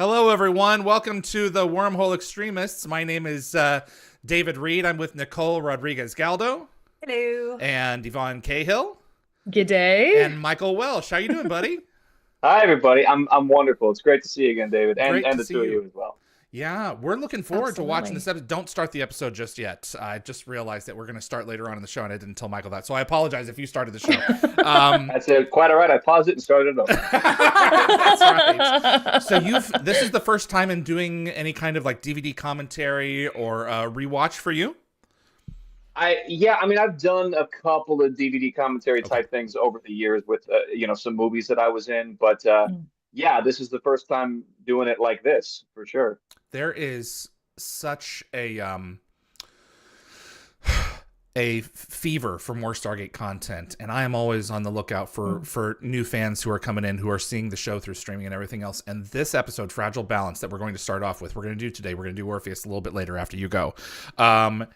Hello, everyone. Welcome to the Wormhole Extremists. My name is David Reed. I'm with Nicole Rodriguez-Galdo. Hello. And Yvonne Cahill. G'day. And Michael Welch. How you doing, buddy? Hi, everybody. I'm wonderful. It's great to see you again, David, and Great to the see two of you. you as well. Yeah, we're looking forward to watching Absolutely. this episode. Don't start the episode just yet. I just realized that we're going to start later on in the show, and I didn't tell Michael that. So I apologize if you started the show. That's quite all right. I paused it and started it over. That's right. So this is the first time in doing any kind of like DVD commentary or rewatch for you? I mean, I've done a couple of DVD commentary type things over the years with some movies that I was in, but yeah, this is the first time doing it like this for sure. There is such a fever for more Stargate content, and I am always on the lookout for new fans who are coming in, who are seeing the show through streaming and everything else. And this episode, Fragile Balance, that we're going to start off with, we're going to do today, we're going to do Orpheus a little bit later after you go,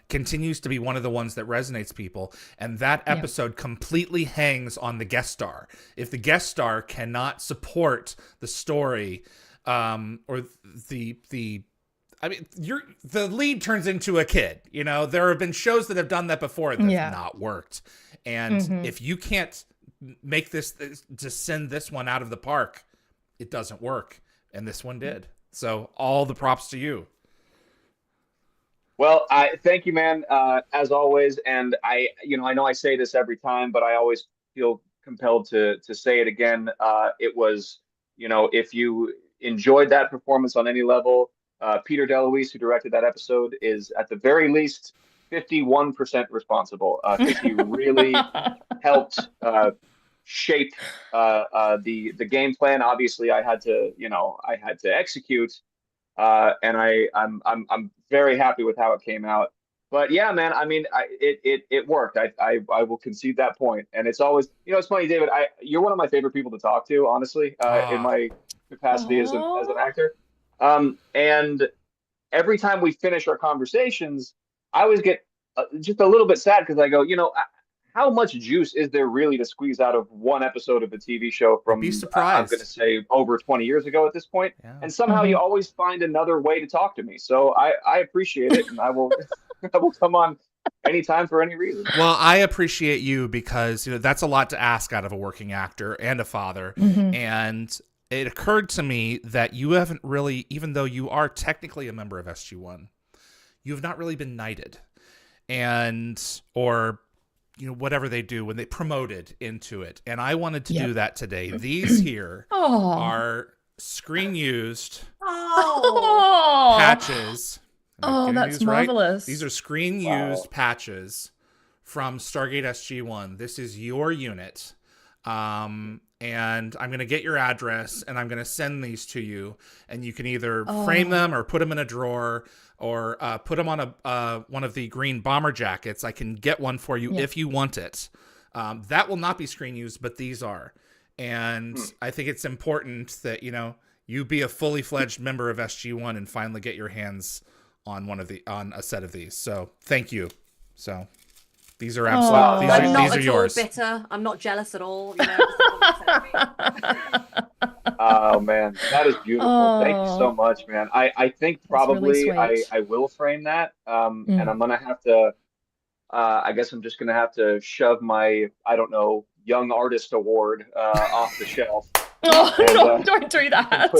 continues to be one of the ones that resonates people. And that episode completely hangs on the guest star. If the guest star cannot support the story, or the lead turns into a kid. You know, there have been shows that have done that before that have not worked. And if you can't make this to send this one out of the park, it doesn't work. And this one did. So all the props to you. Well, I thank you, man, as always. And I know I say this every time, but I always feel compelled to say it again. It was, if you enjoyed that performance on any level, Peter DeLuise, who directed that episode, is at the very least 51% responsible, because he really helped shape the game plan. Obviously, I had to execute, and I'm very happy with how it came out. But yeah, man, I mean, it worked. I will concede that point. And it's always, it's funny, David. You're one of my favorite people to talk to, honestly, in my capacity as an actor. And every time we finish our conversations, I always get just a little bit sad because I go, how much juice is there really to squeeze out of one episode of a TV show from, Be surprised. I'm going to say, over 20 years ago at this point? Yeah. And somehow you always find another way to talk to me. So I appreciate it, and I will I will come on anytime for any reason. Well, I appreciate you because that's a lot to ask out of a working actor and a father. And it occurred to me that you haven't really, even though you are technically a member of SG-1, you have not really been knighted, or whatever they do when they promoted into it. And I wanted to do that today. These here are screen used patches. Oh, that's marvelous. These are screen used patches from Stargate SG-1. This is your unit. And I'm going to get your address and I'm going to send these to you, and you can either frame them or put them in a drawer or put them on one of the green bomber jackets. I can get one for you if you want it. That will not be screen used, but these are. And I think it's important that, you be a fully fledged member of SG-1 and finally get your hands on on a set of these. So thank you. So these are absolutely, these are yours. Bitter. I'm not jealous at all. Oh man, that is beautiful. Thank you so much, man. I think probably really I will frame that. And I'm gonna have to. I guess I'm just gonna have to shove my, I don't know, Young Artist Award off the shelf. No, don't do that.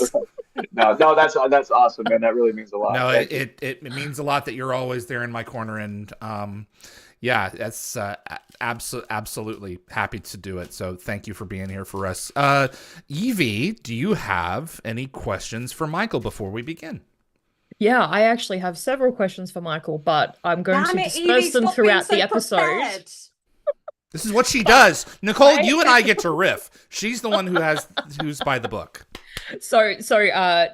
No, that's awesome, man. That really means a lot. No, it means a lot that you're always there in my corner, and yeah, that's absolutely happy to do it. So thank you for being here for us. Yvie, do you have any questions for Michael before we begin? Yeah, I actually have several questions for Michael, but I'm going to disperse Evie, them stop throughout being the so episode. prepared. This is what she does. Nicole, you and I get to riff. She's the one who's by the book. So,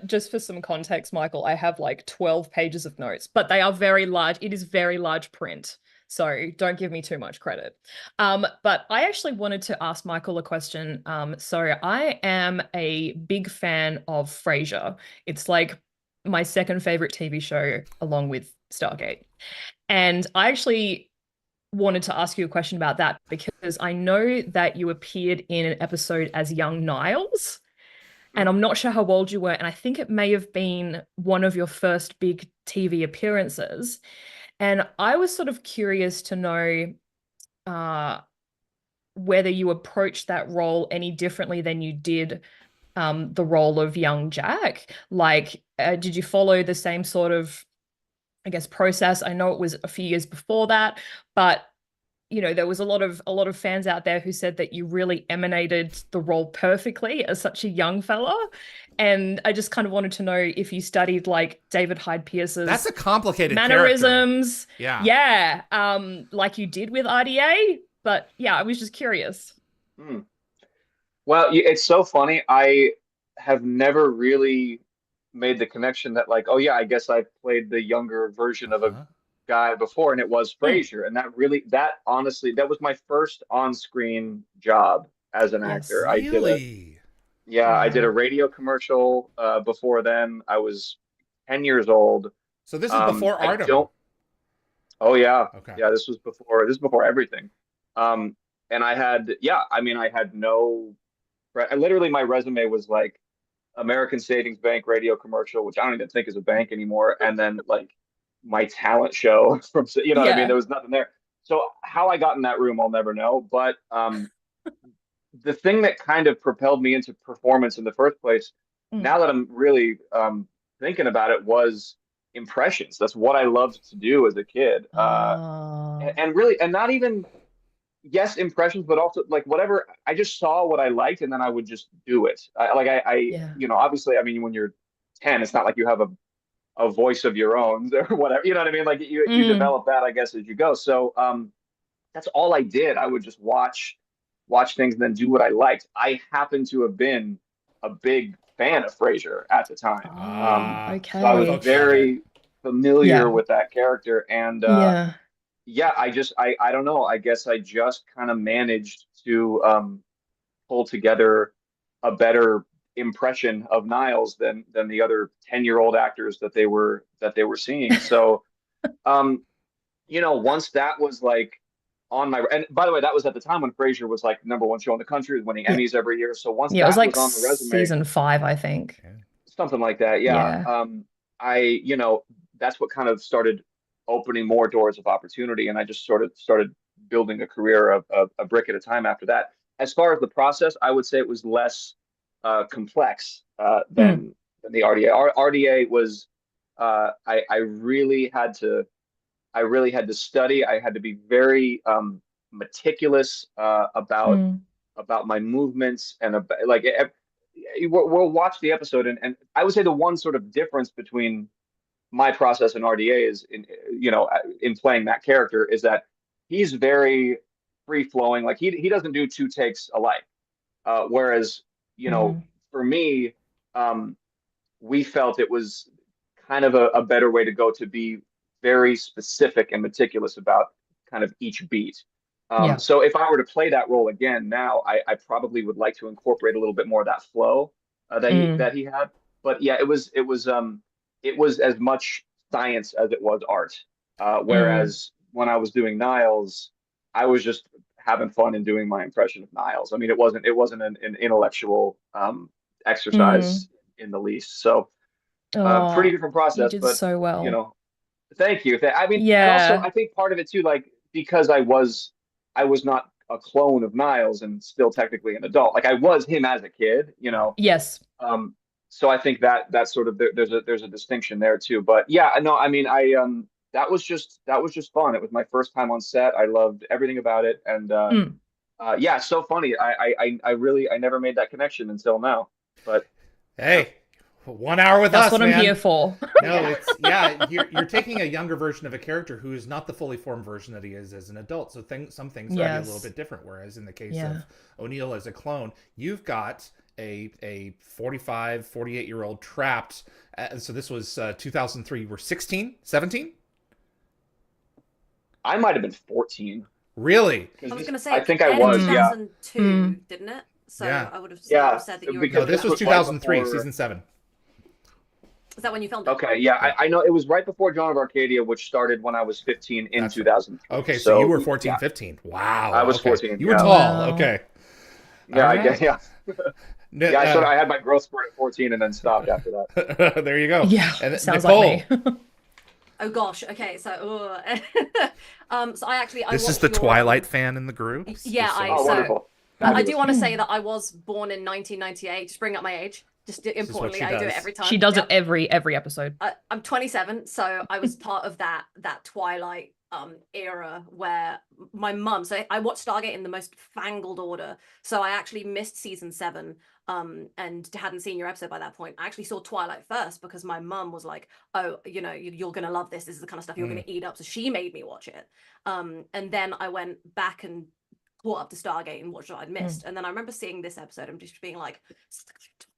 just for some context, Michael, I have like 12 pages of notes, but they are very large. It is very large print. So don't give me too much credit. But I actually wanted to ask Michael a question. So I am a big fan of Frasier. It's like my second favorite TV show along with Stargate. And I actually wanted to ask you a question about that because I know that you appeared in an episode as young Niles. and I'm not sure how old you were, and I think it may have been one of your first big TV appearances. And I was sort of curious to know whether you approached that role any differently than you did the role of young Jack. Like, did you follow the same sort of, I guess, process? I know it was a few years before that, but there was a lot of fans out there who said that you really emanated the role perfectly as such a young fella. And I just kind of wanted to know if you studied like David Hyde Pierce's That's a complicated mannerisms. Character. Yeah. Like you did with RDA. But yeah, I was just curious. Well, it's so funny. I have never really made the connection that like, oh yeah, I guess I played the younger version of a guy before, and it was Frasier. And that honestly, that was my first on-screen job as an actor. Really? I did a radio commercial before then. I was 10 years old. So this is before Artem. Oh yeah. Okay. Yeah, this was before everything. And I had literally my resume was like American Savings Bank radio commercial, which I don't even think is a bank anymore, and then like my talent show from, what I mean? There was nothing there. So how I got in that room, I'll never know. But the thing that kind of propelled me into performance in the first place, now that I'm really thinking about it, was impressions. That's what I loved to do as a kid. And really, and not even, yes, impressions, but also like whatever. I just saw what I liked, and then I would just do it. Obviously, I mean, when you're 10, it's not like you have a voice of your own or whatever. You know what I mean? Like you develop that, I guess, as you go. So that's all I did. I would just watch things and then do what I liked. I happened to have been a big fan of Frasier at the time. Okay. So I was very familiar with that character, and I don't know. I guess I just kind of managed to pull together a better impression of Niles than the other 10-year-old actors that they were seeing. So, once that was like on my, and by the way, that was at the time when Frasier was like #1 show in the country, was winning Emmys every year. So once that it was like was on the resume, season 5, I think. something like that. Yeah. That's what kind of started opening more doors of opportunity, and I just sort of started building a career of a brick at a time after that. As far as the process, I would say it was less complex than the RDA. RDA was I really had to study. I had to be very meticulous about my movements, and we'll watch the episode, and I would say the one sort of difference between my process and RDA is in playing that character is that he's very free flowing. Like he doesn't do 2 takes alike. Whereas, for me, we felt it was kind of a better way to go, to be very specific and meticulous about kind of each beat. So if I were to play that role again now, I probably would like to incorporate a little bit more of that flow that he had. But yeah, it was as much science as it was art. Whereas when I was doing Niles, I was just having fun and doing my impression of Niles. I mean, it wasn't an intellectual exercise in the least. So pretty different process. You did but so well. Thank you. I mean, and also I think part of it too, like because I was not a clone of Niles and still technically an adult. Like I was him as a kid. Yes. So I think that sort of there's a distinction there too. But yeah, no, I mean, that was just fun. It was my first time on set. I loved everything about it, and yeah, it's so funny. I never made that connection until now. But hey, 1 hour with that's us. That's what man. I'm here for. No, you're taking a younger version of a character who is not the fully formed version that he is as an adult. So some things are a little bit different. Whereas in the case of O'Neill as a clone, you've got a 45, 48-year-old trapped. So this was 2003. You were 16, 17? I might have been 14. Really? I was going to say, I think I was, 2002, didn't it? So I would have said that you were. No, this was 2003, right season 7. Is that when you filmed it? Okay, yeah, I know it was right before John of Arcadia, which started when I was 15 in 2003. Okay, so you were 14, 15. Wow. I was 14. You were tall. Okay. Yeah, I guess, yeah. Yeah, I had my growth spurt at 14 and then stopped after that. There you go. Yeah, And sounds Nicole, like me. Oh gosh. Okay. So, so I this is watched the your, Twilight fan in the group. Yeah, Just so- Oh, wonderful. I do want to say that I was born in 1998. Just bring up my age. Just is what importantly, she I do it does. every time. She does Yep. it every episode. I'm 27, so I was part of that Twilight era where my mum. So I watched Stargate in the most fangled order. So I actually missed season 7 and hadn't seen your episode by that point. I actually saw Twilight first because my mum was like, "Oh, you're gonna love this. This is the kind of stuff you're gonna eat up." So she made me watch it. And then I went back and caught up to Stargate and watched what I'd missed. And then I remember seeing this episode and just being like,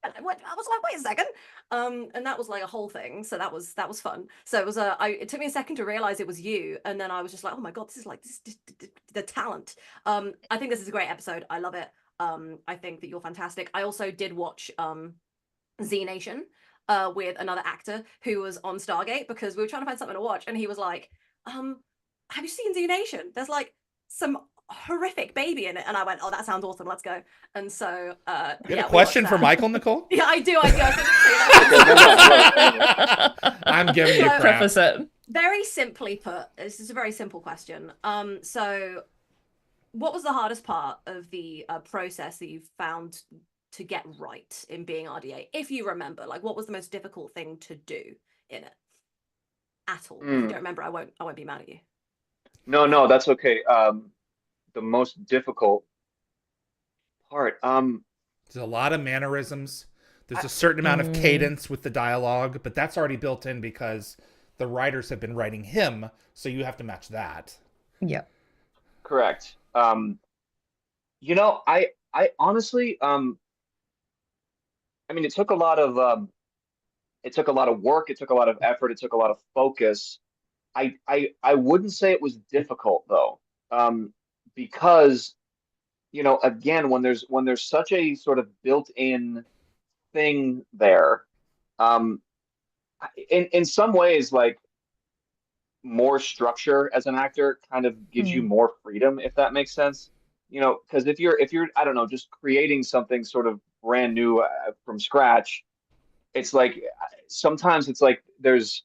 I was like, wait a second. And that was like a whole thing. So that was fun. So it was it took me a second to realize it was you. And then I was just like, oh my God, this is the talent. I think this is a great episode. I love it. I think that you're fantastic. I also did watch Z Nation with another actor who was on Stargate because we were trying to find something to watch. And he was like, have you seen Z Nation? There's like some horrific baby in it. And I went, oh, that sounds awesome, let's go. And so you have a question for Michael, Nicole? Yeah, I do. I'm giving you crap. Preface it. Very simply put, this is a very simple question. So what was the hardest part of the process that you found to get right in being RDA, if you remember? Like, what was the most difficult thing to do in it at all? If you don't remember, I won't be mad at you. No, that's okay. The most difficult part. There's a lot of mannerisms. There's a certain amount of cadence with the dialogue, but that's already built in because the writers have been writing him, so you have to match that. Yeah. Correct. I honestly, I mean, it took a lot of work, it took a lot of effort, it took a lot of focus. I wouldn't say it was difficult though. Because again, when there's such a sort of built-in thing there, in some ways, like, more structure as an actor kind of gives you more freedom, if that makes sense. Because if you're I don't know, just creating something sort of brand new from scratch, it's like sometimes it's like there's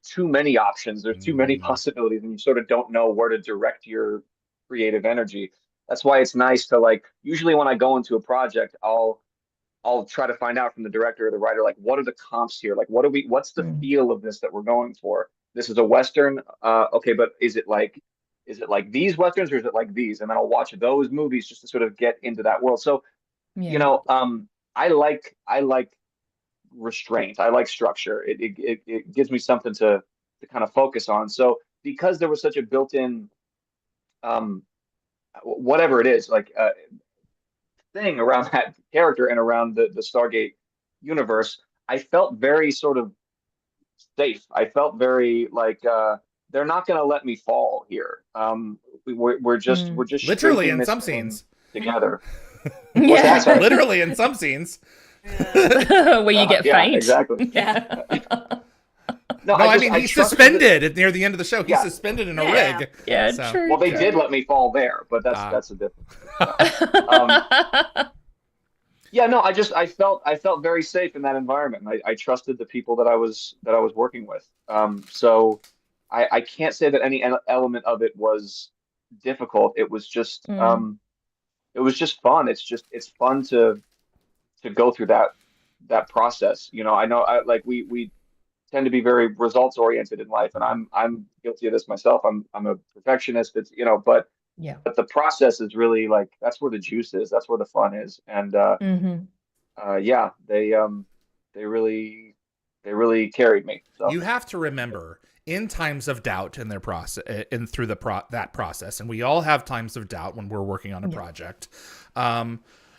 too many options, there's too many possibilities, and you sort of don't know where to direct your creative energy. That's why it's nice to, like, usually when I go into a project, I'll try to find out from the director or the writer, like, what are the comps here? Like, what's the feel of this that we're going for? This is a Western. Okay, but is it like these Westerns or is it like these? And then I'll watch those movies just to sort of get into that world. So, I like restraint. I like structure. It gives me something to kind of focus on. So because there was such a built-in whatever it is, like thing around that character and around the Stargate universe, I felt very sort of safe. I felt very like they're not going to let me fall here. We're just literally in some scenes together. Yeah, literally in some scenes. where you get faint. Exactly. Yeah. No, I mean, he's suspended near the end of the show. He's suspended in a rig. Yeah, so. true. Well, they did let me fall there, but that's a different. Yeah, no, I felt very safe in that environment. I trusted the people that I was working with. So I can't say that any element of it was difficult. It was just fun. It's fun to go through that process. I know we tend to be very results oriented in life, and I'm guilty of this myself. I'm a perfectionist. It's but the process is really, like, that's where the juice is. That's where the fun is. And they really carried me. So you have to remember, in times of doubt in their process, and through that process, and we all have times of doubt when we're working on a project.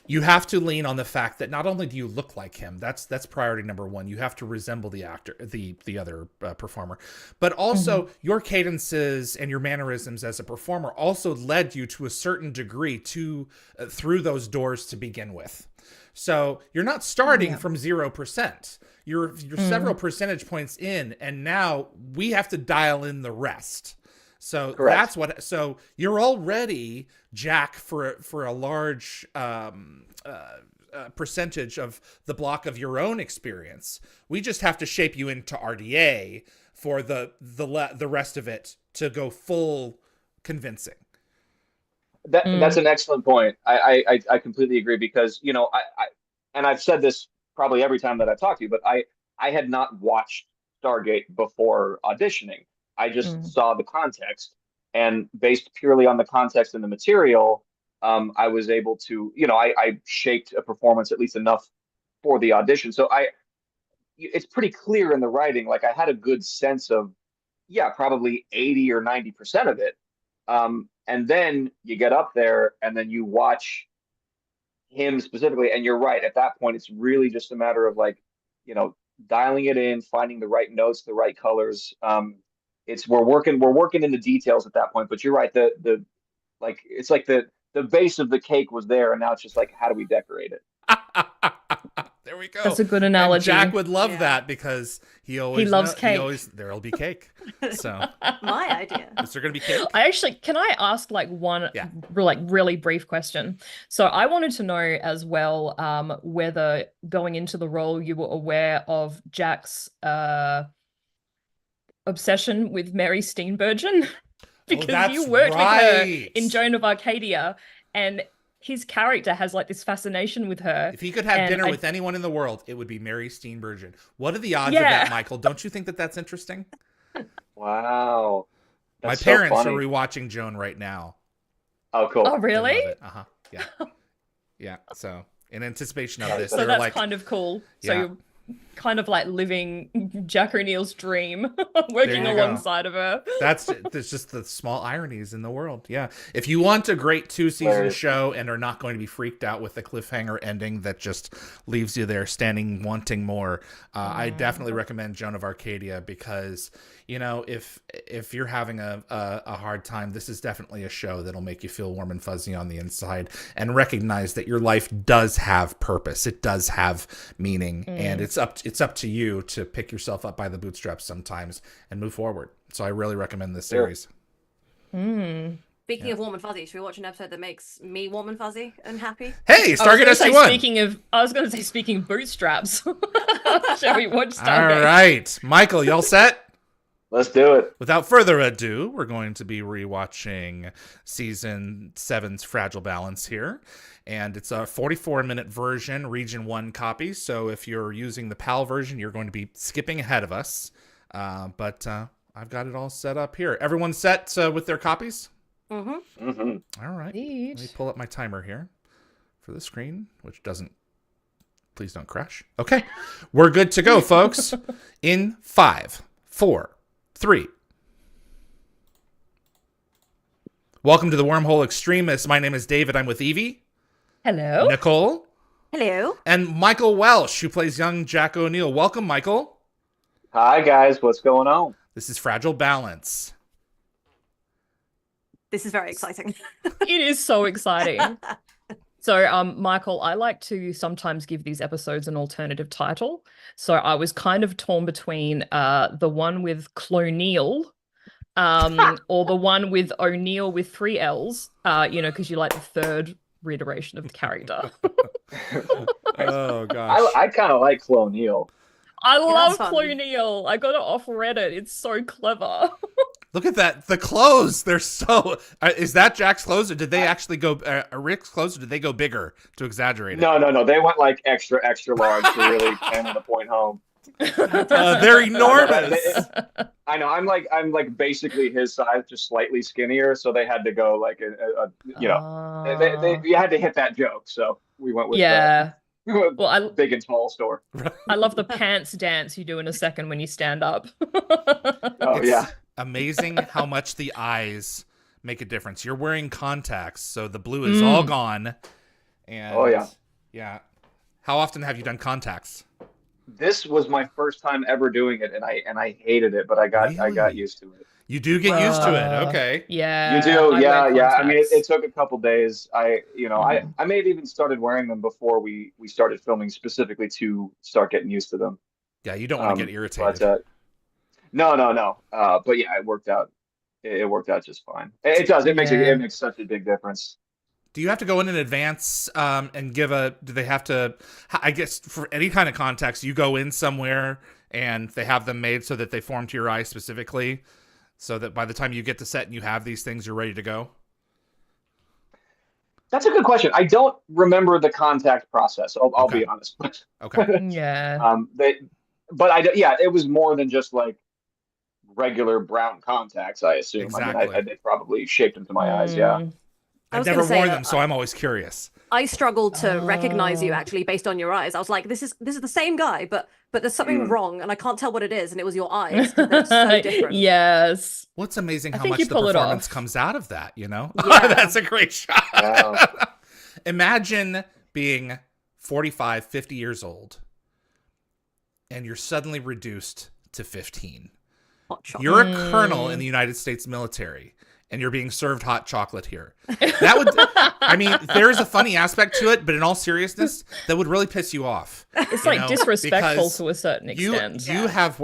You have to lean on the fact that not only do you look like him, that's priority number one. You have to resemble the actor, the other performer, but also your cadences and your mannerisms as a performer also led you to a certain degree through those doors to begin with. So you're not starting from 0%. You're several percentage points in, and now we have to dial in the rest. So Correct. that's what. So you're already Jack for a large percentage of the block of your own experience. We just have to shape you into RDA for the rest of it to go full convincing. That's an excellent point. I completely agree because, you know, and I've said this probably every time that I talk to you, but I had not watched Stargate before auditioning. I just saw the context, and based purely on the context and the material, I was able to, you know, I shaped a performance at least enough for the audition. So it's pretty clear in the writing. Like I had a good sense of, yeah, probably 80 or 90% of it. And then you get up there and then you watch him specifically, and you're right. At that point, it's really just a matter of like, you know, dialing it in, finding the right notes, the right colors. We're working in the details at that point. But you're right. The like it's like the base of the cake was there, and now it's just like, how do we decorate it? There we go. That's a good analogy. And Jack would love that because he loves cake. There'll be cake. So My idea. is there going to be cake? Can I ask like one really brief question? So I wanted to know as well whether going into the role you were aware of Jack's obsession with Mary Steenburgen because you worked with her in Joan of Arcadia, and his character has like this fascination with her. If he could have dinner with anyone in the world, it would be Mary Steenburgen. What are the odds of that, Michael? Don't you think that that's interesting? Wow. My parents are rewatching Joan right now. Oh, cool. Oh, really? Yeah. Yeah. So in anticipation of this, so they're that's like, kind of cool. Yeah. So you're kind of like living Jack O'Neill's dream, working alongside of her. There's just the small ironies in the world. Yeah. If you want a great 2-season show and are not going to be freaked out with the cliffhanger ending that just leaves you there standing wanting more, I definitely recommend Joan of Arcadia because, you know, if you're having a hard time, this is definitely a show that'll make you feel warm and fuzzy on the inside and recognize that your life does have purpose. It does have meaning, and it's up to you to pick yourself up by the bootstraps sometimes and move forward. So I really recommend this series. Speaking of warm and fuzzy, should we watch an episode that makes me warm and fuzzy and happy? Hey, Stargate SG-1! I was going to say, speaking of bootstraps, shall we watch Stargate? All right. Michael, y'all set? Let's do it. Without further ado, we're going to be rewatching season 7's Fragile Balance here. And it's a 44-minute version, region 1 copy. So if you're using the PAL version, you're going to be skipping ahead of us. But I've got it all set up here. Everyone set with their copies? Mm-hmm. Mm-hmm. All right. Let me pull up my timer here for the screen, which doesn't... Please don't crash. Okay. We're good to go, folks. In 5, 4, 3. Welcome to the Wormhole Extremists. My name is David. I'm with Yvie. Hello. Nicole. Hello. And Michael Welch, who plays young Jack O'Neill. Welcome, Michael. Hi, guys. What's going on? This is Fragile Balance. This is very exciting. It is so exciting. So, Michael, I like to sometimes give these episodes an alternative title. So I was kind of torn between the one with Cloneal, or the one with O'Neill with 3 L's, because you like the third reiteration of the character. Oh, gosh. I kind of like Cloneal. I love Cloneal. I got it off Reddit. It's so clever. Look at that. The clothes. They're so... is that Jack's clothes, or did they actually go... Rick's clothes, or did they go bigger to exaggerate it? No. They went like extra large to really hammer the point home. They're enormous. I know. I'm like basically his size, just slightly skinnier. So they had to go like you had to hit that joke. So we went with that. Well, big and tall store. I love the pants dance you do in a second when you stand up. Yeah. Amazing how much the eyes make a difference. You're wearing contacts, so the blue is all gone. And yeah. How often have you done contacts? This was my first time ever doing it, and I hated it, but I got used to it. You do get used to it, okay? Yeah, you do, yeah. I mean, it took a couple days. I may have even started wearing them before we started filming, specifically to start getting used to them. Yeah, you don't want to get irritated. But no. But yeah, it worked out it worked out just fine. It does. It makes such a big difference. Do you have to go in advance and give do they have to, I guess for any kind of context, you go in somewhere and they have them made so that they form to your eye specifically so that by the time you get to set and you have these things, you're ready to go? That's a good question. I don't remember the contact process. I'll be honest. Okay. Yeah. It was more than just like regular brown contacts, I assume. Exactly. I mean, they probably shaped into my eyes. Yeah. I've never worn them, so I'm always curious. I struggled to recognize you actually based on your eyes. I was like, this is the same guy, but there's something wrong, and I can't tell what it is. And it was your eyes. They're so different. Yes. What's amazing how much the performance comes out of that, you know? Yeah. That's a great shot. Wow. Imagine being 45, 50 years old, and you're suddenly reduced to 15. Hot chocolate. You're a colonel in the United States military, and you're being served hot chocolate here. That would, I mean, there is a funny aspect to it, but in all seriousness, that would really piss you off. It's like disrespectful to a certain extent. You have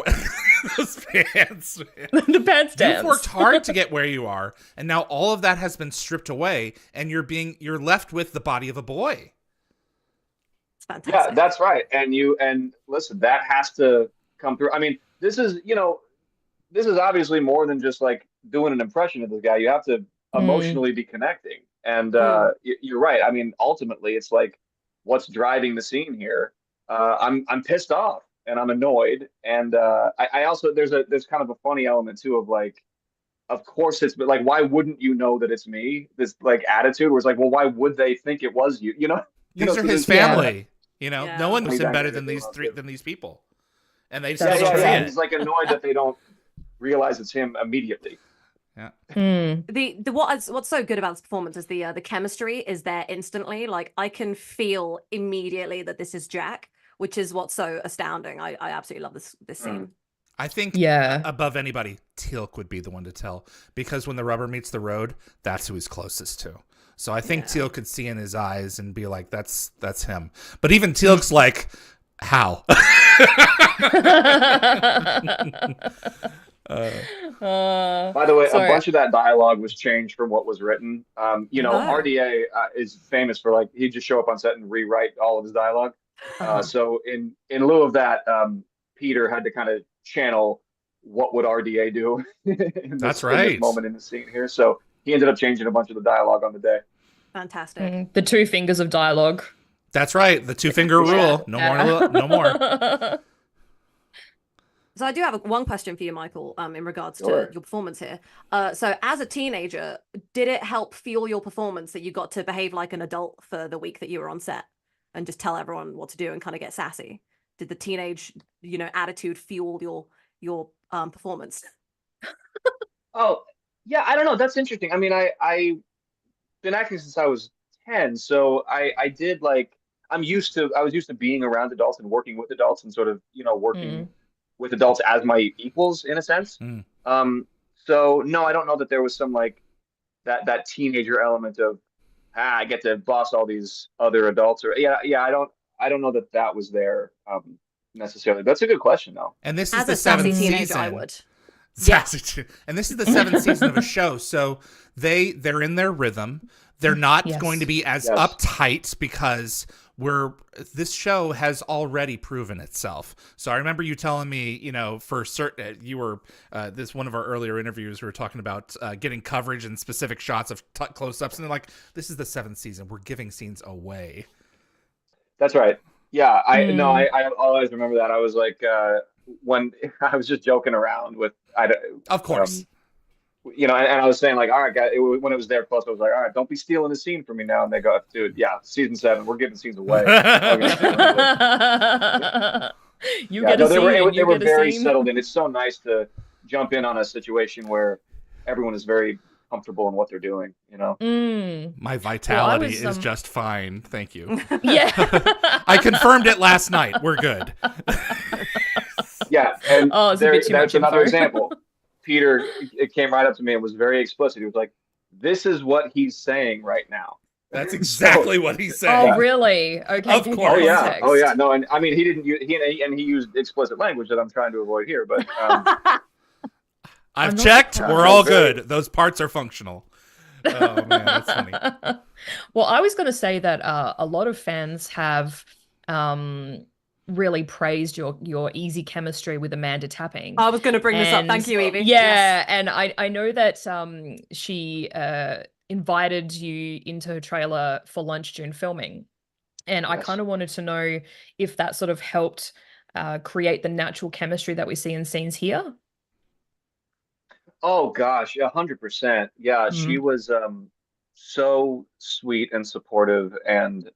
those pants. The pants dance. You've worked hard to get where you are, and now all of that has been stripped away, and you're left with the body of a boy. It's fantastic. Yeah, that's right. And listen, that has to come through. I mean, this is obviously more than just like doing an impression of this guy. You have to emotionally be connecting. And you're right. I mean, ultimately, it's like, what's driving the scene here? I'm pissed off and I'm annoyed. And I also there's kind of a funny element too of like, of course but like, why wouldn't you know that it's me? This like attitude where it's like, well, why would they think it was you? You know, these are his family. You know, no one knows him better than these people, and they just don't see it. He's like annoyed that they don't realize it's him immediately. Yeah. What's so good about this performance is the chemistry is there instantly. Like I can feel immediately that this is Jack, which is what's so astounding. I absolutely love this scene. I think above anybody, Teal'c would be the one to tell, because when the rubber meets the road, that's who he's closest to. So I think Teal'c could see in his eyes and be like, that's him. But even Teal'c's like, how? By the way, a bunch of that dialogue was changed from what was written. RDA is famous for like, he'd just show up on set and rewrite all of his dialogue. So in lieu of that, Peter had to kind of channel what would RDA do in this moment in the scene here. So he ended up changing a bunch of the dialogue on the day. Fantastic. The 2 fingers of dialogue. That's right. The 2-finger rule. No more. So I do have one question for you, Michael, in regards to your performance here. So as a teenager, did it help fuel your performance that you got to behave like an adult for the week that you were on set and just tell everyone what to do and kind of get sassy? Did the teenage, attitude fuel your performance? Oh, yeah, I don't know. That's interesting. I mean, I've been acting since I was 10, so I did like, I was used to being around adults and working with adults and sort of, working with adults as my equals in a sense. So no, I don't know that there was some like that teenager element of I get to boss all these other adults or I don't know that was there necessarily. That's a good question though. And this is the 7th season. I would. And this is the 7th season of a show, so they're in their rhythm. They're not going to be as uptight because this show has already proven itself. So I remember you telling me, for certain, you were this one of our earlier interviews. We were talking about getting coverage and specific shots of close-ups, and they're like, "This is the 7th season. We're giving scenes away." That's right. Yeah, I always remember that. I was like, when I was just joking around with, of course. And I was saying like, all right, guys, when it was there close, I was like, all right, don't be stealing the scene from me now. And they go, dude, season 7, we're giving scenes away. They were very settled in. It's so nice to jump in on a situation where everyone is very comfortable in what they're doing, My vitality is just fine. Thank you. Yeah. I confirmed it last night. We're good. Yeah. And that's another example. Peter, it came right up to me and was very explicit. He was like, this is what he's saying right now. That's exactly what he's saying. Oh, really? Okay. Of course. Oh, yeah. No, and I mean, he didn't use, he used explicit language that I'm trying to avoid here, but I've not checked. surprised. We're all good. Those parts are functional. Oh man, that's funny. Well, I was going to say that a lot of fans have really praised your easy chemistry with Amanda Tapping. I was going to bring this up. And Thank you, Yvie. yeah, Yes. and I know that she invited you into her trailer for lunch during filming, and I Yes. kind of wanted to know if that sort of helped create the natural chemistry that we see in scenes here. Oh gosh, 100%. Yeah, she Mm. was so sweet and supportive, and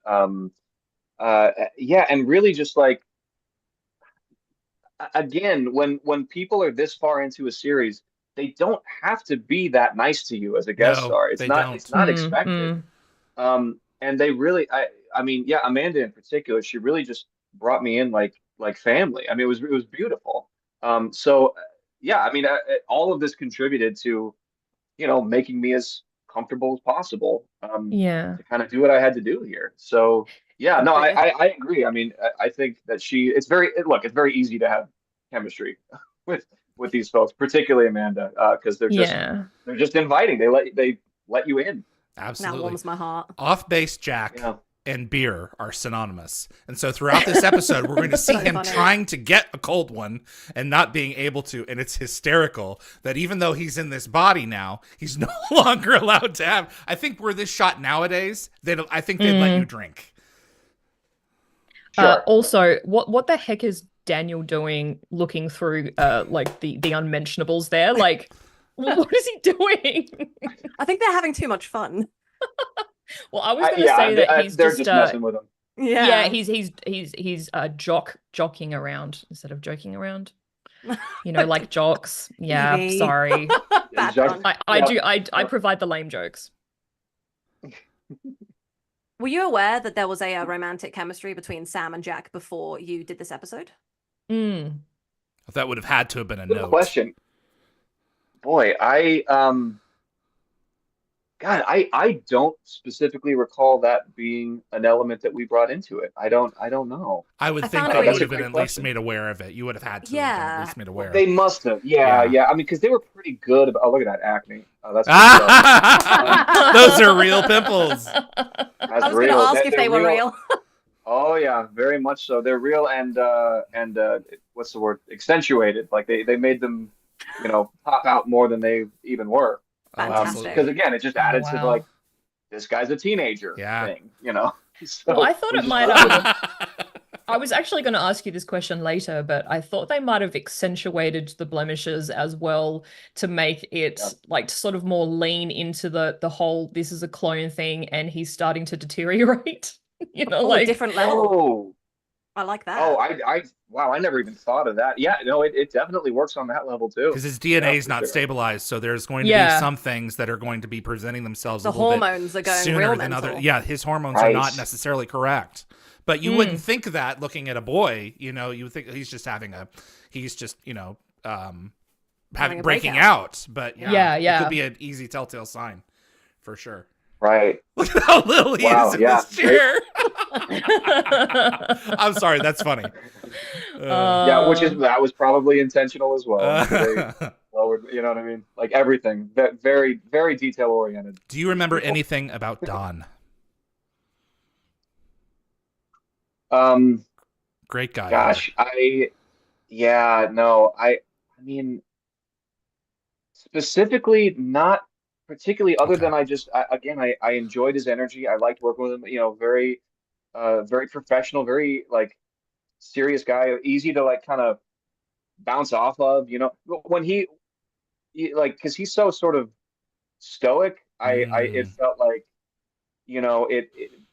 yeah, and really just like again, when people are this far into a series, they don't have to be that nice to you as a guest No, star. they It's don't. not Mm, expected. mm. And they really, I mean, yeah, Amanda in particular, she really just brought me in like family. I mean, it was beautiful. So yeah, I mean, all of this contributed to, making me as comfortable as possible, Yeah. to kind of do what I had to do here. So yeah, no, Brilliant. I agree. I mean, I think that it's very easy to have chemistry with these folks, particularly Amanda, because Yeah. they're just inviting. They let you in. That Absolutely. warms my heart. Off-base Jack Yeah. and beer are synonymous. And so throughout this episode, we're going to see So him funny. trying to get a cold one and not being able to. And it's hysterical that even though he's in this body now, he's no longer allowed to have. I think were this shot nowadays, I think they'd let you drink. Sure. Also, what the heck is Daniel doing looking through like the unmentionables there? Like, what is he doing? I think they're having too much fun. Well, I was going to say that he's they're just just messing with him. Yeah. he's jockeying around instead of joking around. Like jocks. Yeah, Evie. sorry. Bad Joke- pun. I provide the lame jokes. Were you aware that there was a romantic chemistry between Sam and Jack before you did this episode? Mm. That would have had to have been a Good note. question. Boy, I don't specifically recall that being an element that we brought into it. I don't know. I would I think found that it you weird. would have been That's a at great least question. made aware of it. You would have had to have been Yeah. at least made aware. They must have. Yeah. I mean, because they were pretty good about. Oh, look at that acne. Oh, that's Those are real pimples. that's I was going to real. ask if They're they were real. Oh yeah, very much so. They're real and what's the word? Accentuated. Like they made them, pop out more than they even were. Fantastic. Because again, it just added to wow. like this guy's a teenager Yeah. thing. So Well, I thought we it just might went with have. it. I was actually going to ask you this question later, but I thought they might have accentuated the blemishes as well to make it Yeah. like sort of more lean into the whole this is a clone thing and he's starting to deteriorate. Oh, a different level. Oh, I like that. wow, I never even thought of that. Yeah, no, it definitely works on that level too. Because his DNA is for not sure. stabilized, so there's going to be Yeah. some things that are going to be presenting themselves The a little bit hormones are going sooner real than mental. other. Yeah, his hormones are Right. not necessarily correct. But you wouldn't think that looking at a boy. You would think he's just having Having a breaking breakout. out. But Yeah, it yeah. could be an easy telltale sign, for sure. Right. Look at how little he Wow, is in yeah. this chair. I'm sorry, that's funny. Yeah, that was probably intentional as well. They Uh, lowered, you know what I mean? Like everything, very, very detail oriented. do you remember People. anything about Don? Great guy. Gosh, I mean, specifically not particularly other Okay. than I enjoyed his energy. I liked working with him, very very professional, very like serious guy, easy to like kind of bounce off of, when like because he's so sort of stoic, it felt like,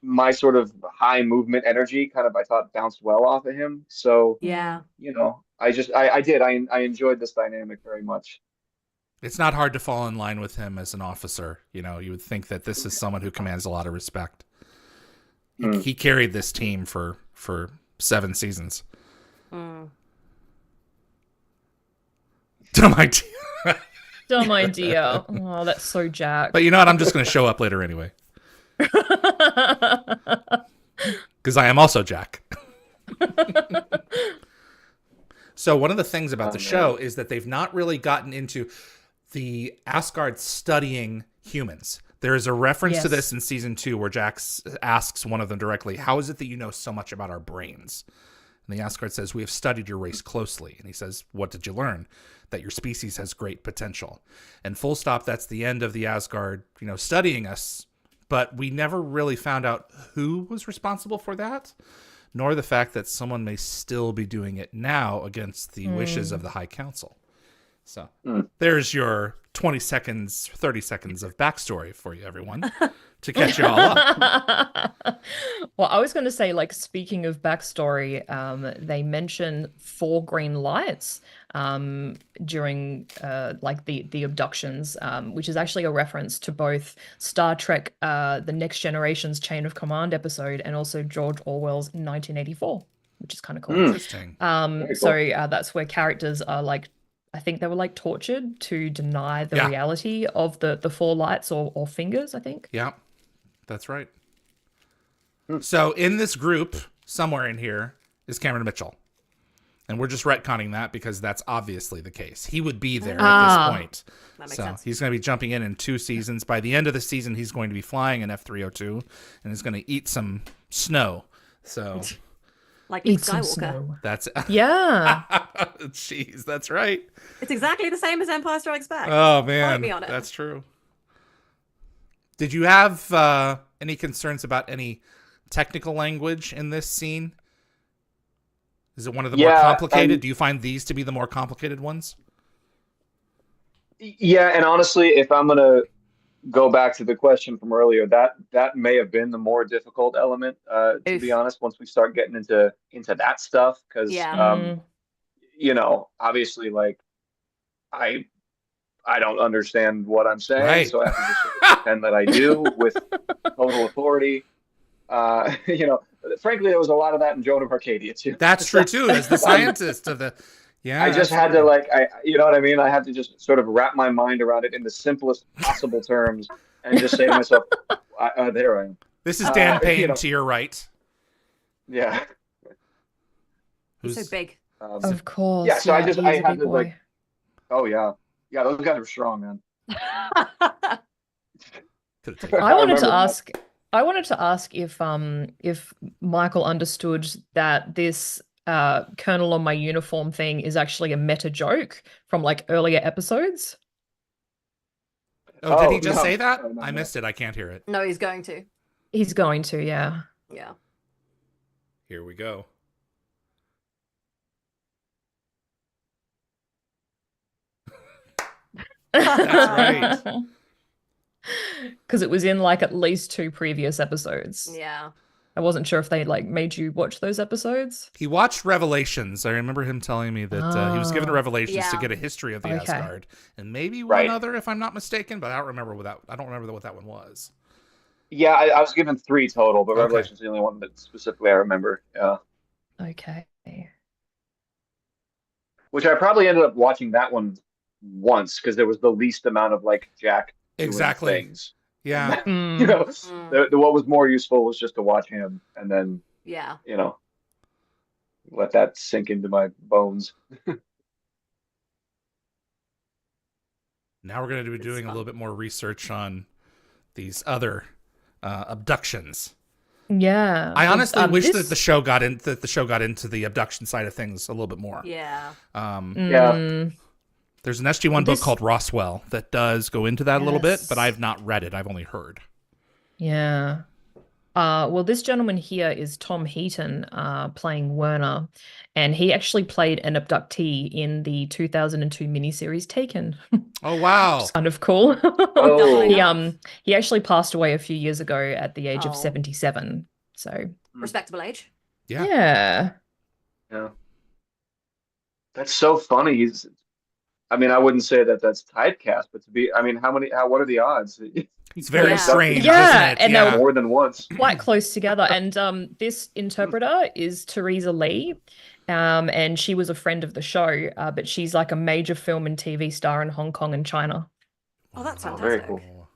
my sort of high movement energy kind of I thought bounced well off of him. So, Yeah. I enjoyed this dynamic very much. It's not hard to fall in line with him as an officer. You would think that this is someone who commands a lot of respect. He carried this team for 7 seasons. Mm. Dumb idea. Dumb idea. Oh, that's so Jack. But you know what? I'm just going to show up later anyway. Because I am also Jack. So one of the things about the show is that they've not really gotten into the Asgard studying humans. There is a reference to Yes. this in season 2 where Jax asks one of them directly, "How is it that you know so much about our brains?" And the Asgard says, "We have studied your race closely." And he says, "What did you learn?" "That your species has great potential." And full stop, that's the end of the Asgard, studying us. But we never really found out who was responsible for that, nor the fact that someone may still be doing it now against the wishes of the High Council. So there's your 20 seconds, 30 seconds of backstory for you, everyone, to catch you all up. Well, I was going to say, like, speaking of backstory, they mention 4 green lights during like the abductions, which is actually a reference to both Star Trek, the Next Generation's Chain of Command episode, and also George Orwell's 1984, which is kind of cool. Interesting. Very So cool. that's where characters are like, I think they were like tortured to deny the Yeah. reality of the 4 lights or fingers, I think. Yeah, that's right. So in this group, somewhere in here, is Cameron Mitchell. And we're just retconning that because that's obviously the case. He would be there at this point. That makes So sense. he's going to be jumping in 2 seasons. By the end of the season, he's going to be flying an F-302 and is going to eat some snow. So Like Luke Eat some Skywalker. snow. that's... Yeah. Jeez, that's right. It's exactly the same as Empire Strikes Back. Oh, man. me on it. That's true. Did you have any concerns about any technical language in this scene? Is it one of the more complicated? Do you find these to be the more complicated ones? Yeah, and honestly, if I'm gonna go back to the question from earlier, that may have been the more difficult element, to Oof. be honest, once we start getting into that stuff, because Yeah. obviously, like I don't understand what I'm saying, Right. so I have to just sort of pretend that I do with total authority. Frankly, there was a lot of that in Joan of Arcadia too. That's true too. As the scientist of the, yeah, I just had to you know what I mean? I had to just sort of wrap my mind around it in the simplest possible terms and just say to myself, there I am. This is Dan Payne know. to your right. Yeah. He's so big. Of course. Yeah, so I he's a had big to, boy. like, oh yeah. Yeah, those guys are strong, man. Could've taken- I wanted remember to that. ask. I wanted to ask if Michael understood that this Colonel on my uniform thing is actually a meta joke from like earlier episodes. Oh, did he just no. say that? No. I missed it. I can't hear it. No, he's going to. He's going to, yeah. Yeah. Here we go. That's right. Because it was in like at least 2 previous episodes. Yeah. I wasn't sure if they like made you watch those episodes. He watched Revelations. I remember him telling me that he was given Oh. Revelations to Yeah. get a history of the Okay. Asgard, and maybe one Right. other, if I'm not mistaken. But I don't remember what that. I don't remember what that one was. Yeah, I was given 3 total, but Okay. Revelation's the only one that specifically I remember. Yeah. Okay. Which I probably ended up watching that one once because there was the least amount of like Jack doing Exactly. things. Yeah. Mm. You know, Mm. the what was more useful was just to watch him and then, Yeah. let that sink into my bones. Now we're going to be It's doing a fun. little bit more research on these other abductions. Yeah. I honestly wish this- that the show got into the abduction side of things a little bit more. Yeah. Yeah. Mm. There's an SG-1 book This- called Roswell that does go into that a little bit, but Yes. I've not read it. I've only heard. Yeah. Well, this gentleman here is Tom Heaton, playing Werner, and he actually played an abductee in the 2002 miniseries Taken. Oh, wow. Kind of cool. Oh. He actually passed away a few years ago at the age of Oh. 77. So Respectable age. Yeah. yeah. Yeah. That's so funny. I wouldn't say that that's typecast, but what are the odds? It's very Yeah. strange, Yeah, isn't it? and Yeah. More than once. Quite close together. And this interpreter is Theresa Lee. And she was a friend of the show, but she's like a major film and TV star in Hong Kong and China. Oh, that's Oh, very fantastic. cool.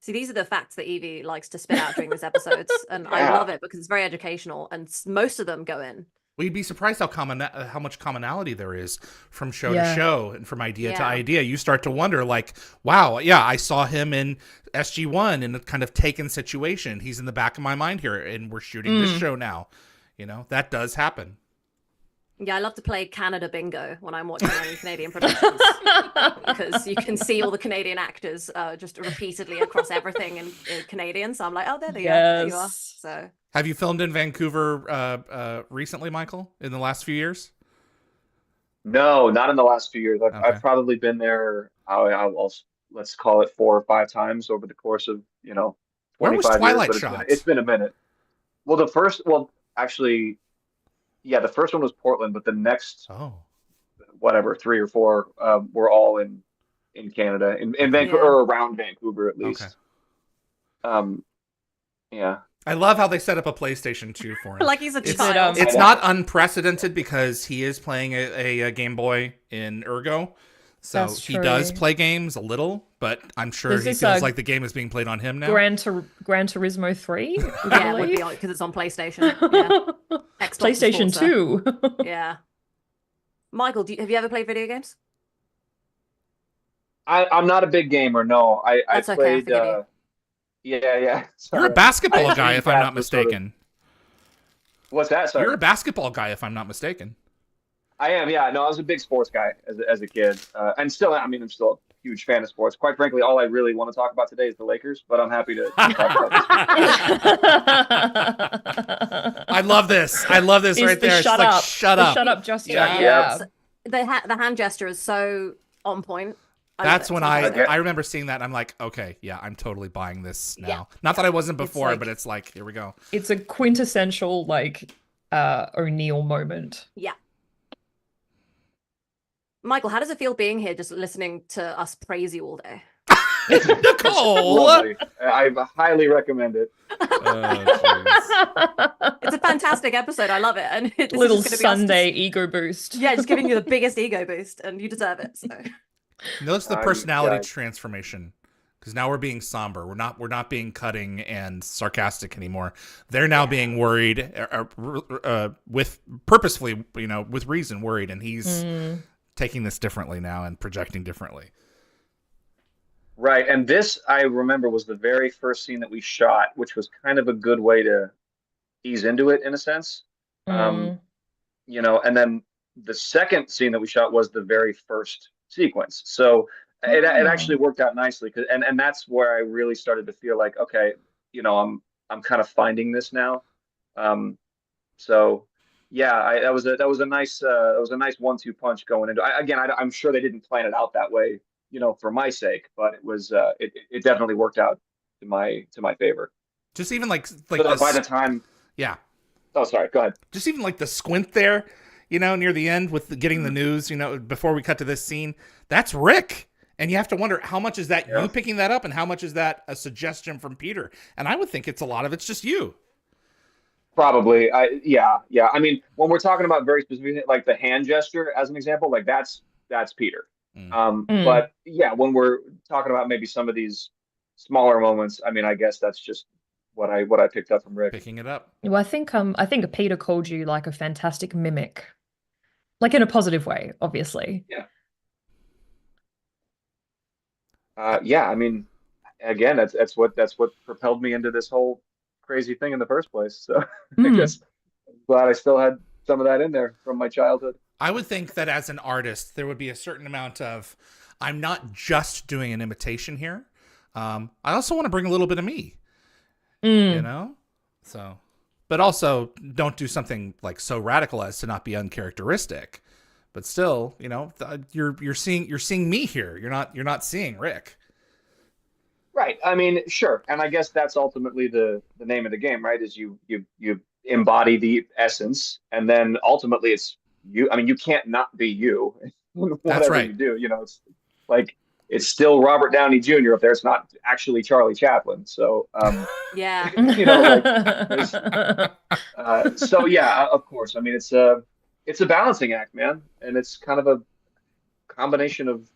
See, these are the facts that Evie likes to spit out during these episodes, and I Yeah. love it because it's very educational, and most of them go in. Well, you'd be surprised how much commonality there is from show Yeah. to show and from idea to Yeah. idea. You start to wonder, like, wow, yeah, I saw him in SG-1 in a kind of Taken situation. He's in the back of my mind here, and we're shooting this show now. You know, that does happen. Yeah, I love to play Canada bingo when I'm watching any Canadian productions because you can see all the Canadian actors just repeatedly across everything in Canadian. So I'm like, oh, there they are. There you are. Yes. So Have you filmed in Vancouver recently, Michael, in the last few years? No, not in the last few years. Okay. I've probably been there. Let's call it 4 or 5 times over the course of Where was 25 Twilight years. shot? It's been a minute. Well, actually, yeah, the first one was Portland, but the next Oh, whatever 3 or 4 were all in Canada, in Vancouver Yeah. or around Vancouver at least. okay. Yeah. I love how they set up a PlayStation 2 for him. like he's a It's- child. It's not unprecedented because he is playing a Game Boy in Ergo. So That's he does true. play games a little, but I'm sure There's he this, feels like the game is being played on him now. Gran Turismo 3. Yeah, it would be because it's on PlayStation. Yeah. Xbox PlayStation is also- 2. Yeah. Michael, have you ever played video games? I'm not a big gamer. No, I That's okay, I played. forgive you. You're Yeah. a Sorry. basketball I guy, think if I'm that not was sort of- mistaken. What's that? Sorry. You're a basketball guy, if I'm not mistaken. I am, yeah. No, I was a big sports guy as a kid, and still, I mean, I'm still a huge fan of sports. Quite frankly, all I really want to talk about today is the Lakers, but I'm happy to talk about this. I love this. I love this Is right the there. It's shut like, up. shut The up. shut up gesture. Yeah. Yeah. The hand gesture is so on point. I love That's it. when It's fantastic. I remember seeing that and I'm like, okay, yeah, I'm totally buying this now. Yeah. Not that I wasn't It's before, like- but it's like, here we go. It's a quintessential O'Neill moment. Yeah. Michael, how does it feel being here just listening to us praise you all day? Nicole! Lovely. I highly recommend it. Oh, It's a fantastic episode. I love it. And this is Little just gonna be us Sunday ego boost. Yeah, just giving you the biggest ego boost, and you deserve it. So Notice the I'm personality excited. transformation, because now we're being somber. We're not being cutting and sarcastic anymore. They're now being worried, with purposefully, with reason worried, and he's taking this differently now and projecting differently. Right, and this I remember was the very first scene that we shot, which was kind of a good way to ease into it in a sense. And then the second scene that we shot was the very first sequence. So it actually worked out nicely, and that's where I really started to feel like, okay, I'm kind of finding this now. So yeah, that was a nice 1-2 punch going into. I'm sure they didn't plan it out that way, for my sake, but it was it definitely worked out to my favor. Just even like So that by the time, yeah. oh sorry, go ahead. Just even like the squint there, near the end with getting the news, before we cut to this scene, that's Rick. And you have to wonder, how much is that you picking that up and how much is that a suggestion from Peter? And I would think it's a lot of it's just you. Probably. Yeah. I mean, when we're talking about very specific, like the hand gesture as an example, like that's Peter. But yeah, when we're talking about maybe some of these smaller moments, I mean, I guess that's just what I picked up from Rick. Picking it up. Well, I think Peter called you like a fantastic mimic. Like in a positive way, obviously. Yeah. Yeah, I mean, again, that's what propelled me into this whole crazy thing in the first place. So I guess I'm glad I still had some of that in there from my childhood. I would think that as an artist, there would be a certain amount of, I'm not just doing an imitation here. I also want to bring a little bit of me, So, but also don't do something like so radical as to not be uncharacteristic. But still, you're seeing me here. You're not seeing Rick. Right. I mean, sure. And I guess that's ultimately the name of the game, right? Is you embody the essence, and then ultimately it's you. I mean, you can't not be you. That's right. You do. It's like it's still Robert Downey Jr. up there. It's not actually Charlie Chaplin. So, yeah, so yeah, of course. I mean, it's a balancing act, man, and it's kind of a combination of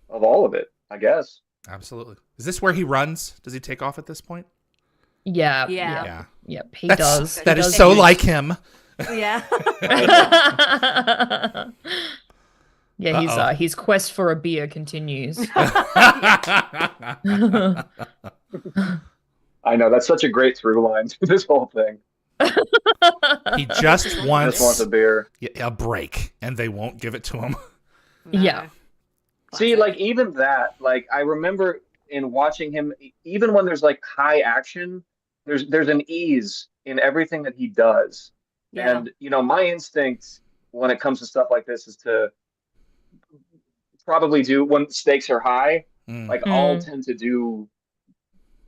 all of it, I guess. Absolutely. Is this where he runs? Does he take off at this point? Yeah. Yeah. Yep, he That does. is He does so use- like him. Yeah. Yeah, his quest for a beer continues. I know that's such a great through line to this whole thing. He just Just wants wants a beer. a break, and they won't give it to him. Yeah. See, Classic. like even that, like I remember in watching him, even when there's like high action, there's an ease in everything that he does. Yeah. And my instinct when it comes to stuff like this is to probably do when stakes are high, like I'll tend to do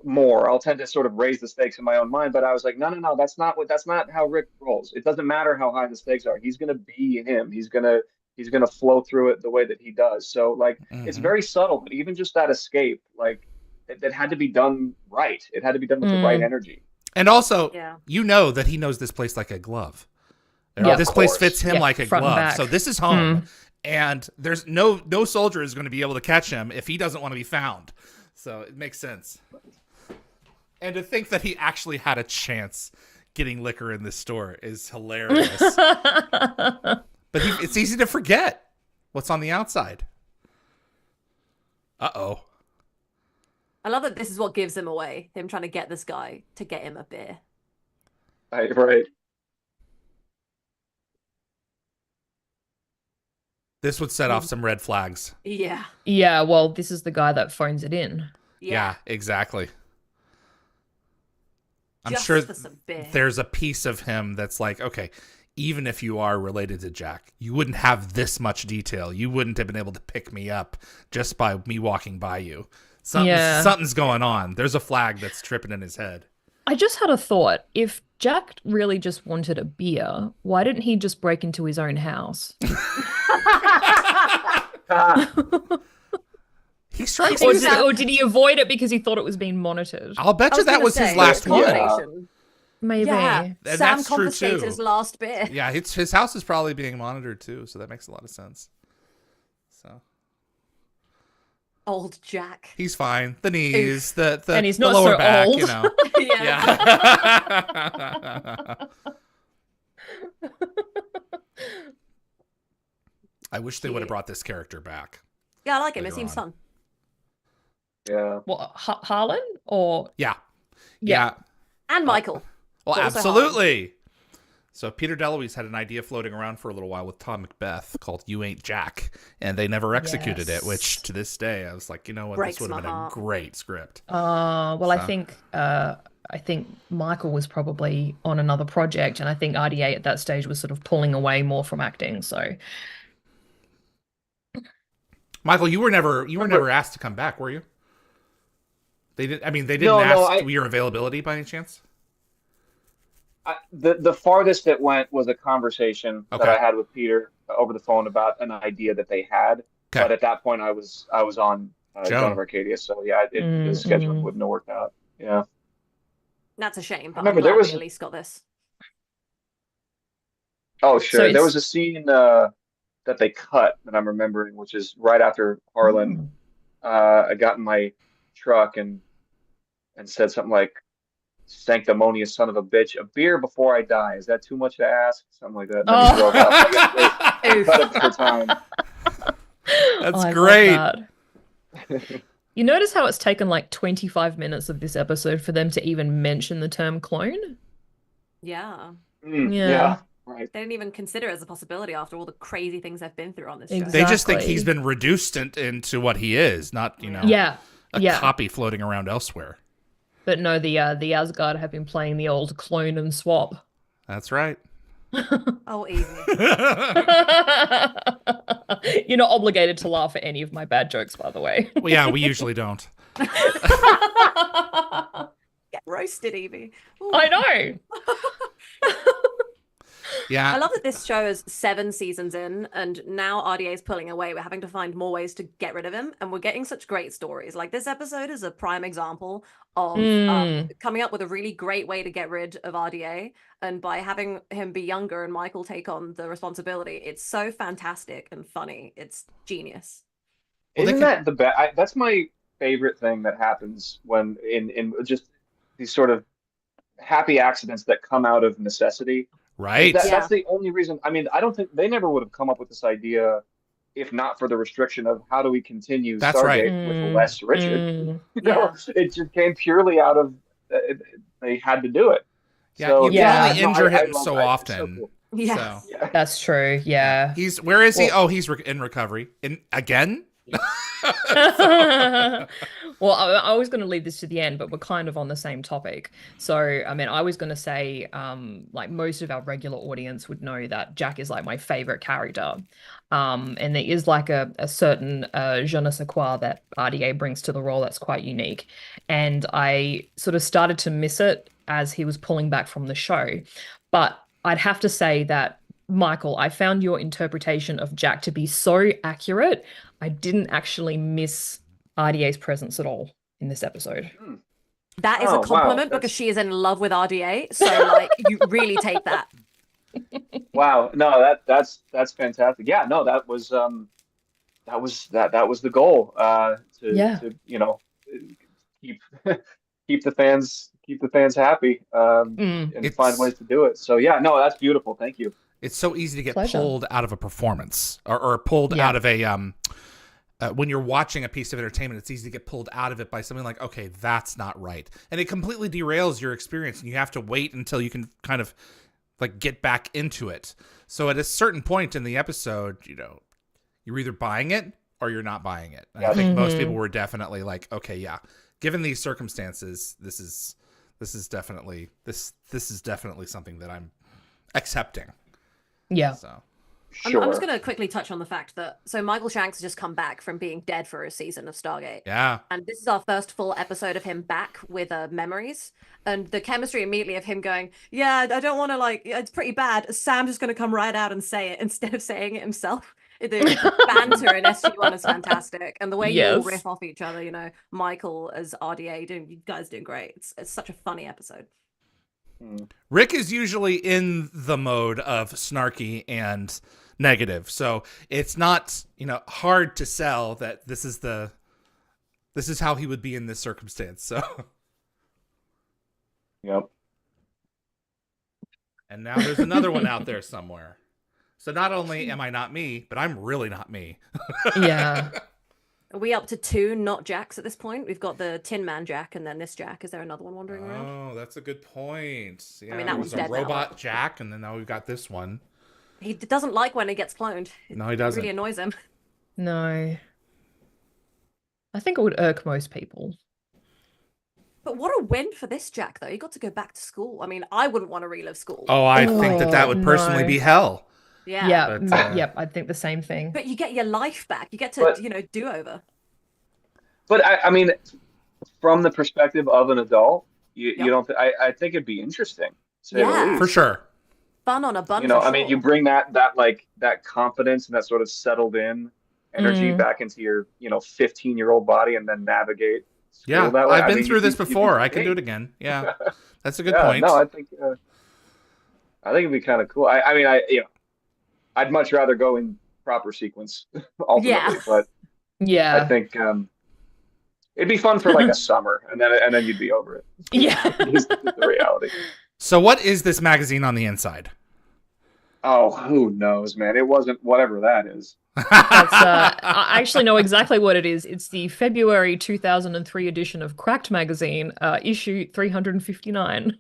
more. I'll tend to sort of raise the stakes in my own mind. But I was like, no, that's not how Rick rolls. It doesn't matter how high the stakes are. He's gonna be him. He's gonna flow through it the way that he does. So like it's very subtle, but even just that escape, like that had to be done right. It had to be done with the right energy. And also, Yeah. you know that he knows this place like a glove. Yeah, this place fits him like a front and glove. back. So this is home. And there's no soldier is going to be able to catch him if he doesn't want to be found. So it makes sense. And to think that he actually had a chance getting liquor in this store is hilarious. But it's easy to forget what's on the outside. Uh-oh. I love that this is what gives him away. Him trying to get this guy to get him a beer. Right. This would set off some red flags. Yeah. Yeah, well, this is the guy that phones it in. Yeah, exactly. I'm Just sure for some beer. there's a piece of him that's like, okay, even if you are related to Jack, you wouldn't have this much detail. You wouldn't have been able to pick me up just by me walking by you. Something's going on. There's a flag that's tripping in his head. I just had a thought. If Jack really just wanted a beer, why didn't he just break into his own house? He strikes Or me. did he avoid it because he thought it was being monitored? I'll bet you that was his last one. Combination. Maybe. Yeah. And Sam that's true, confiscated too. his last beer. Yeah, his house is probably being monitored too, so that makes a lot of sense. So Old Jack. he's fine. The knees, the And he's the not lower so back, old. you know. Yeah. Yeah. I wish they would have brought this character back. Yeah, I like him. It Later seems on. fun. Yeah. What, Harlan? Or Yeah. Yeah. And Michael. Well, But also absolutely. So Peter DeLuise had an idea floating around for a little while with Tom Macbeth called "You Ain't Jack," and they never executed it. Which to this day, I was like, you know what, Breaks this would have my been heart. a great script. well, So- I think Michael was probably on another project, and I think RDA at that stage was sort of pulling away more from acting. So Michael, you were never asked to come back, were you? They didn't No, ask your availability by any chance. The farthest it went was a conversation that Okay. I had with Peter over the phone about an idea that they had. Okay. But at that point, I was on Joan of Arcadia, so yeah, the scheduling wouldn't have worked out. Yeah. That's a shame, but I'm remember glad there was- we at least got this. Oh, sure. So There it's- was a scene that they cut that I'm remembering, which is right after Harlan. I got in my truck and said something like, "Sanctimonious son of a bitch, a beer before I die. Is that too much to ask?" Something like that. And then he drove off. I guess they cut it for time. That's I love great. that. You notice how it's taken like 25 minutes of this episode for them to even mention the term clone? Yeah. Yeah. Right. They didn't even consider it as a possibility after all the crazy things they've been through on this show. Exactly. They just think he's been reduced into what he is, not Yeah. a Yeah. copy floating around elsewhere. But no, the Asgard have been playing the old clone and swap. That's right. Oh, Evie. You're not obligated to laugh at any of my bad jokes, by the way. Well, yeah, we usually don't. Get roasted, Evie. Ooh. I know. Yeah. I love that this show is 7 seasons in, and now RDA is pulling away. We're having to find more ways to get rid of him, and we're getting such great stories. Like this episode is a prime example of coming up with a really great way to get rid of RDA, and by having him be younger and Michael take on the responsibility, it's so fantastic and funny. It's genius. Well, they Isn't can- that the best? That's my favorite thing that happens when in just these sort of happy accidents that come out of necessity. Right. That's the only reason. I mean, I don't think they never would have come up with this idea if not for the restriction of how do we continue That's right. Stargate with less Richard. Yeah. It just came purely out of they had to do it. Yeah, So, you can only no, injure him love so that. It's often. so cool. Yes. So, Yeah. That's true. Yeah. he's where is he? Oh, he's in recovery. Again? Well, I was going to leave this to the end, but we're kind of on the same topic. So, I mean, I was going to say, like most of our regular audience would know that Jack is like my favorite character. And there is like a certain je ne sais quoi that RDA brings to the role that's quite unique. And I sort of started to miss it as he was pulling back from the show. But I'd have to say that, Michael, I found your interpretation of Jack to be so accurate. I didn't actually miss RDA's presence at all in this episode. That is a compliment because she is in love with RDA. So like you really take that. Wow. No, that's fantastic. Yeah, no, that was the goal. To keep the fans happy. And find ways to do it. So yeah, no, that's beautiful. Thank you. It's so easy to get pulled out of a performance or pulled out of a when you're watching a piece of entertainment, it's easy to get pulled out of it by something like, okay, that's not right. And it completely derails your experience and you have to wait until you can kind of like get back into it. So at a certain point in the episode, you know, you're either buying it or you're not buying it. And I think most people were definitely like, okay, yeah, given these circumstances, this is definitely something that I'm accepting. Yeah. So I'm just going to quickly touch on the fact that Michael Shanks has just come back from being dead for a season of Stargate. Yeah. And this is our first full episode of him back with memories. And the chemistry immediately of him going, yeah, I don't want to it's pretty bad. Sam's just going to come right out and say it instead of saying it himself. The banter in SG-1 is fantastic. And the way you all riff off each other, you know, Michael as RDA, you guys doing great. It's such a funny episode. Rick is usually in the mode of snarky and negative, so it's not, you know, hard to sell that this is how he would be in this circumstance. So, yep. And now there's another one out there somewhere. So not only am I not me, but I'm really not me. Yeah. Are we up to 2 not Jacks at this point? We've got the Tin Man Jack and then this Jack. Is there another one wandering around? Oh, that's a good point. Yeah, I mean, that was one's a dead robot now. Jack, and then now we've got this one. He doesn't like when he gets cloned. No, he doesn't. It really annoys him. No. I think it would irk most people. But what a win for this Jack, though. He got to go back to school. I mean, I wouldn't want to relive school. Oh, I think that would personally be hell. Yeah. Yep, I think the same thing. But you get your life back. You get to, do over. But I mean, from the perspective of an adult, you don't. I think it'd be interesting. To say the least. For sure. Fun on a bun. You know, I mean, you bring that confidence and that sort of settled in energy back into your 15-year-old body, and then navigate. Yeah, that way. I've been through this before. I can do it again. Yeah, that's a good point. No, I think it'd be kind of cool. I mean, I'd much rather go in proper sequence ultimately, but I think it'd be fun for like a summer, and then you'd be over it. Yeah, is the reality. So, what is this magazine on the inside? Oh, who knows, man? It wasn't whatever that is. I actually know exactly what it is. It's the February 2003 edition of Cracked magazine, issue 359.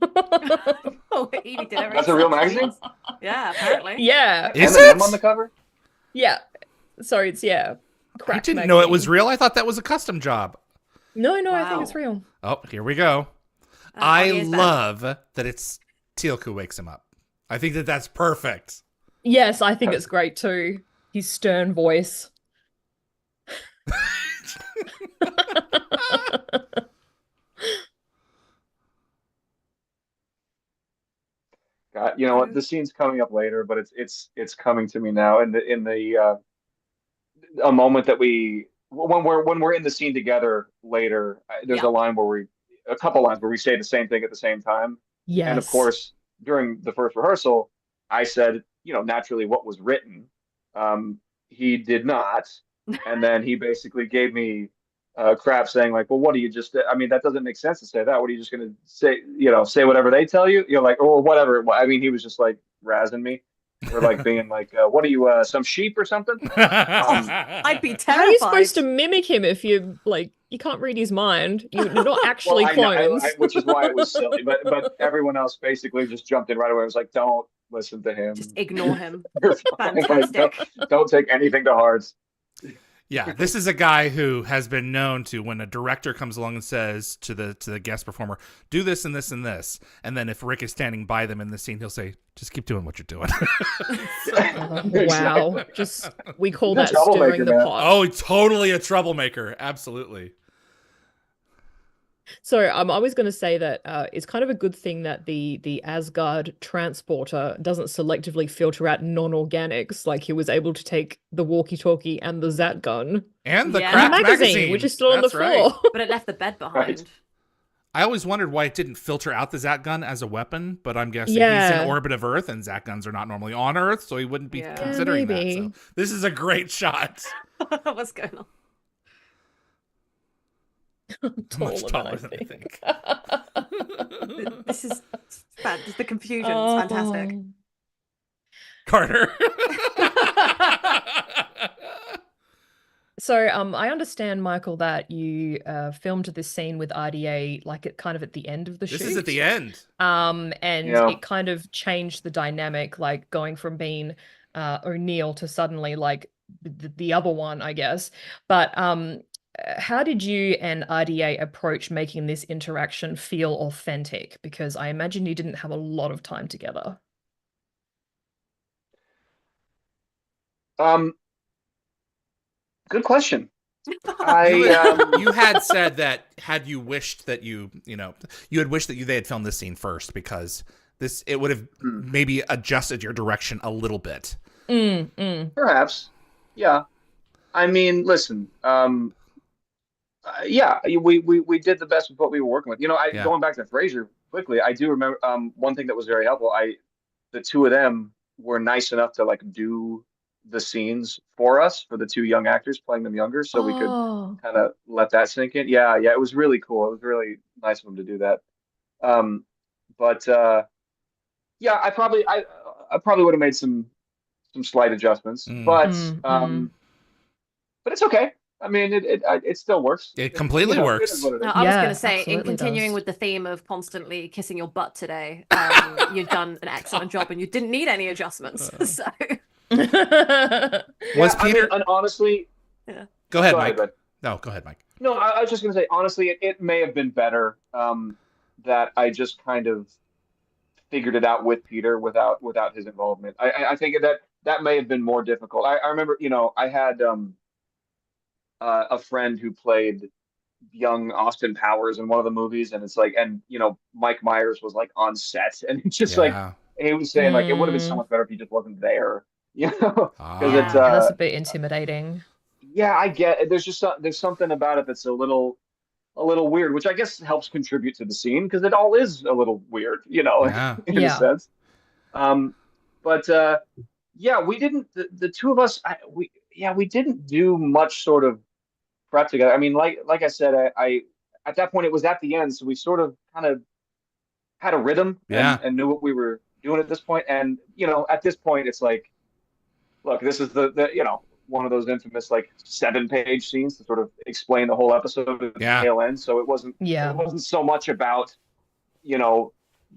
Oh, Yvie did everything. That's a real magazine? Yeah, apparently. Yeah. Is it? it on the cover? Yeah. Sorry, it's Cracked I didn't magazine. know it was real. I thought that was a custom job. No, I think it's real. Oh, here we go. I love that it's Teal'c who wakes him up. I think that's perfect. Yes, I think it's great too. His stern voice. God, you know what? The scene's coming up later, but it's coming to me now. In the a moment that when we're in the scene together later, there's a couple lines where we say the same thing at the same time. Yes. And of course, during the first rehearsal, I said, naturally what was written. He did not, and then he basically gave me crap saying like, well, what do you just, I mean, that doesn't make sense to say that. What are you just going to say, say whatever they tell you? You're like, or whatever. I mean, he was just like razzing me or like being like, what are you, some sheep or something? I'd be How are you terrified. supposed to mimic him if you like you can't read his mind? You're not actually Well, I know, clones. which is why it was silly. But everyone else basically just jumped in right away. It was like, don't listen to him. Just ignore him. You're fine. Like, Fantastic. don't take anything to heart. Yeah, this is a guy who has been known to, when a director comes along and says to the guest performer, do this and this and this, and then if Rick is standing by them in the scene, he'll say, just keep doing what you're doing. Wow. Just we call He's a that stirring troublemaker, the man. pot. Oh, totally a troublemaker. Absolutely. So I was going to say that it's kind of a good thing that the Asgard transporter doesn't selectively filter out non-organics. Like he was able to take the walkie-talkie and the Zat gun And the Yeah. crack and the magazine, which is still on the That's right. floor. But it left the bed behind. I always wondered why it didn't filter out the Zat gun as a weapon, but I'm guessing he's Yeah. in orbit of Earth, and Zat guns are not normally on Earth, so he wouldn't be Yeah. considering that. maybe. So this is a great shot. What's going on? Much taller Taller than I think. This is bad. The confusion is fantastic. Oh. Carter. So I understand, Michael, that you filmed this scene with RDA like at kind of at the end of the shoot. This is at the end. And Yeah. it kind of changed the dynamic, like going from being O'Neill to suddenly like the other one, I guess. But how did you and RDA approach making this interaction feel authentic? Because I imagine you didn't have a lot of time together. Good question. You I you had said that had you wished that you had wished that they had filmed this scene first, because it would have maybe adjusted your direction a little bit. perhaps, yeah. I mean, listen, yeah, we did the best with what we were working with. Yeah. Going back to Frasier quickly, I do remember one thing that was very helpful. The two of them were nice enough to like do the scenes for us, for the two young actors playing them younger, so we could Oh. kind of let that sink in. Yeah, it was really cool. It was really nice of them to do that. But yeah, I probably would have made some slight adjustments, but it's okay. I mean, it still works. It completely It works. is what it is. Now, I was Yeah, going to say, in absolutely continuing does. with the theme of constantly kissing your butt today, you've done an excellent job and you didn't need any adjustments. So, Was Yeah, I mean, Peter? and honestly, Go ahead, go Mike. ahead, bud. No, go ahead, Mike. No, I was just going to say, honestly, it may have been better that I just kind of figured it out with Peter without his involvement. I think that may have been more difficult. I remember, I had a friend who played young Austin Powers in one of the movies, and it's like, and Mike Myers was like on set, and it's just like, Yeah. and he was saying like it would have been so much better if he just wasn't there, because Ah. it's Yeah, that's a bit intimidating. yeah, I get it. There's something about it that's a little weird, which I guess helps contribute to the scene because it all is a little weird, Yeah. in a Yeah. sense. But yeah, we didn't. The two of us, we didn't do much sort of prep together. I mean, like I said, I at that point it was at the end, so we sort of kind of had a rhythm Yeah. and knew what we were doing at this point. And at this point, it's like, look, this is the one of those infamous like 7-page scenes to sort of explain the whole episode at the Yeah. tail end. So it wasn't so much about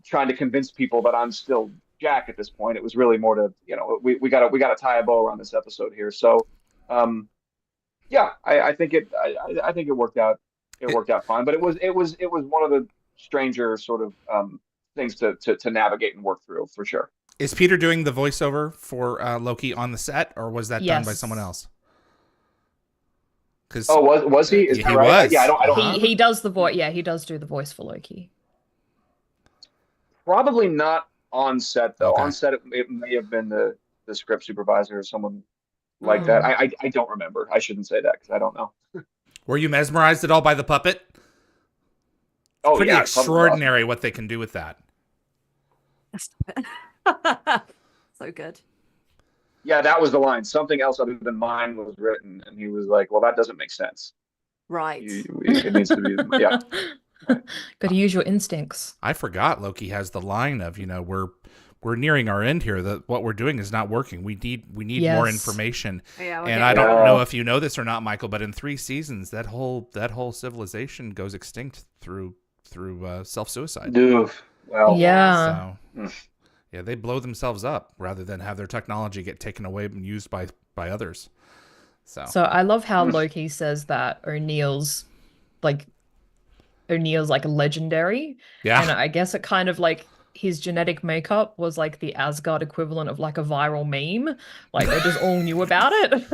trying to convince people that I'm still Jack at this point. It was really more to we got to tie a bow around this episode here. So yeah, I think it worked out. It worked out fine, but it was one of the stranger sort of things to navigate and work through for sure. Is Peter doing the voiceover for Loki on the set, or was that done by Yes. someone else? Was he? Is He that right? was. Yeah, I don't. He does the voice. Yeah, he does do the voice for Loki. Probably not on set though. Okay. On set, it may have been the script supervisor or someone like that. I don't remember. I shouldn't say that because I don't know. Were you mesmerized at all by the puppet? Oh Pretty yeah, extraordinary what they can do with that. stop it. So good. Yeah, that was the line. Something else other than mine was written, and he was like, "Well, that doesn't make sense." Right. It needs to be, yeah. Got to use your instincts. I forgot Loki has the line of, we're nearing our end here. That what we're doing is not working. We need more Yes. information. Yeah, we're And getting I don't there. know if you know this or not, Michael, but in 3 seasons, that whole civilization goes extinct through self-suicide. Well, Yeah. So yeah, they blow themselves up rather than have their technology get taken away and used by others. So I love how Loki says that O'Neill's like legendary. yeah. And I guess it kind of like his genetic makeup was like the Asgard equivalent of like a viral meme. Like they just all knew about it.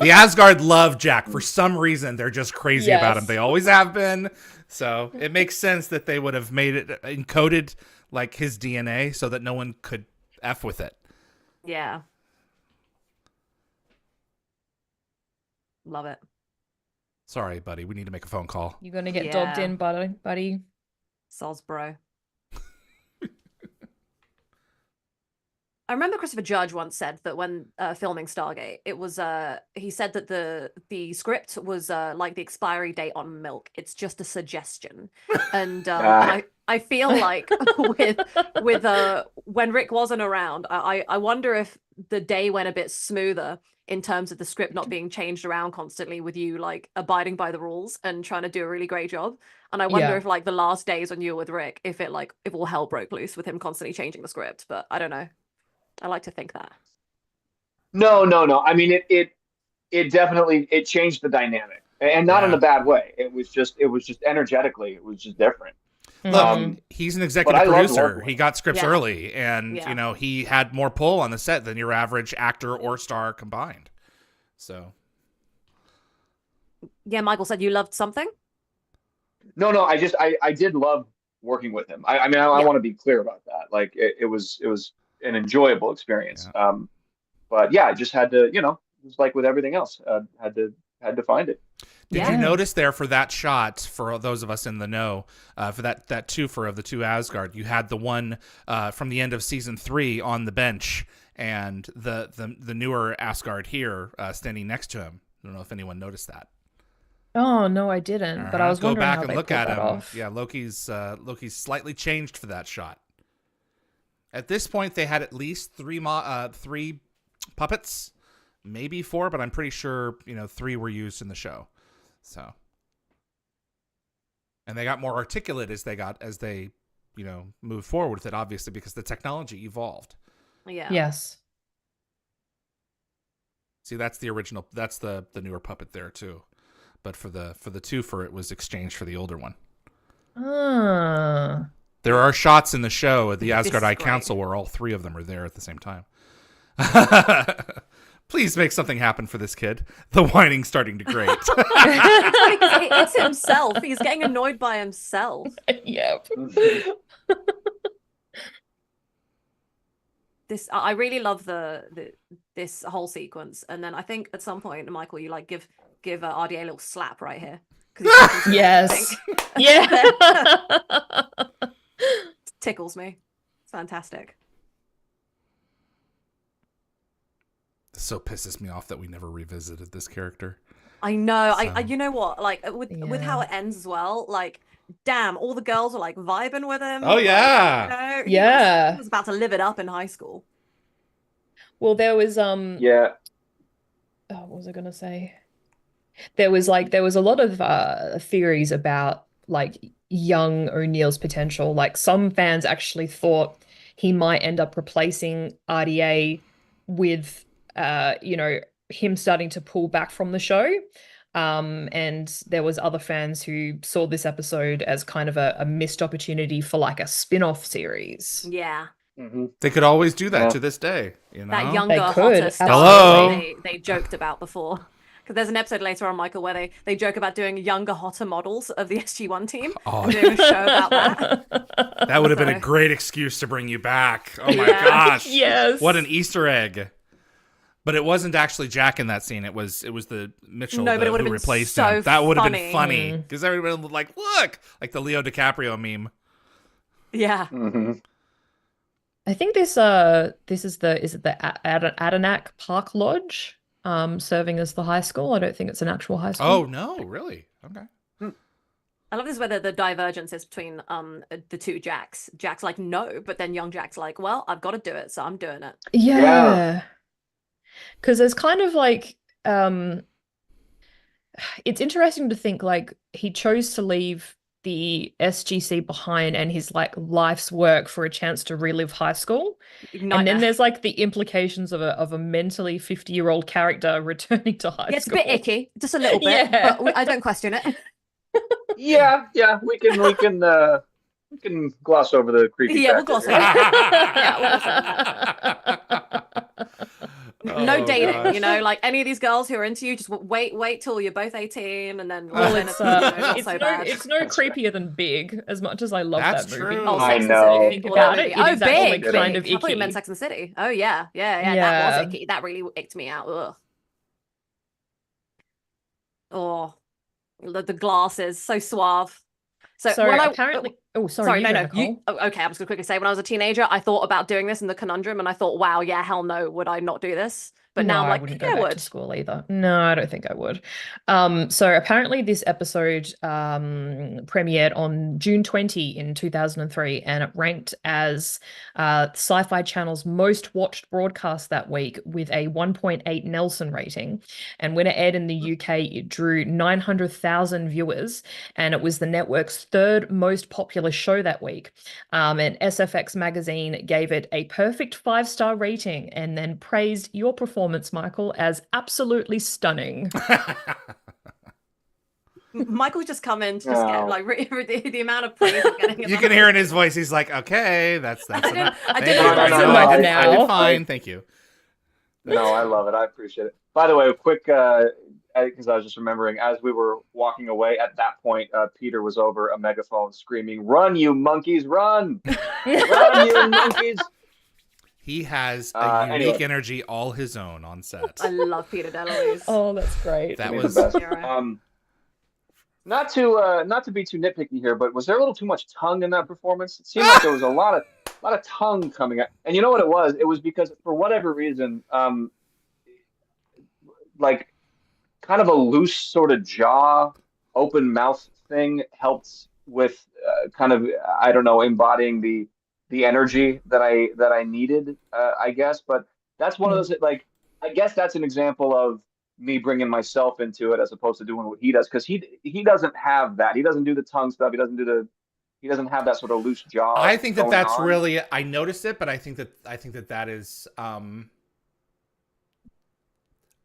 The Asgard love Jack. For some reason, they're just crazy about him. Yes. They always have been. So it makes sense that they would have made it encoded like his DNA so that no one could F with it. Yeah. Love it. Sorry, buddy. We need to make a phone call. You're gonna get dogged Yeah. in, buddy. Soz, bro. I remember Christopher Judge once said that when filming Stargate, it was he said that the script was like the expiry date on milk. It's just a suggestion, and I feel like with when Rick wasn't around, I wonder if the day went a bit smoother in terms of the script not being changed around constantly, with you like abiding by the rules and trying to do a really great job. And I wonder Yeah. if like the last days when you were with Rick, if all hell broke loose with him constantly changing the script. But I don't know. I like to think that. no. I mean, it definitely it changed the dynamic, and not in Yeah. a bad way. It was just energetically, it was just different. Mhm. He's an But executive I loved producer. working with He got scripts Yeah. early, and Yeah. he had more pull on the set than your average actor or star combined. So Yeah, Michael said you loved something. No, I did love working with him. I mean, I Yeah. want to be clear about that. Like it was an enjoyable experience. Yeah. But yeah, I just had to, it was like with everything else, had to find it. Did Yeah. you notice there for that shot, for those of us in the know, for that twofer of the two Asgard, you had the one from the end of season 3 on the bench, and the newer Asgard here standing next to him. I don't know if anyone noticed that. Oh no, I didn't. But I was Go wondering back how and they look pulled at that him. off. Yeah, Loki's slightly changed for that shot. At this point, they had at least three puppets, maybe 4, but I'm pretty sure 3 were used in the show. So, and they got more articulate as they moved forward with it, obviously, because the technology evolved. Yeah. Yes. See, that's the original. That's the newer puppet there too. But for the twofer, it was exchanged for the older one. Ah. There are shots in the show at the This Asgard is Eye great. Council where all 3 of them are there at the same time. Please make something happen for this kid. The whining's starting to grate. It's himself. He's getting annoyed by himself. Yep. I really love this whole sequence, and then I think at some point, Michael, you like give RDA a little slap right here. 'Cause he's talking to me, I Yes. think. Yeah. Tickles me. It's fantastic. This so pisses me off that we never revisited this character. I know. So- You know what? Like with how Yeah. it ends as well. Like, damn, all the girls were like vibing with him. Oh, like, yeah. Yeah. he was about to live it up in high school. Well, there was Yeah. oh, what was I gonna say? There was a lot of theories about like young O'Neill's potential. Like some fans actually thought he might end up replacing RDA with him starting to pull back from the show. And there was other fans who saw this episode as kind of a missed opportunity for like a spin-off series. Yeah. Mm-hmm. They could always do that Yeah. to this day. That younger, They hotter could, stuff Hello. that they joked about before. Because there's an episode later on, Michael, where they joke about doing younger, hotter models of the SG-1 team. Oh, And doing a show about that. that would have been a Sorry. great excuse to bring you back. Oh my Yeah. gosh. Yes. What an Easter egg. But it wasn't actually Jack in that scene. It was the Mitchell No, but it who would've been replaced so him. That would have been funny. funny. Because everybody would like, look, like the Leo DiCaprio meme. Yeah. Mm-hmm. I think this is the Adonak Park Lodge serving as the high school. I don't think it's an actual high school. Oh no, really? Okay. I love this where the divergence is between the two Jacks. Jack's like no, but then young Jack's like, well, I've got to do it, so I'm doing it. Yeah. Because there's kind of like it's interesting to think like he chose to leave the SGC behind and his like life's work for a chance to relive high school. And then there's like the implications of a mentally 50-year-old character returning to high Yeah, it's a school. bit icky, just a little bit, Yeah. but I don't question it. Yeah, we can gloss over the creepy. Yeah, we'll gloss over it. No Oh, dating, gosh. you know, like any of these girls who are into you, just wait till you're both 18 and then Well, then it's not it's so no bad. it's no creepier than Big, as much as I love That's that movie. true. Oh, I Sex and know. City. Think Well, about that it, movie. it is actually Big. kind of I thought you meant icky. Sex and the City. Oh yeah, that was Yeah. icky. That really icked me out. Ugh. Oh, the glasses, so suave. So when apparently, oh, sorry, you go, Nicole. Okay, I was gonna quickly say when I was a teenager, I thought about doing this in the conundrum, and I thought, wow, yeah, hell no, would I not do this? But No, now I'm I like, wouldn't yeah, go I back would. to school either. No, I don't think I would. So apparently this episode premiered on June 20 in 2003, and it ranked as Sci-Fi Channel's most watched broadcast that week with a 1.8 Nelson rating. And when it aired in the UK, it drew 900,000 viewers, and it was the network's third most popular show that week. And SFX magazine gave it a perfect 5-star rating and then praised your performance, Michael, as absolutely stunning. Michael's just come in to just Oh. get like the amount of praise I'm getting. You can hear in his voice. He's like, "Okay, that's enough. I Thank did you. not I know did now. fine. Thank you." No, I love it. I appreciate it. By the way, a quick, because I was just remembering, as we were walking away at that point, Peter was over a megaphone screaming, "Run, you monkeys, run! Run, you monkeys!" He has a unique Anyway. energy all his own on set. I love Peter DeLuise. Oh, that's great. That He's was the best. Yeah. Not to be too nitpicky here, but was there a little too much tongue in that performance? It seemed like there was a lot of tongue coming out. And you know what it was? It was because for whatever reason, like kind of a loose sort of jaw, open mouth thing helped with kind of, I don't know, embodying the energy that I needed, I guess. But that's one of those, like, I guess that's an example of me bringing myself into it as opposed to doing what he does, because he doesn't have that. He doesn't do the tongue stuff. He doesn't have that sort of loose jaw. I think that going that's on. really, I noticed it, but I think that is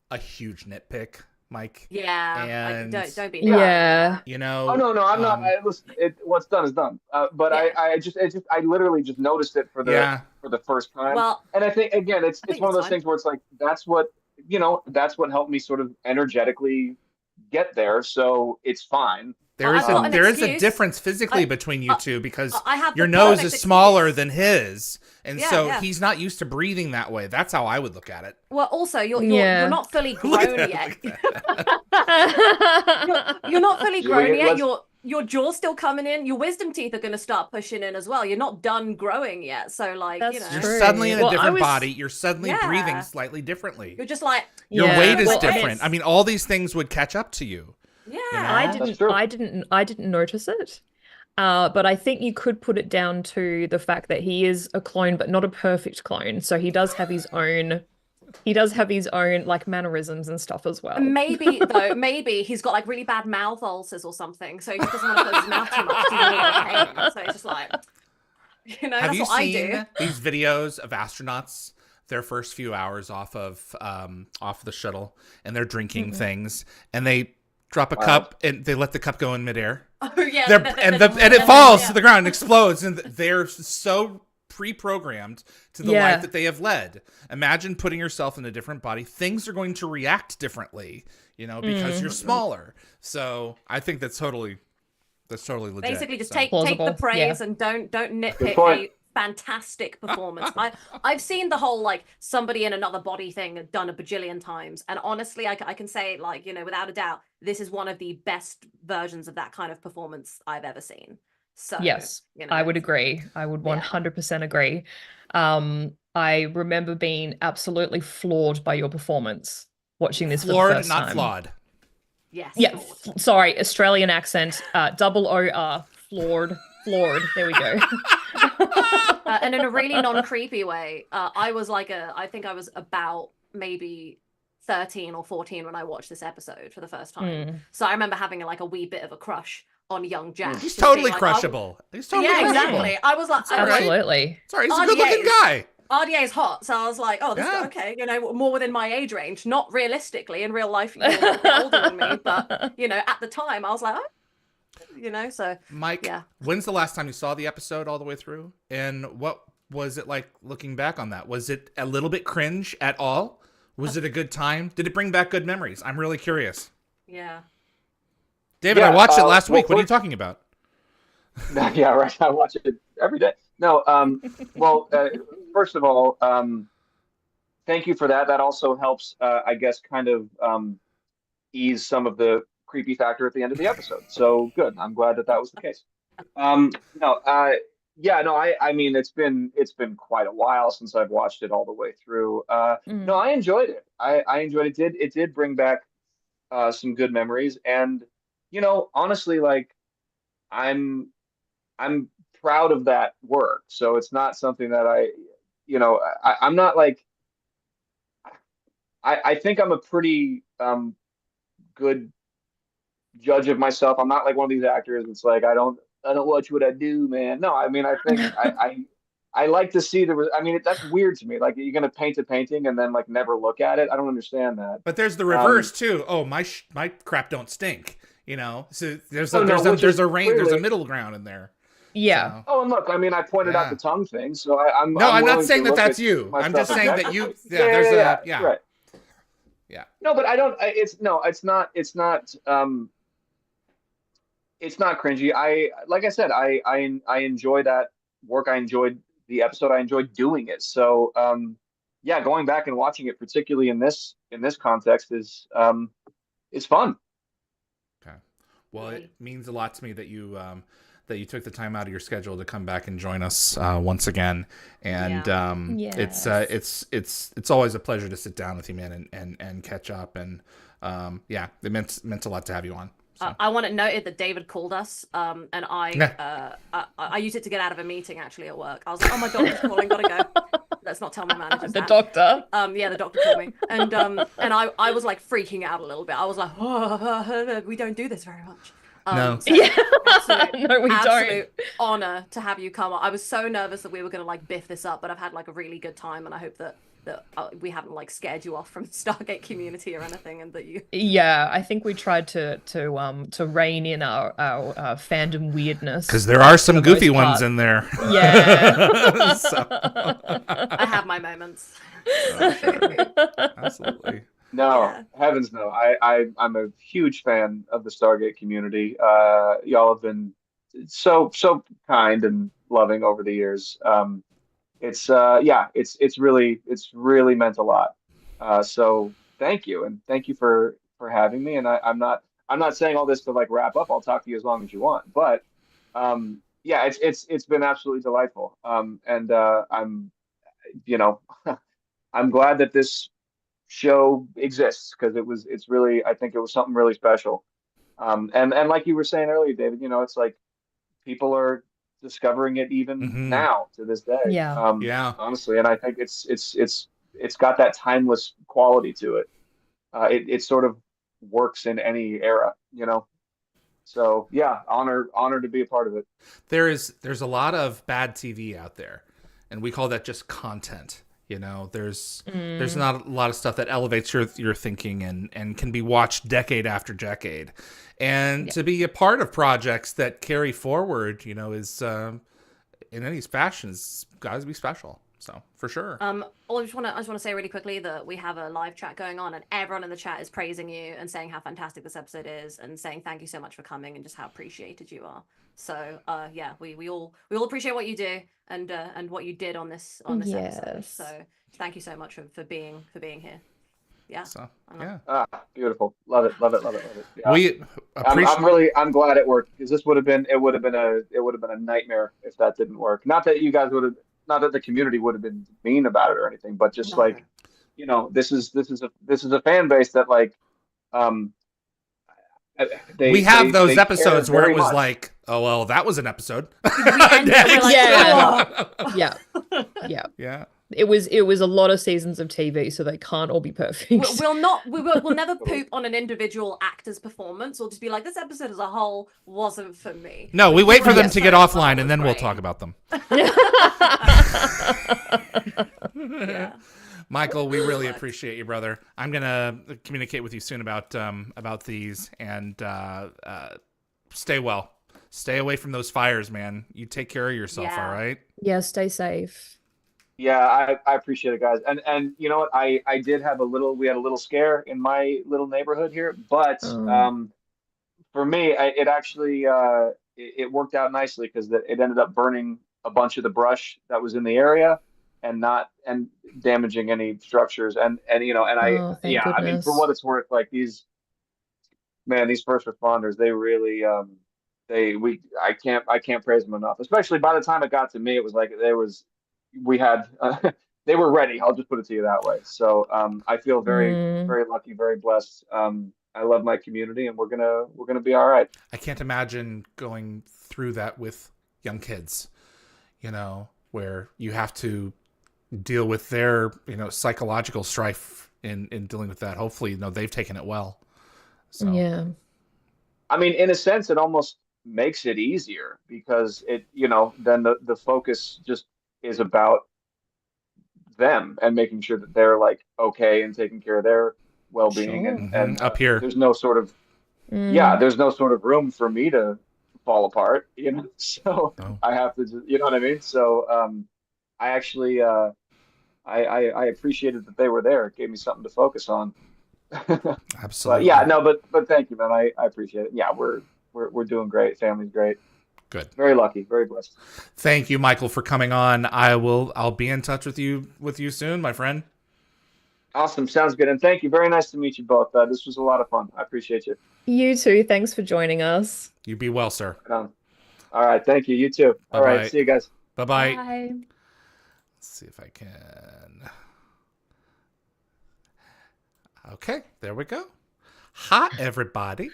a huge nitpick, Mike. Yeah, And don't be. Yeah. You know. Oh no, I'm not. What's done is done. But Yeah. I literally just noticed it for the first time. Well, and I think again, it's think one of it's those fine. things where it's like that's what helped me sort of energetically get there. So it's fine. There is I've got an there is a excuse. difference physically between you two, because I have the your nose perfect is smaller excuse. than his, and Yeah, so yeah. he's not used to breathing that way. That's how I would look at it. Well, also you're not fully Look at grown that, yet. look at You're not fully Julia, grown yet. let's- Your jaw's still coming in. Your wisdom teeth are going to start pushing in as well. You're not done growing yet. So like, That's you know, You're true. suddenly in a Well, I different was- body. You're suddenly Yeah. breathing slightly differently. you're just like, Your Yeah. weight is Well, different. I mean, all these things would catch up to you. yeah. know? That's true. I didn't notice it. But I think you could put it down to the fact that he is a clone, but not a perfect clone. So he does have his own like mannerisms and stuff as well. Maybe he's got like really bad mouth ulcers or something. So he just doesn't want to close his mouth too much. 'Cause he's in a lot of pain. So it's just like, Have that's you what I seen do. these videos of astronauts, their first few hours off the shuttle, and they're drinking things, and they drop a cup and they let the cup go in midair? Oh yeah. And it falls to the ground and explodes, and they're so pre-programmed to the life that they have led. Imagine putting yourself in a different body. Things are going to react differently, because you're smaller. So I think that's totally legit. Basically, just So. take Plausible, the praise yeah. and don't Good nitpick point. a fantastic performance. I've seen the whole like somebody in another body thing done a bajillion times, and honestly, I can say like without a doubt, this is one of the best versions of that kind of performance I've ever seen. So Yes, I would agree. I would 100% agree. I remember being absolutely floored by your performance watching this for the Floored, first not time. flawed. Yes. Yeah, sorry, Australian accent, double OR, floored. There we go. And in a really non-creepy way, I think I was about maybe 13 or 14 when I watched this episode for the first time. So I remember having like a wee bit of a crush on young Jack. He's Just totally being like, crushable. He's totally yeah, crushable. exactly. I was like, Absolutely. Sorry, he's a good-looking guy. RDA is hot, so I was like, oh, this Yeah. okay, you know, more within my age range. Not realistically, in real life, you're a bit older than me, but you know, at the time, I was like, oh, you know, so Mike, yeah. When's the last time you saw the episode all the way through? And what was it like looking back on that? Was it a little bit cringe at all? Was it a good time? Did it bring back good memories? I'm really curious. Yeah. David, I watched it last week. What are you talking about? Yeah, right. I watch it every day. No, well, first of all, thank you for that. That also helps, I guess, kind of ease some of the creepy factor at the end of the episode. So good. I'm glad that was the case. No, yeah, no, I mean, it's been quite a while since I've watched it all the way through. No, I enjoyed it. I enjoyed it. It did bring back some good memories, and you know, honestly, like I'm proud of that work. So it's not something that I'm not like, I think I'm a pretty good judge of myself. I'm not like one of these actors. It's like, I don't watch what I do, man. No, I mean, I think I like to see I mean, that's weird to me. Like, you're going to paint a painting and then like never look at it. I don't understand that. But there's the reverse too. Oh, my crap don't stink. You know, so there's a middle ground in there. Yeah. So. Oh, and look, I mean, I pointed out the tongue thing, so I'm not saying that that's you. I'm just saying that you. Yeah. Right. Yeah. No, but I don't. It's not. It's not cringy. Like I said, I enjoy that work. I enjoyed the episode. I enjoyed doing it. So, yeah, going back and watching it, particularly in this context, is fun. Okay. Well, it means a lot to me that you took the time out of your schedule to come back and join us once again. And it's always a pleasure to sit down with you, man, and catch up. And yeah, it meant a lot to have you on. So. I want it noted that David called us, and I used it to get out of a meeting actually at work. I was like, "Oh, my doctor's calling, gotta go." Let's not tell my manager. The doctor. Yeah, the doctor called me, and I was like freaking out a little bit. I was like, "Oh, we don't do this very much." No. So No, we absolute honor to have you come. I was so nervous that we were gonna like biff this up, but I've had like a really good time, and I hope that we haven't like scared you off from the Stargate community or anything, and that you. Yeah, I think we tried to rein in our fandom weirdness, because there are some goofy ones in there. Yeah. So. I have my moments. Oh, sure. Absolutely. No, Yeah. heavens no. I'm a huge fan of the Stargate community. Y'all have been so kind and loving over the years. It's really meant a lot. So thank you, and thank you for having me. And I'm not saying all this to like wrap up. I'll talk to you as long as you want. But yeah, it's been absolutely delightful. And I'm I'm glad that this show exists, because I think it was something really special. And like you were saying earlier, David, you know, it's like people are discovering it even now to this day. Yeah. Yeah. Honestly, and I think it's got that timeless quality to it. It sort of works in any era, you know. So yeah, honor to be a part of it. There's a lot of bad TV out there, and we call that just content. You know, there's not a lot of stuff that elevates your thinking and can be watched decade after decade. And to be a part of projects that carry forward, you know, is in any fashion has got to be special. So for sure. I just want to say really quickly that we have a live chat going on, and everyone in the chat is praising you and saying how fantastic this episode is, and saying thank you so much for coming and just how appreciated you are. So yeah, we all appreciate what you do and what you did on this episode. So thank you so much for being here. Yeah. So yeah. Beautiful. Love it. Yeah. We appreciate. I'm glad it worked, because it would have been a nightmare if that didn't work. Not that you guys not that the community would have been mean about it or anything, but just like, you know, this is a fan base that like, we have those they episodes care where very it was much. like, oh well, that was an episode. end it, we're like, Yeah. "Oh." Yeah. Yeah. It was a lot of seasons of TV, so they can't all be perfect. We'll never poop on an individual actor's performance. We'll just be like, this episode as a whole wasn't for me. No, we wait for them Yes, to get very offline well, and then we'll great. talk about them. Yeah. Michael, we really appreciate you, brother. I'm gonna communicate with you soon about these, and stay well. Stay away from those fires, man. You take care of yourself, Yeah. all right? Yeah, stay safe. Yeah, I appreciate it, guys. And you know what? I did have we had a little scare in my little neighborhood here, but Oh. for me, it actually it worked out nicely because it ended up burning a bunch of the brush that was in the area and not and damaging any structures. And you know, and Oh, thank yeah, I mean, for goodness. what it's worth, like these first responders, they really I can't praise them enough. Especially by the time it got to me, it was like we had they were ready. I'll just put it to you that way. So I feel very Mm. very lucky, very blessed. I love my community, and we're gonna be all right. I can't imagine going through that with young kids, you know, where you have to deal with their, psychological strife in dealing with that. Hopefully, they've taken it well. So Yeah. I mean, in a sense, it almost makes it easier because then the focus just is about them and making sure that they're like okay and taking care of their well-being Sure. and up here. there's no sort of there's no sort of room for me to fall apart, so Oh. I have to just, you know what I mean? So I actually I appreciated that they were there. It gave me something to focus on. Absolutely. But yeah, no, but thank you, man. I appreciate it. Yeah, we're doing great. Family's great. Good. Very lucky, very blessed. Thank you, Michael, for coming on. I'll be in touch with you soon, my friend. Awesome, sounds good. And thank you. Very nice to meet you both. This was a lot of fun. I appreciate you. You too. Thanks for joining us. You be well, sir. All right, thank you. You too. All Bye-bye. right, see you guys. Bye-bye. Bye. Let's see if I can. Okay, there we go. Hi, everybody.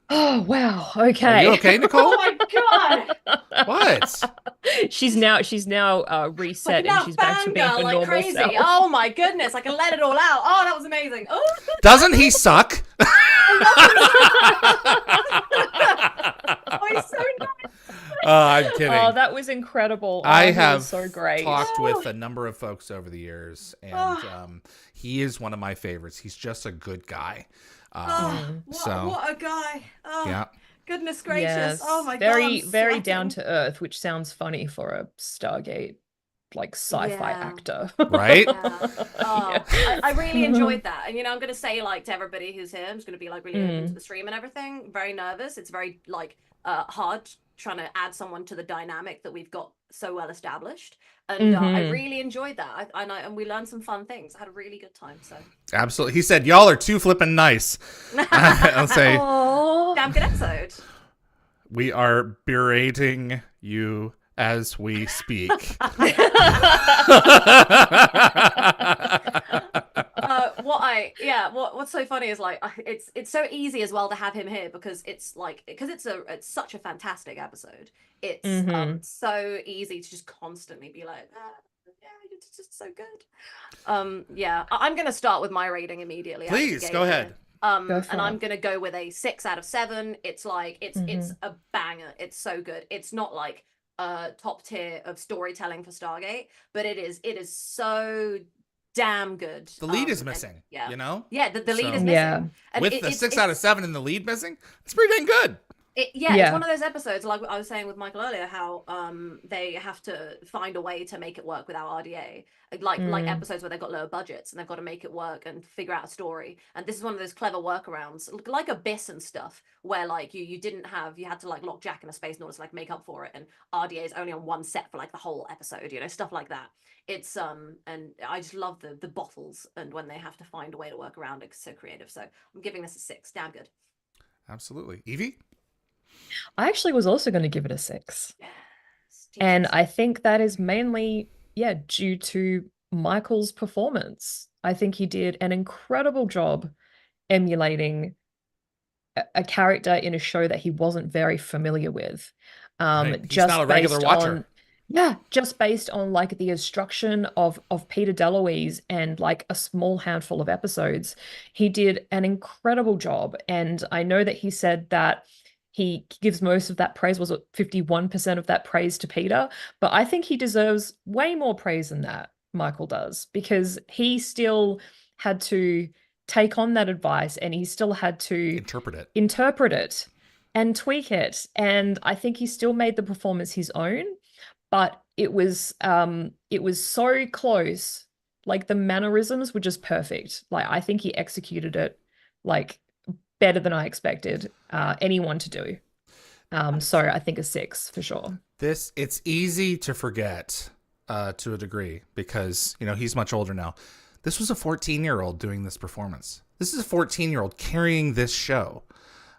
Oh, wow. Are Okay. you okay, Nicole? Oh my god! What? She's now reset and she's back to being her fangirl like normal crazy. self. Oh my goodness, I can let it all out. Oh, that was amazing. Oh, Doesn't he suck? oh he's so nice. I'm kidding. Oh, that was incredible. I He was have so great. talked with a number of folks over the years, and he is one of my favorites. He's just a good guy. What a guy. Oh, Yeah. goodness gracious. Yes. Oh my very, god. I'm very sweating. down to earth, which sounds funny for a Stargate like sci-fi Yeah. actor. Right? Yeah. Oh, I really enjoyed that. And I'm gonna say like to everybody who's here, I'm just gonna be like really open to the stream and everything. Very nervous. It's very like hard trying to add someone to the dynamic that we've got so well established. And I really enjoyed that. And we learned some fun things. I had a really good time. So Absolutely. He said, y'all are too flippin' nice. I'll say, Oh. damn good episode. we are berating you as we speak. What's so funny is like it's so easy as well to have him here because it's such a fantastic episode. It's so easy to just constantly be like, yeah, it's just so good. I'm gonna start with my rating immediately. out of the Please, gate go here. ahead. Go for And it. I'm gonna go with a 6 out of 7. It's like it's a banger. It's so good. It's not like top tier of storytelling for Stargate, but it is so damn good. The lead is and- missing, yeah. you know? Yeah, the lead So- is missing. Yeah. And With the 6 out of 7 and the lead missing, it's pretty dang good. It's Yeah. one of those episodes, like I was saying with Michael earlier, how they have to find a way to make it work without RDA. Like episodes where they've got lower budgets and they've got to make it work and figure out a story. And this is one of those clever workarounds, like Abyss and stuff, where like you had to like lock Jack in a space in order to like make up for it, and RDA is only on one set for like the whole episode, stuff like that. It's and I just love the bottles and when they have to find a way to work around it. It's so creative. So I'm giving this a 6. Damn good. Absolutely. Evie? I actually was also going to give it a 6. Yes. And Jesus. I think that is mainly, due to Michael's performance. I think he did an incredible job emulating a character in a show that he wasn't very familiar with. Right. He's Just not a regular based watcher. on yeah, just based on like the instruction of Peter DeLuise and like a small handful of episodes, he did an incredible job. And I know that he said that he gives most of that praise, was it 51% of that praise to Peter? But I think he deserves way more praise than that, Michael does, because he still had to take on that advice and he still had to interpret it and tweak it. And I think he still made the performance his own, but it was so close. Like the mannerisms were just perfect. Like I think he executed it like better than I expected anyone to do. So I think a 6 for sure. It's easy to forget to a degree because, you know, he's much older now. This was a 14-year-old doing this performance. This is a 14-year-old carrying this show.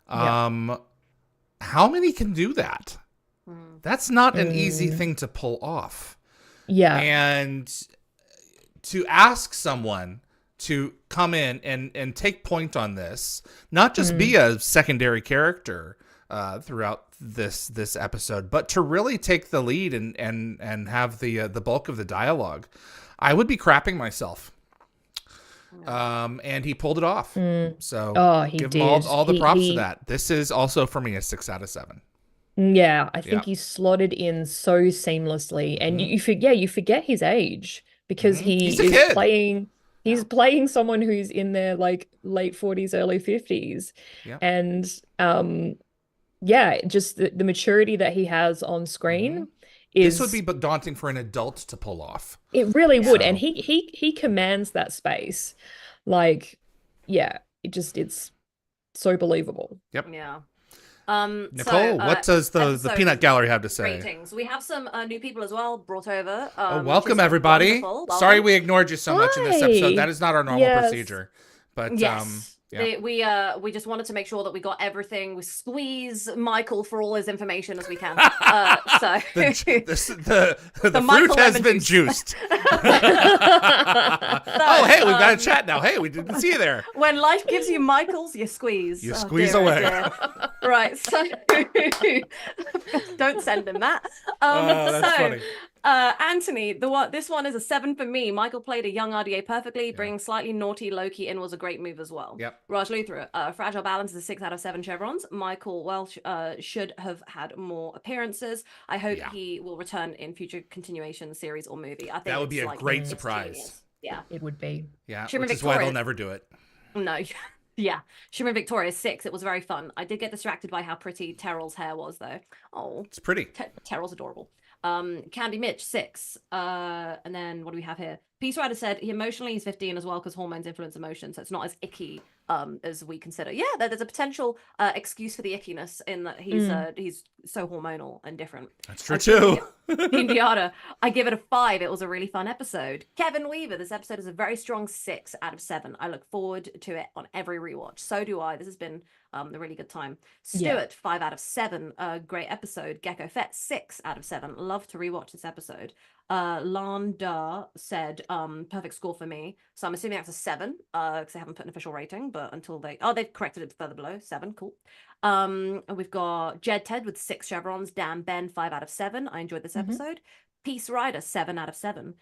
Yeah. How many can do that? That's not an easy thing to pull off. Yeah. And to ask someone to come in and take point on this, not just be a secondary character throughout this episode, but to really take the lead and have the bulk of the dialogue, I would be crapping myself. And he pulled it off. So he give did. him all the props to that. This is also for me a 6 out of 7. Yeah, I think he slotted in so seamlessly, and you forget his age because He's a kid. He's playing someone who's in their like late 40s, early 50s. Yeah. And just the maturity that he has on screen is this would be daunting for an adult to pull off. It really would, and he commands that space. Like, yeah, it's so believable. Yep. Yeah. Nicole, what does the peanut gallery have to say? Ratings. We have some new people as well brought over. Welcome everybody. Welcome. Sorry we ignored you so much in this episode. That is not our normal procedure. But yes. Yeah. We just wanted to make sure that we got everything. We squeeze Michael for all his information as we can. So the fruit has been juiced. Oh, hey, we've got a chat now. Hey, we didn't see you there. When life gives you Michaels, you squeeze. You squeeze away. Right. So don't send him that. That's funny. Anthony, this one is a 7 for me. Michael played a young RDA perfectly. Bringing slightly naughty Loki in was a great move as well. Yep. Raj Luthra, Fragile Balance is a 6 out of 7 chevrons. Michael Welch should have had more appearances. I hope he will return in future continuation series or movie. I think that would be a great surprise. Genius. Yeah, it would be. Yeah, Shimmer which is why they'll never do it. No. Yeah, Shimmer Victoria 6. It was very fun. I did get distracted by how pretty Terrell's hair was, though. Oh, it's pretty. Terrell's adorable. Candy Mitch 6. And then what do we have here? Peace Rider said he emotionally is 15 as well because hormones influence emotion, so it's not as icky as we consider. Yeah, there's a potential excuse for the ickiness in that he's so hormonal and different. That's true too. Indiana, I give it a 5. It was a really fun episode. Kevin Weaver, this episode is a very strong 6 out of 7. I look forward to it on every rewatch. So do I. This has been a really good time. Stuart, 5 out of 7. Great episode. Gecko Fett, 6 out of 7. Love to rewatch this episode. Landa said perfect score for me, so I'm assuming that's a 7 because they haven't put an official rating, but until they've corrected it further below. 7, cool. And we've got Jed Ted with 6 chevrons. Dan Ben, 5 out of 7. I enjoyed this episode. Peace Rider, 7 out of 7.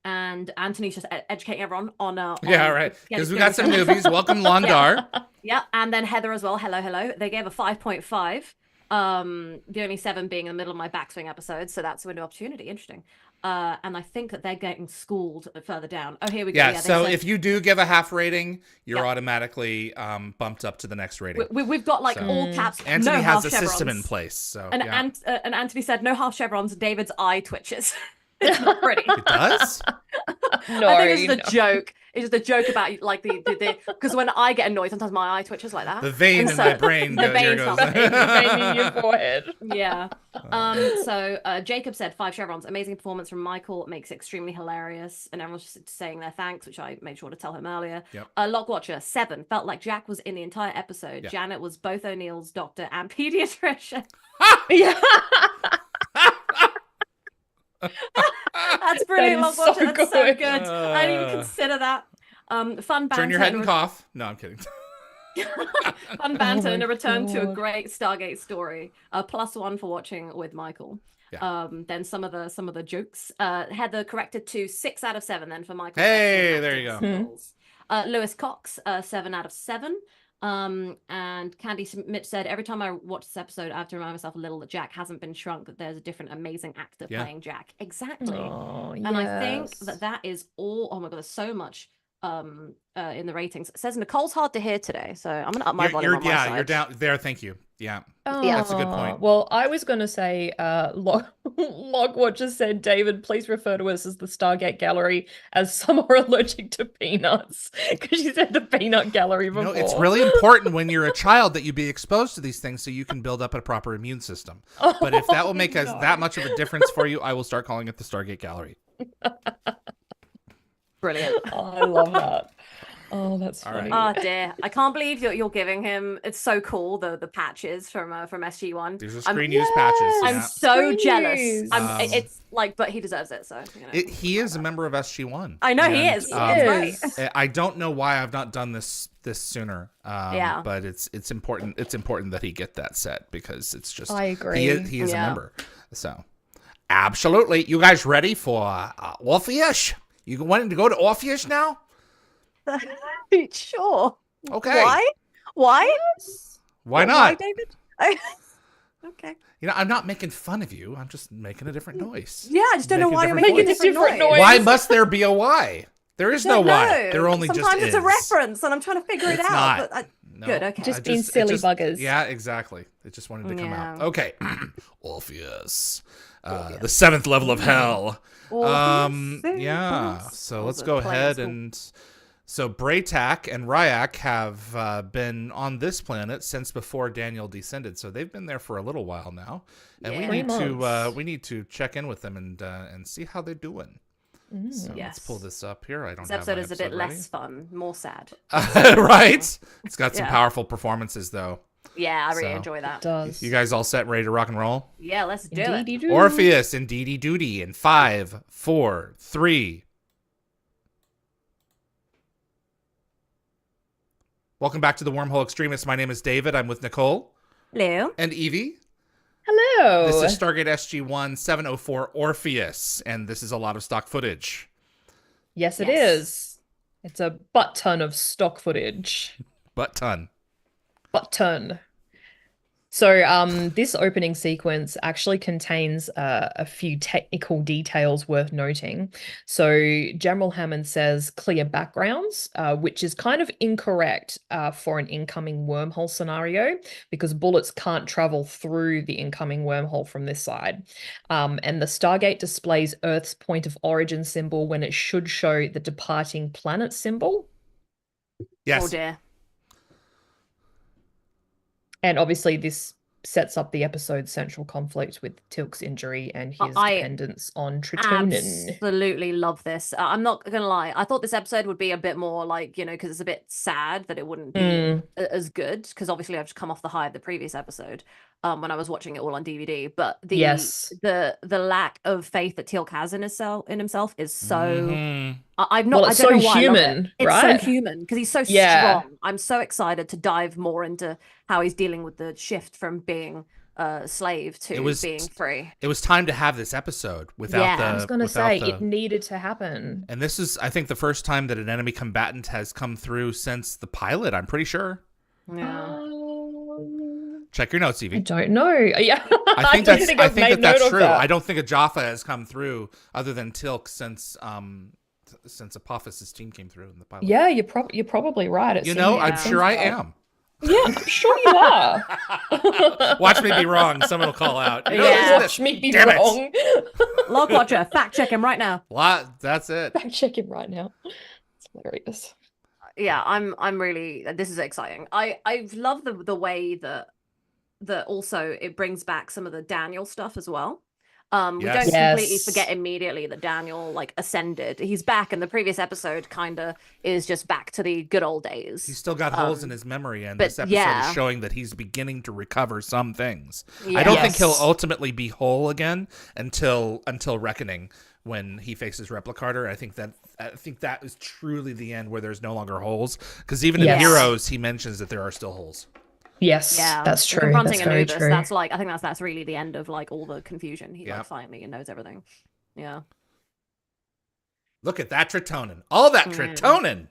And Anthony's just educating everyone on yeah, right, because we got some newbies. Welcome Londar. Yeah, and then Heather as well. Hello. They gave a 5.5. The only 7 being in the middle of my backswing episode, so that's a window of opportunity. Interesting. And I think that they're getting schooled further down. Oh, here we go. Yeah, so if you do give a half rating, you're automatically bumped up to the next rating. We've got like all caps. Anthony no has a chevrons. system in place. So and Anthony said no half chevrons. David's eye twitches. It's not pretty. It does? No, I think it's a joke. It's just a joke about like the because when I get annoyed, sometimes my eye twitches like that. The vein in my brain the vein goes. The vein in your forehead. Yeah. So Jacob said 5 chevrons. Amazing performance from Michael. Makes it extremely hilarious, and everyone's just saying their thanks, which I made sure to tell him earlier. Yep. Lockwatcher 7. Felt like Jack was in the entire episode. Yep. Janet was both O'Neill's doctor and pediatrician. Yeah. That's brilliant. That is Lockwatcher. so That's so good. good. I didn't even consider that. Fun banter. Turn your head and cough. No, I'm kidding. Fun banter my and a return to a God. great Stargate story. +1 for watching with Michael. Yeah. Then some of the jokes. Heather corrected to 6 out of 7 then for Michael. Hey, there you go. Skills. Lewis Cox, 7 out of 7. And Candy Mitch said, every time I watch this episode, I have to remind myself a little that Jack hasn't been shrunk, that there's a different amazing actor playing Jack. Exactly. Oh, And I think that is all. Oh my God, there's so much in the ratings. It says Nicole's hard to hear today, so I'm gonna up my volume on my side. You're down there. Thank you. Yeah. That's a good point. Well, I was going to say, Logwatch just said, David, please refer to us as the Stargate Gallery, as some are allergic to peanuts. Because she said the peanut gallery before. No, it's really important when you're a child that you be exposed to these things so you can build up a proper immune system. But if that will make us that much of a difference for you, I will start calling it the Stargate Gallery. Brilliant. Oh, I love that. Oh, that's funny. Oh dear, I can't believe you're giving him. It's so cool, the patches from SG-1. These are screen use patches. I'm Yeah. so Screen jealous. use. It's like, but he deserves it. So He is a member of SG-1. I know he And, is. I don't know why I've not done this sooner. Yeah. But it's important. It's important that he get that set because it's just. I agree. He is a member. So, absolutely. You guys ready for Orpheus? You wanting to go to Orpheus now? Sure. Okay. Why? Why not? Why, David? Okay. You know, I'm not making fun of you. I'm just making a different noise. Yeah, I just don't know Make a why you're different making a voice. different noise. Why must there be a why? There is no Don't why. know. There only Sometimes just it's a is. reference, and I'm trying to figure it It's out. not. But No. Good. Okay. Just being silly buggers. Yeah, exactly. It just wanted to come out. Yeah. Okay. Orpheus. The 7th level of hell. Yeah. So let's go ahead and... So Braytak and Ryak have been on this planet since before Daniel descended. So they've been there for a little while now. And Yeah. we need to check in with them and see how they're doing. So let's pull this up here. I don't This have episode my is a bit ready. less fun, more sad. Right? It's got some Yeah. powerful performances, though. Yeah, I really So- enjoy that. Does. You guys all set and ready to rock and roll? Yeah, let's do it. Indeedy-doo. Orpheus and Dee Dee Doody in 5, 4, 3. Welcome back to the Wormhole Extremists. My name is David. I'm with Nicole Hello. and Yvie. Hello. This is Stargate SG-1 704 Orpheus, and this is a lot of stock footage. Yes, it Yes. is. It's a butt ton of stock footage. Butt ton. Butt ton. So this opening sequence actually contains a few technical details worth noting. So General Hammond says clear backgrounds, which is kind of incorrect for an incoming wormhole scenario because bullets can't travel through the incoming wormhole from this side. And the Stargate displays Earth's point of origin symbol when it should show the departing planet symbol. Yes. Oh dear. And obviously this sets up the episode's central conflict with Tilk's injury and his I dependence on Tritonin. Absolutely love this. I'm not gonna lie. I thought this episode would be a bit more like, because it's a bit sad that it wouldn't be as good. Because obviously I've just come off the high of the previous episode when I was watching it all on DVD. But the lack of faith that Teal'c has in himself is so. I've not. Well, I it's don't know so why I love human, it. It's right? so human because he's so Yeah. strong. I'm so excited to dive more into how he's dealing with the shift from being a slave to being free. It was time to have this episode without Yeah, the. I was going to without say, the- it needed to happen. And this is, I think, the first time that an enemy combatant has come through since the pilot. I'm pretty sure. Yeah. Check your notes, I Evie. don't know. Yeah, I think don't that's. think I I've think made that's note of true. that. I don't think a Jaffa has come through other than Tilk since Apophis' team came through in the pilot. Yeah, you're probably right. You know, I'm seems sure I like- am. Yeah, I'm sure you are. Watch me be wrong. Someone will call out. You know, Yeah. listen to Watch me be Damn it. wrong. Log Watcher, fact check him right now. That's it. Fact check him right now. It's hilarious. Yeah, I'm really. This is exciting. I love the way that also it brings back some of the Daniel stuff as well. We don't Yes. completely Yes. forget immediately that Daniel ascended. He's back, and the previous episode kind of is just back to the good old days. He's still got holes in his memory, and but this episode yeah. is showing that he's beginning to recover some things. I don't think he'll Yes. ultimately be whole again until Reckoning, when he faces Replicator. I think that is truly the end where there's no longer holes. Because even in Heroes, he mentions that there are still holes. Yes, Yeah, that's true. Confronting That's very Anubis. true. That's like, I think that's really the end of like all the confusion. He like Yep. finally knows everything. Yeah. Look at that Tritonin. All that Mm. Tritonin.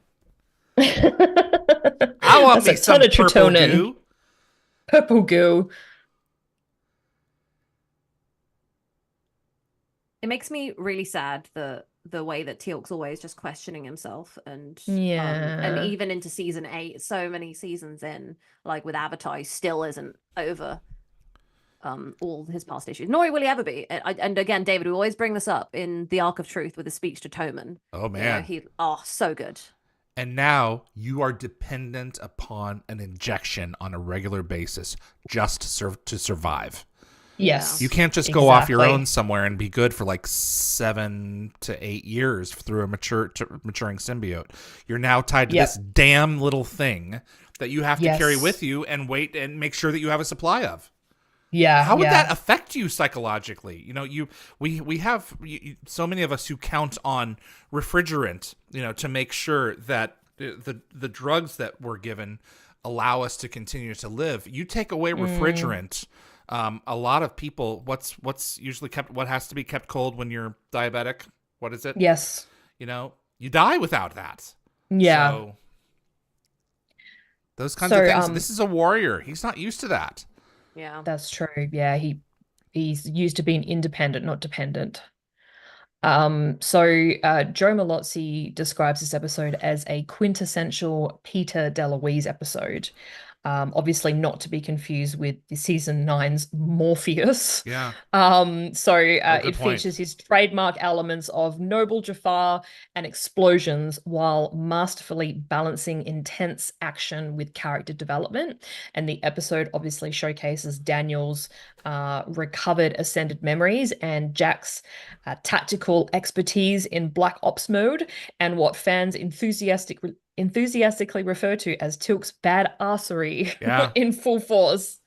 I want That's me a some ton of purple Tritonin. goo. Purple goo. It makes me really sad the way that Teal'c's always just questioning himself, and Yeah. even into season 8, so many seasons in, like with Avatar, he still isn't over all his past issues, nor will he ever be. And again, David, we always bring this up in the Arc of Truth with his speech to Toman. Oh man, so good. And now you are dependent upon an injection on a regular basis just to survive. Yes. You can't just go off your own somewhere and be good for like 7 to 8 years through a maturing symbiote. You're now tied to this damn little thing that you have to carry with you and wait and make sure that you have a supply of. Yeah. How would that affect you psychologically? You know, we have so many of us who count on refrigerant, to make sure that the drugs that we're given allow us to continue to live. You take away refrigerant. A lot of people, what's usually kept, what has to be kept cold when you're diabetic? What is it? Yes. You die without that. Yeah. So, those kinds of things. This is a warrior. He's not used to that. Yeah. That's true. Yeah, he's used to being independent, not dependent. Joe Malozzi describes this episode as a quintessential Peter DeLuise episode. Obviously not to be confused with the season 9's Morpheus. Yeah. It features his trademark elements of noble Jafar and explosions while masterfully balancing intense action with character development. And the episode obviously showcases Daniel's recovered ascended memories and Jack's tactical expertise in Black Ops mode, and what fans enthusiastically refer to as Teal'c's badassery in full force.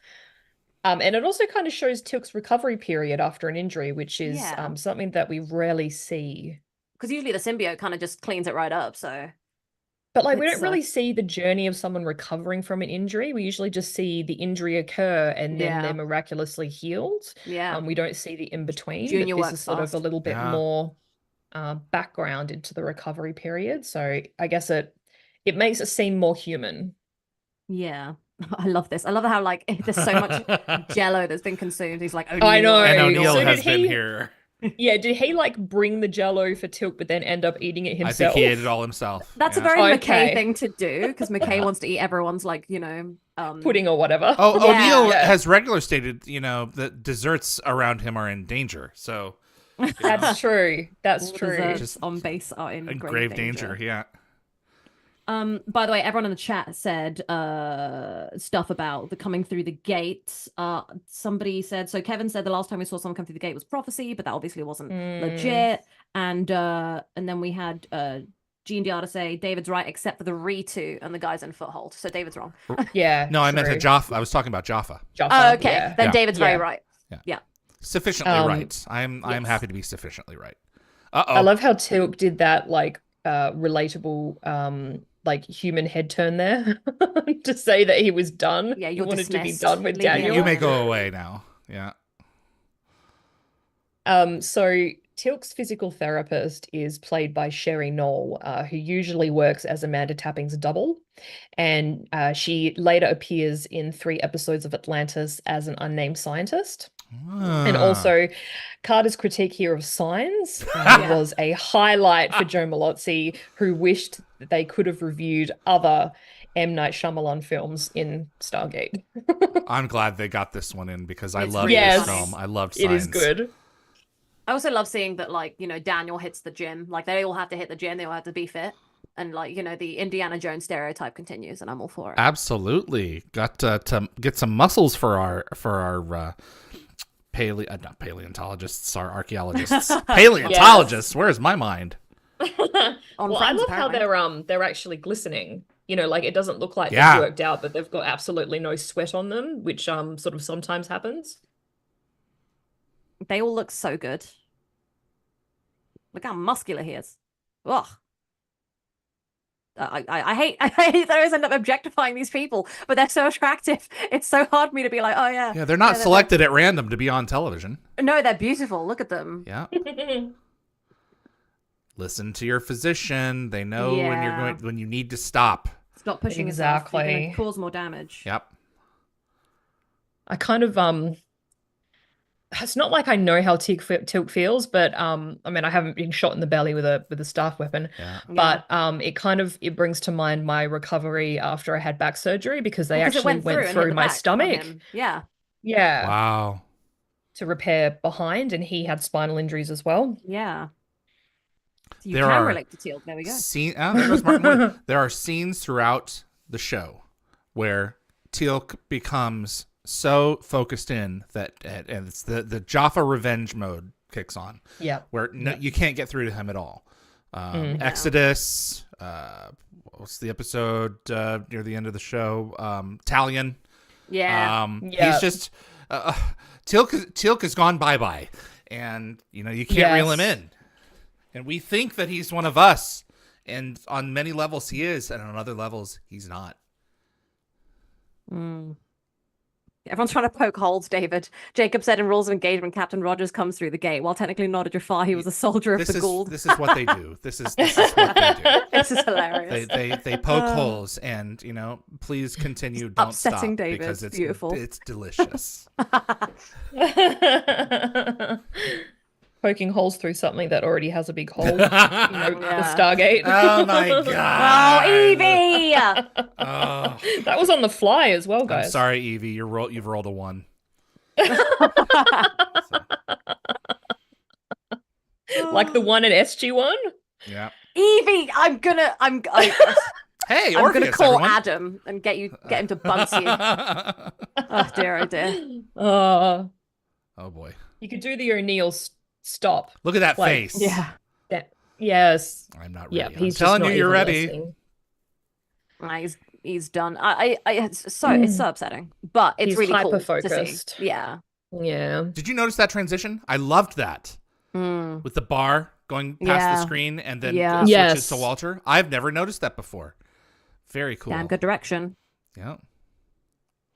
And it also kind of shows Teal'c's recovery period after an injury, which is something that we rarely see. Because usually the symbiote kind of just cleans it right up, so... But we don't really see the journey of someone recovering from an injury. We usually just see the injury occur and then they're miraculously healed. Yeah. We don't see the in-between. Junior this works is sort of a little bit more background into the recovery period. So I guess it makes it seem more human. Yeah. I love this. I love how there's so much jello that's been consumed. He's like, I know. And O'Neill has been here. Yeah, did he bring the jello for Teal'c but then end up eating it himself? I think he ate it all himself. That's a very McKay thing to do, because McKay wants to eat everyone's pudding or whatever. O'Neill has regular stated, that desserts around him are in danger. So that's true. That's all true. Desserts just on base are in grave danger. Yeah. By the way, everyone in the chat said stuff about the coming through the gates. Somebody said, so Kevin said the last time we saw someone come through the gate was prophecy, but that obviously wasn't legit. And then we had Gene Diarra say David's right except for the Ritu and the guys in foothold. So David's wrong. Yeah. No, I meant Jaffa. I was talking about Jaffa. Oh, okay. Then David's very right. Yeah. Sufficiently right. I'm happy to be sufficiently right. I love how Teal'c did that relatable human head turn there to say that he was done. Yeah, you wanted dismissed. to be done with Daniel. You may go away now. Yeah. So Teal'c's physical therapist is played by Sherry Knoll, who usually works as Amanda Tapping's double, and she later appears in 3 episodes of Atlantis as an unnamed scientist. And also, Carter's critique here of Signs was a highlight for Joe Malozzi, who wished that they could have reviewed other M. Night Shyamalan films in Stargate. I'm glad they got this one in because I love really this funny. film. I loved Signs. It is good. I also love seeing that, Daniel hits the gym. They all have to hit the gym. They all have to be fit. And, the Indiana Jones stereotype continues, and I'm all for it. Absolutely. Got to get some muscles for our not paleontologists, our archaeologists. Paleontologists. Where's my mind? I love how they're actually glistening. It doesn't look like they've worked out, but they've got absolutely no sweat on them, which sort of sometimes happens. They all look so good. Look how muscular he is. Ugh. I hate that I always end up objectifying these people, but they're so attractive. It's so hard for me to be like, oh yeah. Yeah, they're not selected at random to be on television. No, they're beautiful. Look at them. Yeah. Listen to your physician. They know when you need to stop. Stop pushing Exactly. yourself. You're going to cause more damage. Yep. I kind of it's not like I know how Teal'c feels, but I mean, I haven't been shot in the belly with a staff weapon, but it brings to mind my recovery after I had back surgery because they actually went through my stomach. Yeah. Wow. To repair behind, and he had spinal injuries as well. Yeah. So you can relate to Teal'c. There we go. There goes Martin Wood. There are scenes throughout the show where Teal'c becomes so focused in that, and it's the Jaffa revenge mode kicks on. Yeah, where you can't get through to him at all. Exodus. What's the episode near the end of the show? Talion. Yeah. He's just Teal'c has gone bye, and you can't reel him in. And we think that he's one of us, and on many levels he is, and on other levels he's not. Everyone's trying to poke holes, David. Jacob said in Rules of Engagement, Captain Rogers comes through the gate. While technically not a Jafar, he was a soldier of the Gould. This is what they do. This is what they do. This is hilarious. They poke holes, and please continue. Don't upsetting stop David. because it's beautiful. It's delicious. Poking holes through something that already has a big hole. The Stargate. Oh my god! Oh, Yvie! Oh. That was on the fly as well, guys. I'm sorry, Yvie. You've rolled a 1. Like the one in SG-1? Yeah. Yvie, Hey, I'm Orpheus, gonna call everyone. Adam and get him to bunt you. Oh dear, oh dear. Oh boy. You could do the O'Neill stop. Look at that face. Yeah. Yes. I'm not ready. Yeah, I'm he's telling just you, you're not even ready. listening. He's done. It's so upsetting, but it's He's really cool to hyper-focused. see. Yeah. Yeah. Did you notice that transition? I loved that. With the bar going past the screen and then switches to Walter. I've never noticed that before. Very cool. Damn good direction. Yeah.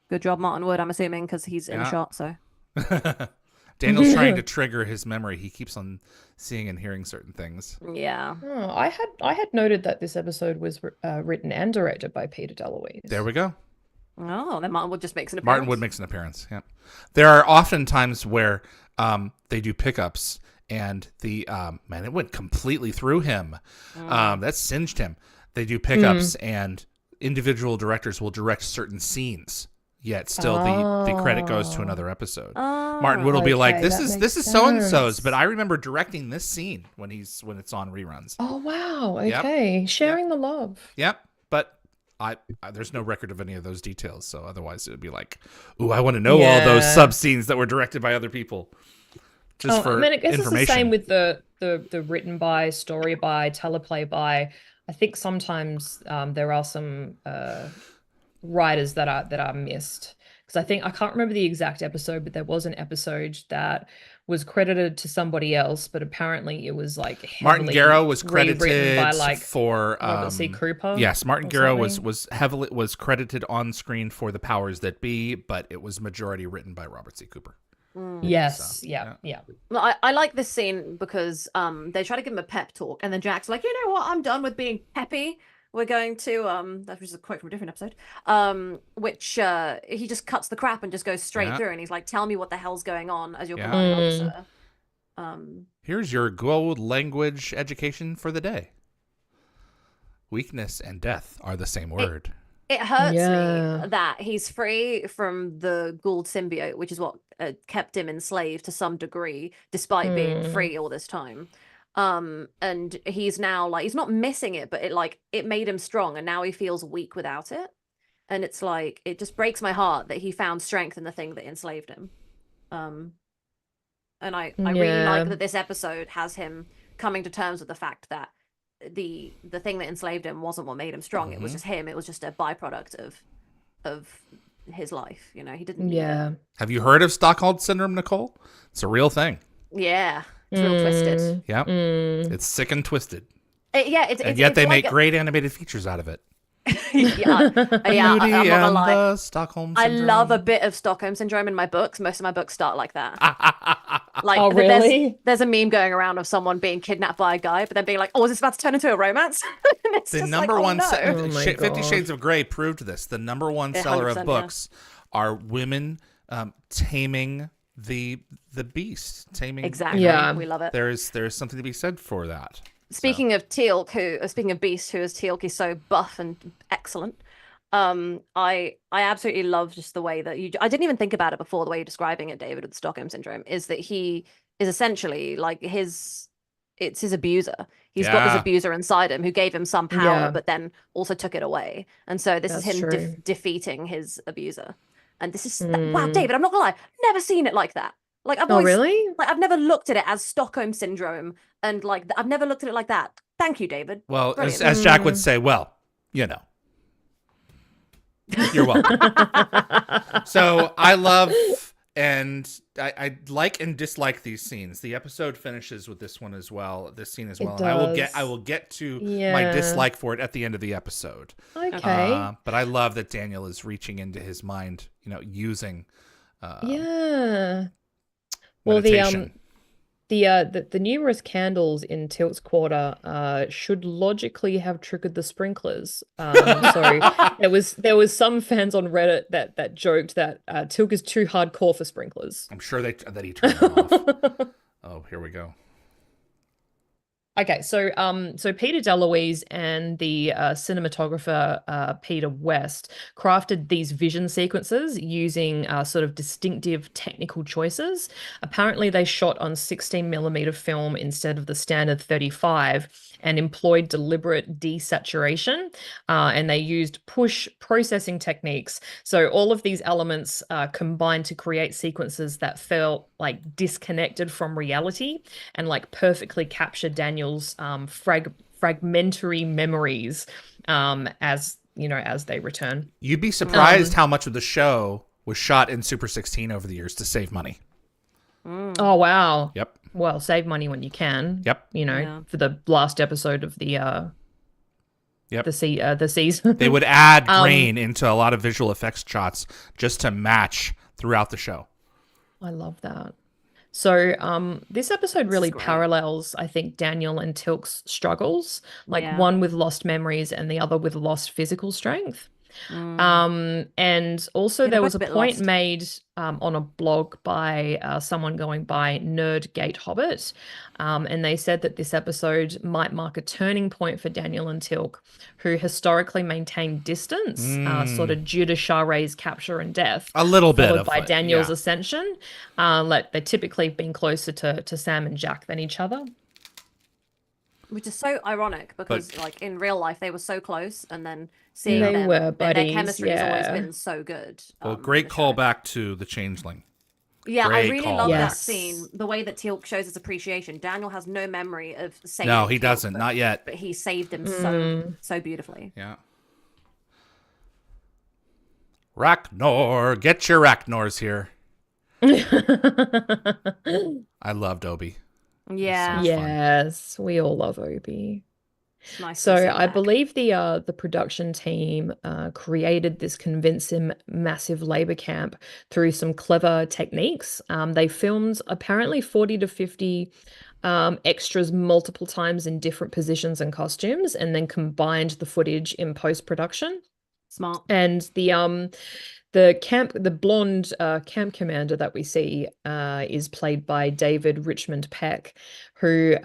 Good job, Martin Wood. I'm assuming because he's in shot. So. Daniel's trying to trigger his memory. He keeps on seeing and hearing certain things. Yeah. Oh, I had noted that this episode was written and directed by Peter DeLuise. There we go. Oh, then Martin Wood just makes an appearance. Martin Wood makes an appearance. Yeah. There are often times where they do pickups and the man, it went completely through him. That singed him. They do pickups and individual directors will direct certain scenes. Yet still the credit goes to another episode. Martin Wood will be like, this is so and so's, but I remember directing this scene when it's on reruns. Oh wow. Okay. Sharing the love. Yep. But I there's no record of any of those details, so otherwise it would be like, ooh, I want to know all those sub scenes that were directed by other people. Just for I guess information. it's the same with the written by, story by, teleplay by. I think sometimes there are some writers that are missed, because I can't remember the exact episode, but there was an episode that was credited to somebody else, but apparently it was like Martin Garrow was credited by like for Robert C. Cooper. Yes, Martin Garrow was credited on screen for the powers that be, but it was majority written by Robert C. Cooper. Yes, So, yeah. Well, I like this scene because they try to give him a pep talk, and then Jack's like, you know what, I'm done with being peppy. We're going to that was a quote from a different episode, which he just cuts the crap and just goes straight through, and he's like, tell me what the hell's going on as your commanding officer. Here's your gold language education for the day. Weakness and death are the same word. It hurts me that he's free from the Gould symbiote, which is what kept him enslaved to some degree, despite being free all this time. And he's now like, he's not missing it, but it made him strong, and now he feels weak without it. And it's like, it just breaks my heart that he found strength in the thing that enslaved him. And I really like that this episode has him coming to terms with the fact that the thing that enslaved him wasn't what made him strong. It was just him. It was just a byproduct of his life. You know, he didn't. Have you heard of Stockholm syndrome, Nicole? It's a real thing. Yeah. It's real twisted. Yep. It's sick and twisted. And yet they like make great animated features out of it. yeah, I'm not Beauty gonna and lie. the Stockholm I Syndrome. love a bit of Stockholm Syndrome in my books. Most of my books start like that. Like, Oh, really? there's a meme going around of someone being kidnapped by a guy, but then being like, "Oh, is this about to turn into a romance?" And it's The just number like, one oh, no. Oh my 50 God. Shades of Grey proved this. The number one seller 100%, of books are women taming the beast, taming. Exactly. Yeah. We love it. There's something to be said for that. Speaking of Teal'c, speaking of Beast, who is Teal'c, he's so buff and excellent. I absolutely love just the way that I didn't even think about it before, the way you're describing it, David, with Stockholm Syndrome, is that he is essentially like it's his abuser. He's got this Yeah. abuser inside him who gave him some power, Yeah. but then also took it away. And so this is That's him true. defeating his abuser. And this is wow, David, I'm not gonna lie, never seen it like that. Like I've Oh, always really? like I've never looked at it as Stockholm Syndrome, and like I've never looked at it like that. Thank you, David. Well, Brilliant. as Jack would say, well, you know. You're welcome. So I love and I like and dislike these scenes. The episode finishes with this one as well, this scene as well. It And does. I will get to my Yeah. dislike for it at the end of the episode. Okay. But I love that Daniel is reaching into his mind, using Yeah. Well, meditation. the numerous candles in Tilt's quarter should logically have triggered the sprinklers. So there was some fans on Reddit that joked that Tilk is too hardcore for sprinklers. I'm sure that he turned them off. Oh, here we go. Okay, so Peter DeLuise and the cinematographer Peter West crafted these vision sequences using sort of distinctive technical choices. Apparently, they shot on 16mm film instead of the standard 35 and employed deliberate desaturation, and they used push processing techniques. So all of these elements combined to create sequences that felt like disconnected from reality and like perfectly captured Daniel's fragmentary memories as they return. You'd be surprised how much of the show was shot in Super 16 over the years to save money. Oh, wow. Yep. Well, save money when you can. Yep. Yeah. For the last episode of the Yep. the season. They would add grain into a lot of visual effects shots just to match throughout the show. I love that. So this episode really great. parallels, I think, Daniel and Tilk's struggles, like Yeah. one with lost memories and the other with lost physical strength. And also Yeah, they're there both was a a bit point lost. made on a blog by someone going by Nerdgate Hobbit, and they said that this episode might mark a turning point for Daniel and Tilk, who historically maintained distance, sort of due to Share's capture and death. A little bit Followed of by it, Daniel's yeah. ascension. Like they typically have been closer to Sam and Jack than each other. Which is so ironic because, like, in real life they were so close, and then seeing They them, were their buddies, chemistry has always yeah. been so good. Well, in great the show. callback to the Changeling. Yeah, I Great really call love back. that Yes. scene. The way that Teal'c shows his appreciation. Daniel has no memory of saving. No, he Teal'c, doesn't. but- Not yet. But he saved him so beautifully. Yeah. Rachnor, get your Rachnors here. I loved Obi. Yeah, So- Yes, we all love Obi. it's nice. to So see him I back. believe the production team created this convincing massive labor camp through some clever techniques. They filmed apparently 40 to 50 extras multiple times in different positions and costumes, and then combined the footage in post-production. Smart. And the blonde camp commander that we see is played by David Richmond Peck, who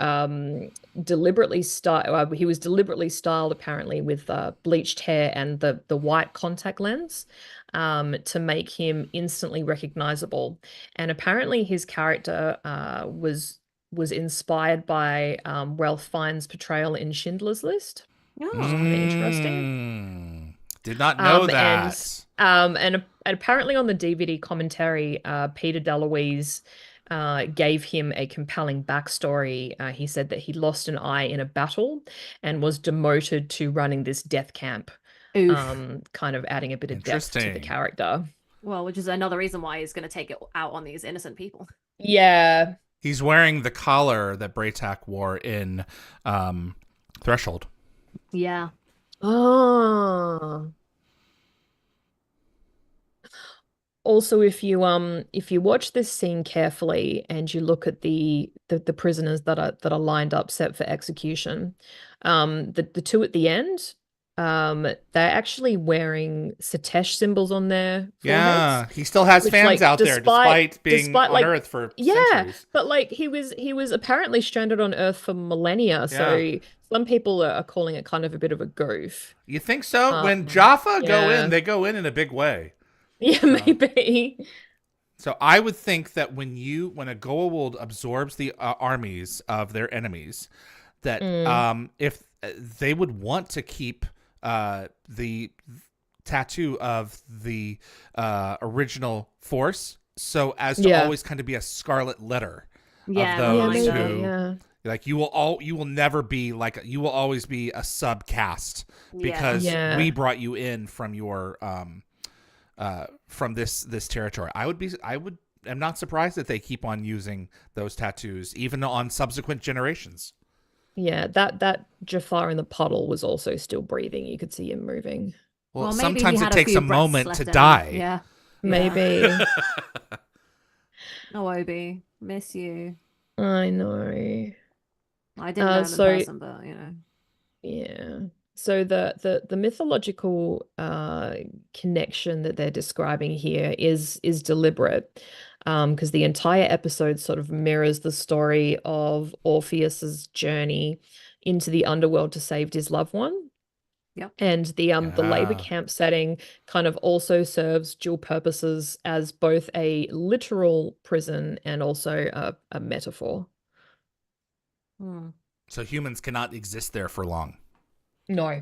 deliberately he was deliberately styled apparently with bleached hair and the white contact lens to make him instantly recognizable. And apparently his character was inspired by Ralph Fiennes' portrayal in Schindler's List. Oh. Interesting. Did not know that. And apparently on the DVD commentary, Peter DeLuise gave him a compelling backstory. He said that he lost an eye in a battle and was demoted to running this death camp, Oof. kind of adding a bit of depth to the Interesting. character. Well, which is another reason why he's going to take it out on these innocent people. Yeah. He's wearing the collar that Braytak wore in Threshold. Yeah. Oh. Also, if you watch this scene carefully and you look at the prisoners that are lined up set for execution, the two at the end, they're actually wearing Satesh symbols on their Yeah, foreheads. he still has Which, fans like, out there despite being on like, Earth for yeah, centuries. but like he was apparently stranded on Earth for millennia, so some people are calling it kind of a bit of a goof. You think so? When Jaffa go yeah. in, they go in a big way. Yeah, maybe. So I would think that when a Goa'uld absorbs the armies of their enemies, that if they would want to keep the tattoo of the original Force, so as to always kind of be a scarlet letter of those who. Like you will always be a subcast because we brought you in from your from this territory. I'm not surprised that they keep on using those tattoos even on subsequent generations. Yeah, that Jafar in the puddle was also still breathing. You could see him moving. Well sometimes it takes a moment to die. Yeah. Maybe. Oh, Obi, miss you. I know. I didn't know him in person, but Yeah. So the mythological connection that they're describing here is deliberate, because the entire episode sort of mirrors the story of Orpheus's journey into the underworld to save his loved one. Yep. And the labor camp setting kind of also serves dual purposes as both a literal prison and also a metaphor. So humans cannot exist there for long. No.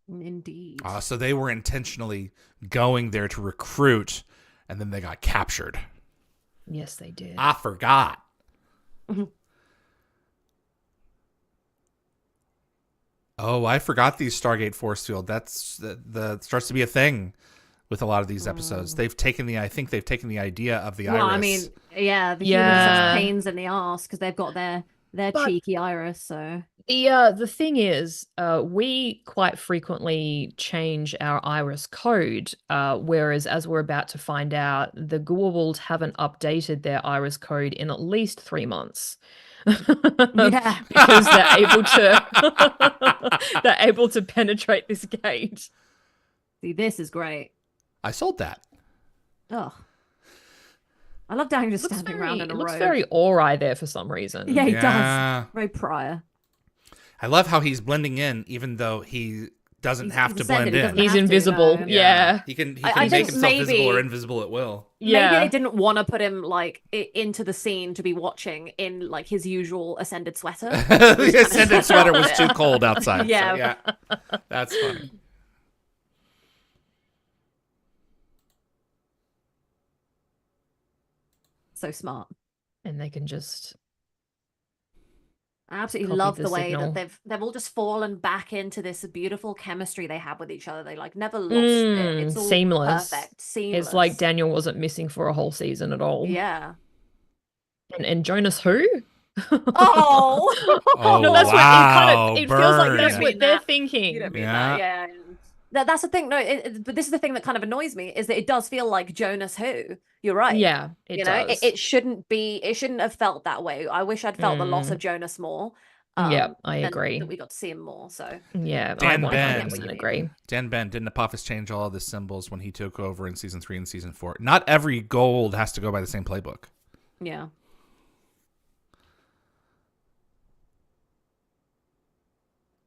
Indeed. So they were intentionally going there to recruit, and then they got captured. Yes, they did. I forgot. Oh, I forgot these Stargate force field. That's the starts to be a thing with a lot of these episodes. I think they've taken the idea of the iris. Well, I mean, the humans have pains in the arse because they've got their cheeky iris. So the thing is, we quite frequently change our iris code, whereas as we're about to find out, the Goa'uld haven't updated their iris code in at least 3 months. Yeah, because they're able to penetrate this gate. See, this is great. I sold that. Oh, I love Daniel just standing around in a row. Looks very Ori there for some reason. Yeah, he does. Very prior. I love how he's blending in, even though he doesn't have to blend in. He's invisible. Yeah. He can make himself visible or invisible at will. Yeah. Maybe they didn't want to put him like into the scene to be watching in like his usual ascended sweater. The ascended sweater was too cold outside. Yeah. So, yeah. That's funny. So smart. And they can just I absolutely love the way that they've all just fallen back into this beautiful chemistry they have with each other. They like never lost it. It's all seamless. Perfect. Seamless. It's like Daniel wasn't missing for a whole season at all. Yeah. And Jonas who? Oh, no, that's wow. It feels like that's what they're thinking. You don't mean that. Yeah. That's the thing. No, but this is the thing that kind of annoys me is that it does feel like Jonas who. You're right. Yeah, it does. It shouldn't have felt that way. I wish I'd felt the loss of Jonas more. Yeah, I agree. That we got to see him more. So yeah, Dan I 100% agree. Dan Ben, didn't Apophis change all of the symbols when he took over in season 3 and season 4? Not every Goa'uld has to go by the same playbook. Yeah.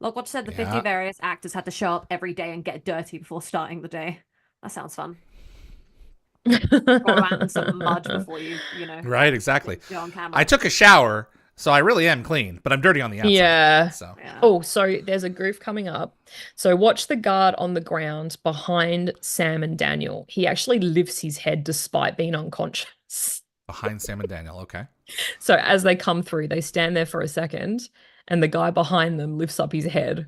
Look, what said the 50 various actors had to show up every day and get dirty before starting the day. That sounds fun. Go around in some mud before you know. Right, exactly. Go on camera. I took a shower, so I really am clean, but I'm dirty on the outside. Yeah. So. Yeah. Oh, so there's a goof coming up. So watch the guard on the ground behind Sam and Daniel. He actually lifts his head despite being unconscious. Behind Sam and Daniel, okay. So as they come through, they stand there for a second, and the guy behind them lifts up his head.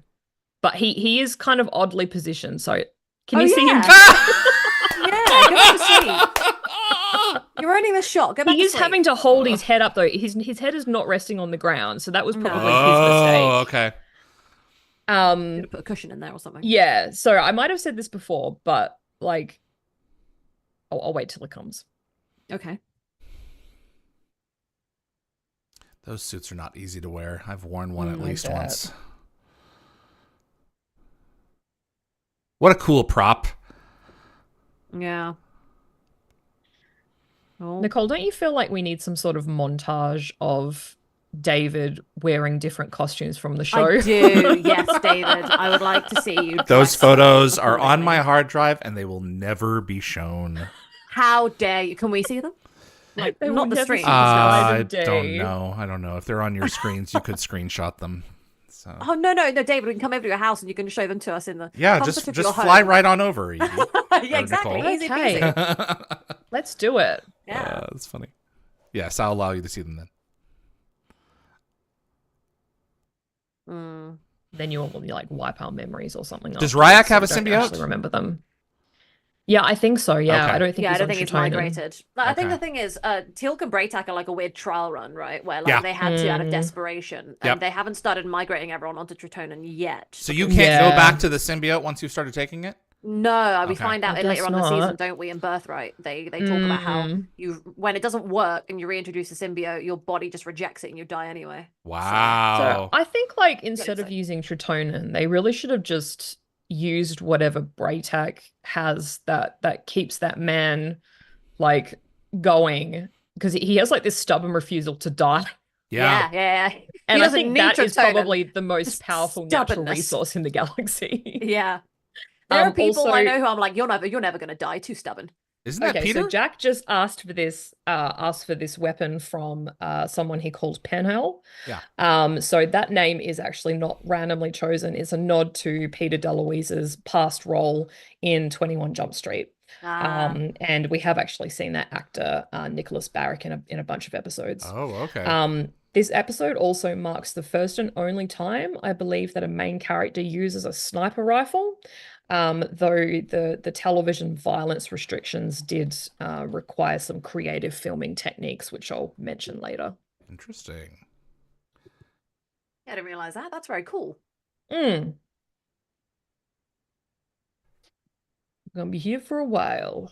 But he is kind of oddly positioned, so can you see him? shot. Go back He to is sleep. having to hold his head up though. His head is not resting on the ground, so that was No. probably his Oh, mistake. okay. Gonna put a cushion in there or something. Yeah. So I might have said this before, but like, I'll wait till it comes. Okay. Those suits are not easy to wear. I've worn one at I least bet. once. What a cool prop. Yeah. Oh. Nicole, don't you feel like we need some sort of montage of David wearing different costumes from the show? I do. Yes, David. I would like to see you. Those dress photos are on accordingly. my hard drive and they will never be shown. How dare you? Can we see them? Like, They will not the never stream. see the light I of day. don't know. I don't know. If they're on your screens, you could screenshot them. So Oh no, David, we can come over to your house and you can show them to us in the yeah, comfort just of your fly home. right on over. Evie. Yeah, exactly. Nicole. Easy Okay. peasy. Let's do it. Yeah. That's funny. Yes, I'll allow you to see them then. Mm. Then you will like wipe our memories or something. Does afterwards, Ryak so have we a don't symbiote? actually remember them. Yeah, I think so. Yeah, Okay. I don't think Yeah, I he's don't on think he's Tritonen. migrated. Like, I think Okay. the thing is, Teal'c and Braytak are like a weird trial run, right? Where like Yeah. they had to out of Mm. desperation, and Yep. they haven't started migrating everyone onto Tritonen yet. So you can't go Yeah. back to the symbiote once you've started taking it? No, we Okay. find out I it later guess on in the season, not. don't we? In Birthright, they talk about how Mm. you when it doesn't work and you reintroduce a symbiote, your body just rejects it and you die anyway. Wow. So I think like instead of exciting. using Tritonen, they really should have just used whatever Braytak has that keeps that man like going, because he has like this stubborn refusal to die. yeah. Yeah. And He I doesn't think need that is Tritonen, probably the most just powerful natural stubbornness. resource in the galaxy. Yeah. There are people I Also- know who I'm like, you're never gonna die. Too stubborn. Isn't that Okay, Peter? so Jack just asked for this weapon from someone he called Penhel. Yeah. So that name is actually not randomly chosen. It's a nod to Peter DeLuise's past role in 21 Jump Street. And we have actually seen that actor Nicholas Barrick in a bunch of episodes. Oh, okay. This episode also marks the first and only time I believe that a main character uses a sniper rifle. Though the television violence restrictions did require some creative filming techniques, which I'll mention later. Interesting. I didn't realize that. That's very cool. I'm gonna be here for a while.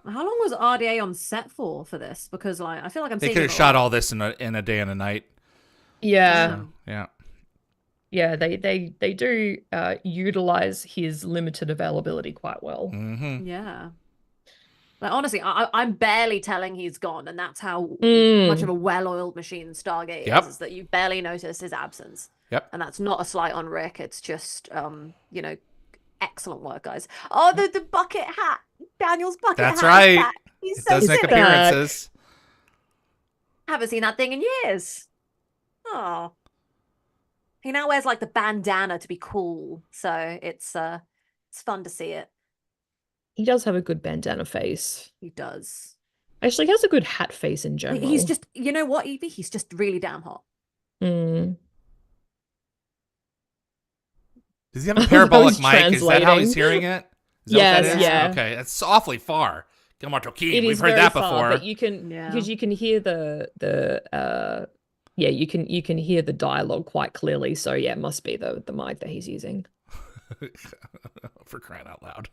How long was RDA on set for this? Because like I feel like I'm They seeing could it have a shot lot. all this in a day and a night. Yeah. So, yeah. Yeah, they do utilize his limited availability quite well. Mm-hmm. Yeah. Like honestly, I'm barely telling he's gone, and that's how Mm. much of a well-oiled machine Stargate Yep. is that you barely notice his absence. Yep. And that's not a slight on Rick. It's just excellent work, guys. Oh, the bucket hat. Daniel's bucket hat. That's is right. back. He's It so does make silly. back. appearances. Haven't seen that thing in years. Oh. He now wears like the bandana to be cool, so it's fun to see it. He does have a good bandana face. He does. Actually, he has a good hat face in general. He's just, you know what, Evie? He's just really damn hot. Mm. Does he have a parabolic was mic? Is that how he's translating. hearing it? Is that what that Yes, is? yeah. Okay, that's awfully far. Gamartoki. It We've is heard very that far, before. but you can because you can hear you can hear the dialogue quite clearly. So yeah, it must be the mic that he's using. For crying out loud.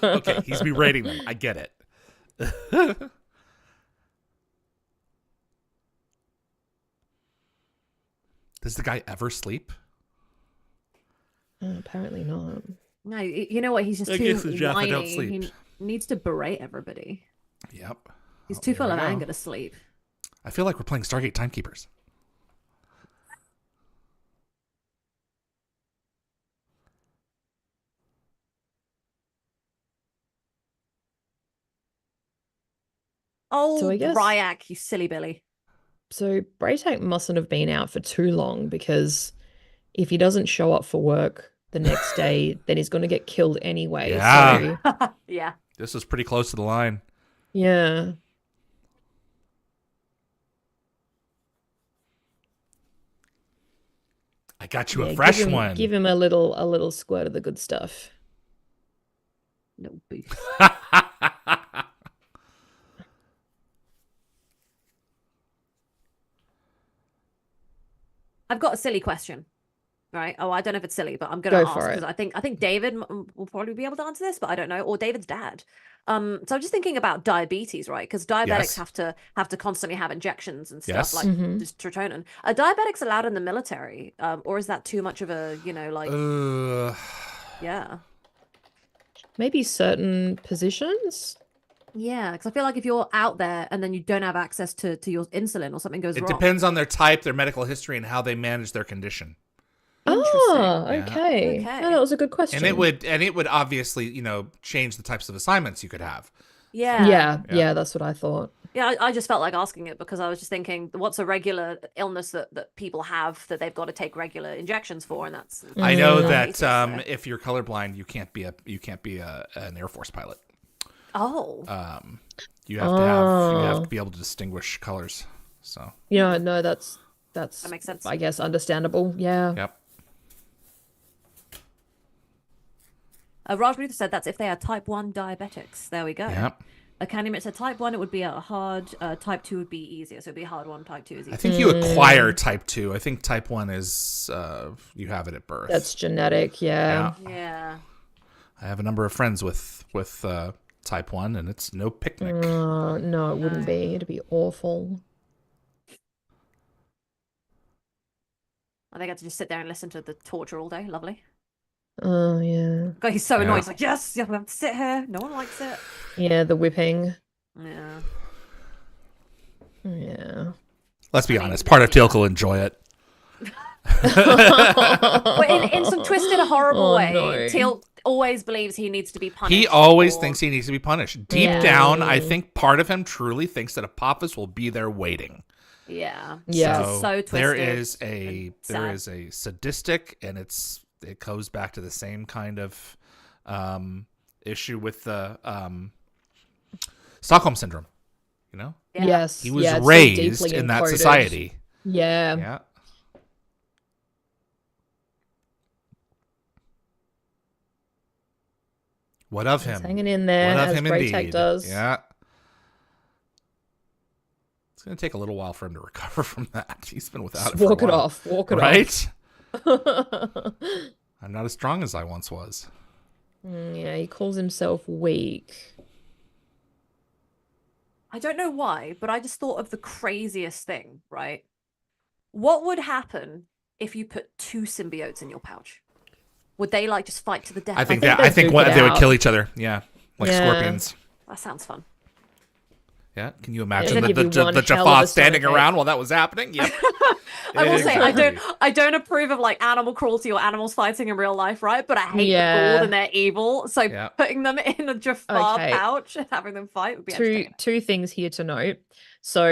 Okay, he's berating them. I get it. Does the guy ever sleep? Apparently not. No, you know what? He's just I too guess it's Jeff, I don't whiny. sleep. He needs to berate everybody. Yep. He's Oh, too here full we of go. anger to sleep. I feel like we're playing Stargate Timekeepers. Oh, So I guess- Ryak, you silly Billy. So Braytak mustn't have been out for too long, because if he doesn't show up for work the next day, then he's going to get killed anyway. Yeah. So, Yeah. This was pretty close to the line. yeah. I got you Yeah, a fresh give him, one. Give him a little squirt of the good stuff. No beef. I've got a silly question. Right. Oh, I don't know if it's silly, but I'm going to Go ask for because it. I think David will probably be able to answer this, but I don't know, or David's dad. So I'm just thinking about diabetes, right? Because diabetics Yes. have to constantly have injections and stuff Yes. like Mhm. this trotonin. Are diabetics allowed in the military, or is that too much of a like yeah, Maybe certain positions. yeah? Because I feel like if you're out there and then you don't have access to your insulin or something goes it wrong. depends on their type, their medical history, and how they manage their condition. Interesting. Ah, Yeah. okay. Okay. Oh, that was a good question. And it would obviously, change the types of assignments you could have. Yeah. Yeah, that's what I thought. Yeah, I just felt like asking it because I was just thinking, what's a regular illness that people have that they've got to take regular injections for, and that's. I know diabetes, that so. if you're colorblind, you can't be an Air Force pilot. Oh. You have to be able to distinguish colors. So Yeah, no, that's That makes sense. I guess understandable. Yeah. yep. Raj Luther said that's if they are type 1 diabetics. There we go. Yep. Candyman said type 1 it would be a hard, type 2 would be easier, so it'd be a hard one. Type 2 is easier. I think you acquire type 2. I think type 1 is you have it at birth. That's genetic, yeah. Yeah. I have a number of friends with type 1, and it's no picnic. No, it wouldn't be. It'd be awful. I think I had to just sit there and listen to the torture all day. Lovely. Oh, yeah. God, he's so annoyed. Yeah. He's like, yes, you have to sit here. No one likes it. Yeah, the whipping. Yeah. Yeah. Let's be honest. Part of Teal'c will enjoy it. But in some twisted, horrible Oh, way, no. Teal'c always believes he needs to be punished. He always for- thinks he needs to be punished. Deep Yeah. down, I think part of him truly thinks that Apophis will be there waiting. Yeah. Yeah. Which is so twisted. there and sad. is a sadistic, and it goes back to the same kind of issue with the Stockholm syndrome. Yeah. Yes. He was yeah, it's so raised deeply in that encoded. society. Yeah. Yeah. What of He's him? hanging in there, What of as him Grey Tech indeed? does. Yeah. It's going to take a little while for him to recover from that. He's been without it for Walk a it while. off. Walk it Right? off. I'm not as strong as I once was. Yeah, he calls himself weak. I don't know why, but I just thought of the craziest thing, right? What would happen if you put 2 symbiotes in your pouch? Would they like just fight to the death? I think think they'd duke it they would out. kill each other. Yeah. Like Yeah. scorpions. That sounds fun. Yeah. Can you imagine It'd the give you one the hell of Jaffa a standing stomachache. around while that was happening? Yep. I will say Exactly. I don't approve of like animal cruelty or animals fighting in real life, right? But I hate the Yeah. Gould and they're evil. So Yeah. putting them in a Jafar Okay. pouch and having them fight would be entertaining. Two things here to note. So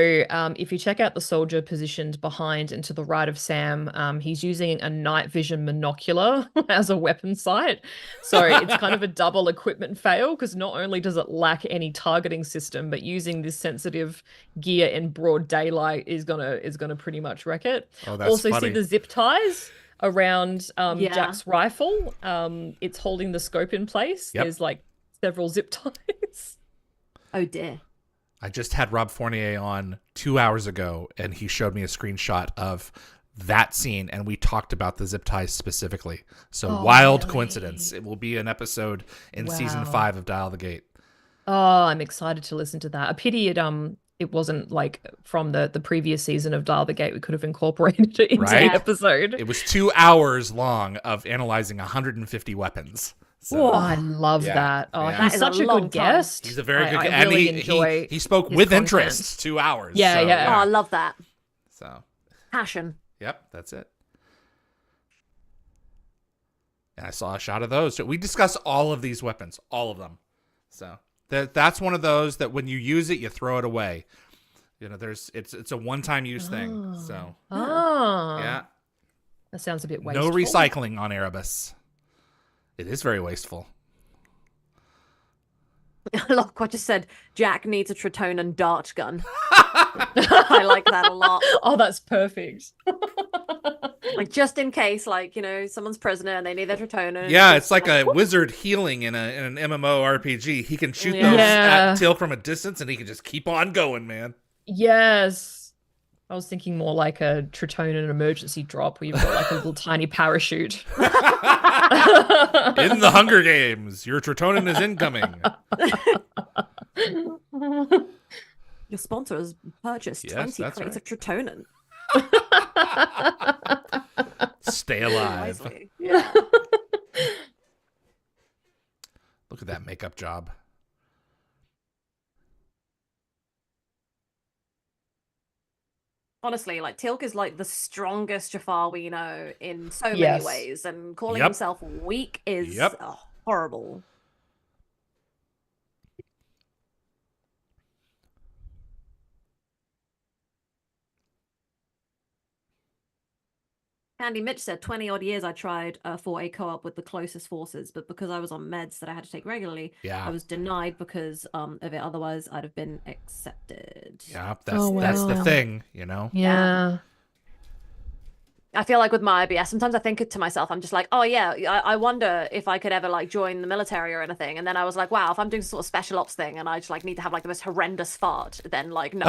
if you check out the soldier positioned behind and to the right of Sam, he's using a night vision monocular as a weapon sight. So it's kind of a double equipment fail because not only does it lack any targeting system, but using this sensitive gear in broad daylight is gonna pretty much wreck it. Oh, that's Also funny. see the zip ties around Yeah. Jack's rifle. It's holding the scope in place. Yep. There's like several zip ties. Oh dear. I just had Rob Fournier on 2 hours ago, and he showed me a screenshot of that scene, and we talked about the zip ties specifically. So Oh, wild really? coincidence. It will be an episode in season Wow. 5 of Dial the Gate. Oh, I'm excited to listen to that. A pity it wasn't like from the previous season of Dial the Gate. We could have incorporated it into Right? the episode. It was 2 hours long of analyzing 150 weapons. So Oh, I love Yeah. that. Oh, Yeah. he's That is such a a long good time. guest. he's a very good I and really he enjoy he spoke his with content. interest 2 hours. Yeah, so, yeah. Oh, I love that. So, Passion. yep, that's it. And I saw a shot of those. So we discuss all of these weapons, all of them. So that's one of those that when you use it, you throw it away. It's a one-time use thing. So Oh, yeah, that sounds a bit wasteful. no recycling on Erebus. It is very wasteful. Lockwell just said Jack needs a Tritonin dart gun. I like that a lot. Oh, that's perfect. Like just in case, like, someone's prisoner and they need their Tritonin. Yeah, it's like a wizard healing in an MMO RPG. He can shoot those Yeah. at Teal'c from a distance, and he can just keep on going, man. Yes. I was thinking more like a Tritonin emergency drop where you've got like a little tiny parachute. In the Hunger Games, your Tritonin is incoming. Your sponsor has purchased Yes, 20 that's crates right. of Tritonin. Stay alive. Wisely. Yeah. Look at that makeup job. Honestly, like Teal'c is like the strongest Jafar we know in so many Yes. ways, and calling Yep. himself weak is Yep. horrible. Andy Mitch said 20 odd years I tried for a co-op with the closest forces, but because I was on meds that I had to take regularly, Yeah. I was denied because of it. Otherwise, I'd have been accepted. Yeah, Oh, that's the wow. thing, you know? Yeah. I feel like with my IBS, sometimes I think to myself, I'm just like, oh yeah, I wonder if I could ever like join the military or anything. And then I was like, wow, if I'm doing some sort of special ops thing and I just like need to have like the most horrendous fart, then like no.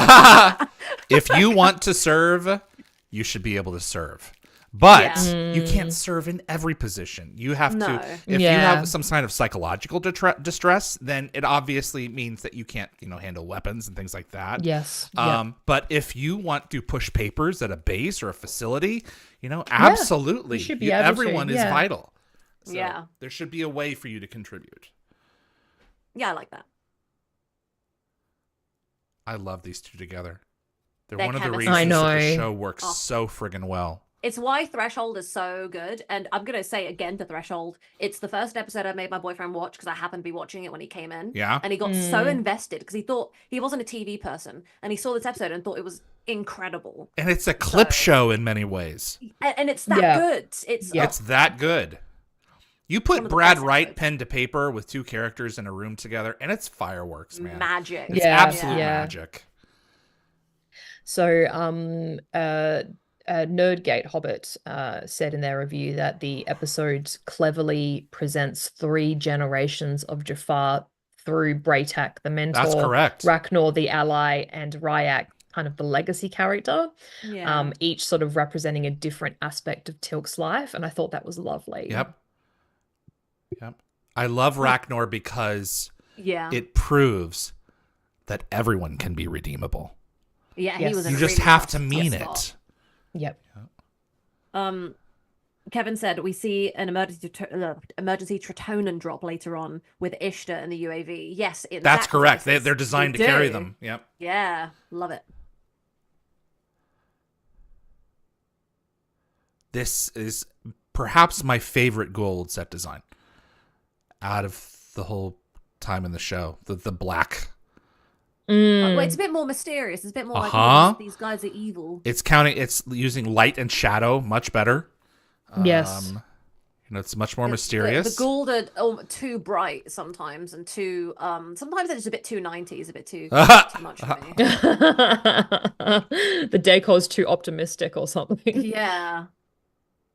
If you want to serve, you should be able to serve. But Yeah. you can't serve in every position. You have No. to, if you Yeah. have some kind of psychological distress, then it obviously means that you can't, handle weapons and things like that. Yes. Yep. But if you want to push papers at a base or a facility, absolutely. you should be able to, everyone is yeah. vital. So Yeah. there should be a way for you to contribute. Yeah, I like that. I love these two together. They're Their one of the chemistry. reasons I that the know. show works Oh. so friggin' well. It's why Threshold is so good. And I'm going to say again to Threshold, it's the first episode I made my boyfriend watch because I happened to be watching it when he came in. Yeah. And he got so invested because he thought he wasn't a TV person. And he saw this episode and thought it was incredible. And it's a clip So- show in many ways. And it's that Yeah. good. It's Yeah. It's that good. You One put of the Brad best Wright episodes. pen to paper with two characters in a room together, and it's fireworks, man. magic. It's Yeah, absolute yeah. magic. So, Nerdgate Hobbit said in their review that the episode cleverly presents 3 generations of Jafar through Braytak, the mentor, That's correct. Ragnar, the ally, and Ryak, kind of the legacy character, Yeah. each sort of representing a different aspect of Teal'c's life, and I thought that was lovely. Yep. I love Ragnar because Yeah. it proves that everyone can be redeemable. Yeah, Yes. he was a You just really have tough- to tough mean spot. it. Yep. Kevin said we see an emergency Tritonin drop later on with Ishtar and the UAV. Yes, in That's correct. Sacrifices. They're designed We to carry do. them. Yep. Yeah, love it. This is perhaps my favorite gold set design out of the whole time in the show. The black. Well, it's a bit more mysterious. It's a bit more like, Uh-huh. oh, these guys are evil. It's using light and shadow much better. Yes. It's much more The mysterious. Gould are too bright sometimes, and too sometimes it's a bit too 90s, a bit too much for me. The decor's too optimistic or something. Yeah.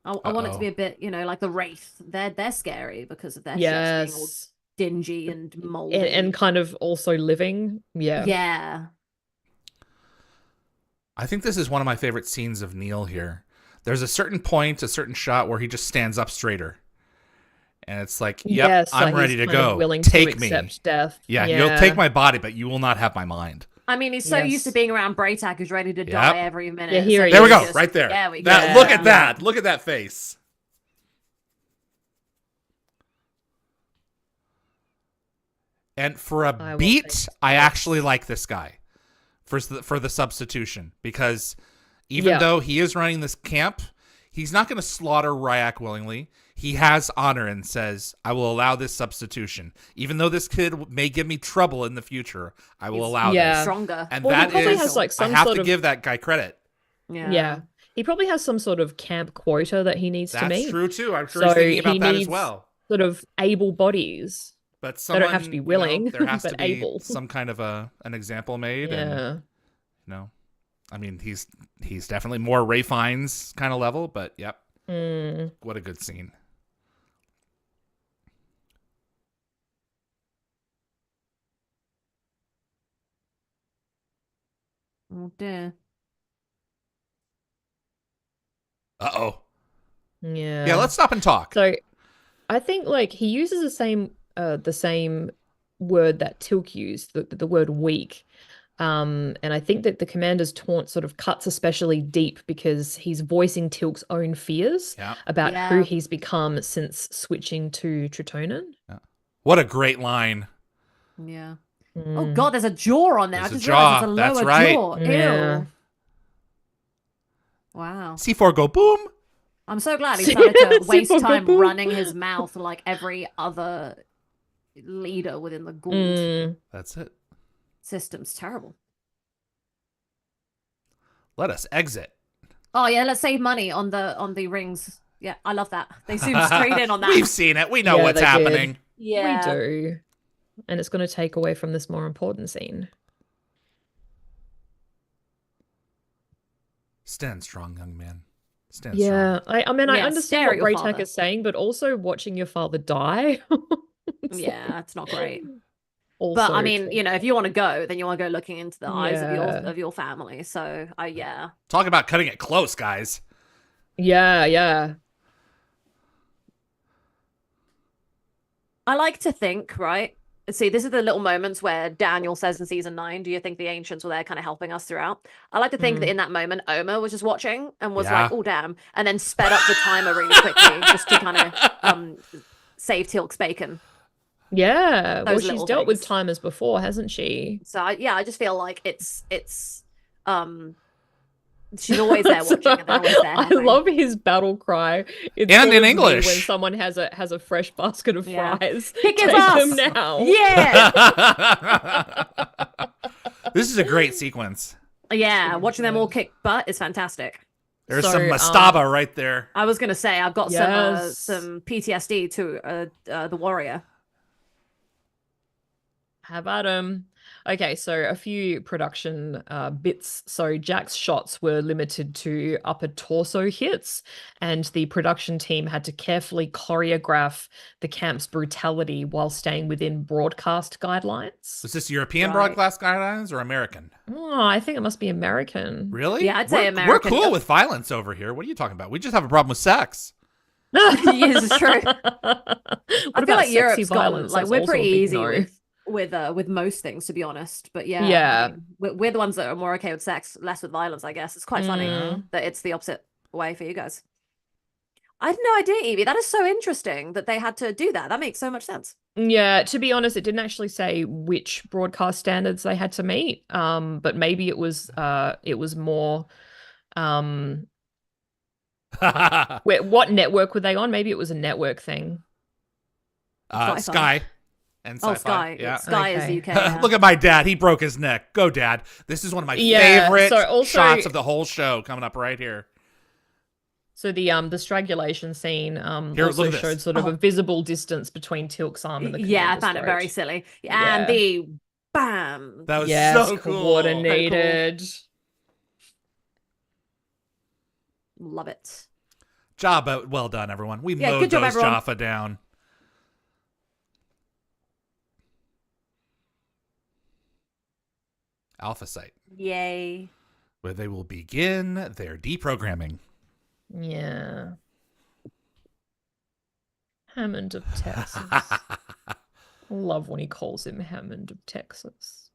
I want it to Uh-oh. be a bit, like the Wraith. They're scary because of their ships being all Yes. dingy and moldy. And kind of also living. Yeah. Yeah. I think this is one of my favorite scenes of Neil here. There's a certain shot where he just stands up straighter. And it's like, yep, Yes, I'm like ready he's to kind of go. willing Take to me. accept death. Yeah, you'll take my body, but you will not have my mind. I mean, he's so used to Yes. being around Braytak, who's ready to Yep. die every minute. Yeah, here so he There we is. go, just- right there. There we go. That, look at Yeah. that. Look at that face. And for I a will beat, take I this. actually like this guy for the substitution, because even though he is running this camp, he's not going to slaughter Ryak willingly. He has honor and says, I will allow this substitution. Even though this kid may give me trouble in the future, I will He's allow Yeah. this. Stronger. And Well, he that probably is, has, like, I some have sort to of- give that guy credit. Yeah. He probably has some sort of camp quota that he needs to That's meet. true too. I'm sure So he's thinking about he that as needs well. Sort of able bodies. But They someone, don't have to be willing, there has but to be able. some kind of an example made. And, Yeah. I mean, he's definitely more Ray Fiennes kind of level, but yep. Mm. What a good scene. Oh dear. Uh-oh. Yeah. Yeah, let's stop and talk. So I think like he uses the same word that Tilk used, the word weak. And I think that the commander's taunt sort of cuts especially deep because he's voicing Tilk's own fears about who he's become since switching to Tritonin. Yeah. What a great line. Yeah. Oh God, there's a jaw on there. There's I just a jaw. realized it's a That's lower right. jaw. Ew. Yeah. Wow. C4 go boom. I'm so glad he started to waste C4 go time boom. running his mouth like every other leader within the Gould That's it. system's terrible. Let us exit. Oh yeah, let's save money on the rings. Yeah, I love that. They zoomed straight in on that. We've seen it. We know Yeah, what's they did. happening. Yeah. We do. And it's going to take away from this more important scene. Stand strong, young man. Stand Yeah, strong. I mean, I Yeah, understand stare what at your Braytak father. is saying, but also watching your father die. Yeah, it's not great. Also, But I mean, you know, if you want to go, then you want to go looking into the eyes Yeah. of your family. So, yeah. Talk about cutting it close, guys. yeah. I like to think, right? See, this is the little moments where Daniel says in season 9, do you think the ancients were there kind of helping us throughout? I like to think that in that moment, Omer was just watching and was like, oh, damn. And then sped up the timer really quickly just to kind of save Tilk's bacon. Yeah. Well, Those she's little dealt with things. timers before, hasn't she? So, I just feel like it's she's always there watching and they're always there I helping. love his battle cry. It's And in always me English. when someone has a fresh basket of Yeah. fries. Kick his Take ass! them now. Yeah! This is a great sequence. Yeah, watching them all kick butt is fantastic. There's So, some mastaba right there. I was gonna say I've got Yes. some PTSD to the warrior. Have at 'em. Okay, so a few production bits. So Jack's shots were limited to upper torso hits, and the production team had to carefully choreograph the camp's brutality while staying within broadcast guidelines. Was this European Right. broadcast guidelines or American? Oh, I think it must be American. Really? Yeah, I'd say We're American. cool with violence over here. What are you talking about? We just have a problem with sex. Yes, it's true. What I feel about like sexy Europe's gotten violence? like That's we're also a pretty big easy no. with most things, to be honest. But yeah, Yeah. I mean, we're the ones that are more okay with sex, less with violence. I guess it's quite funny that it's the opposite way for you guys. I had no idea, Evie. That is so interesting that they had to do that. That makes so much sense. Yeah, to be honest, it didn't actually say which broadcast standards they had to meet. But maybe it was more what network were they on? Maybe it was a network thing. Sci-fi. Sky and sci-fi. Oh, Sky. Yeah. Sky is Okay. UK. Yeah. Look at my dad. He broke his neck. Go, Dad. This is one of my Yeah, favorite so also- shots of the whole show coming up right here. So the strangulation scene Here, also look at this. showed sort of a visible distance between Tilk's arm and the Yeah, I commander's found it very throat. silly. Yeah. And the bam. That was Yes, so cool. coordinated. Love it. Job well done, everyone. We Yeah, mowed good job, those everyone. Jaffa down. Alpha Site, Yay. where they will begin their deprogramming. Yeah. Hammond of Texas. Love when he calls him Hammond of Texas.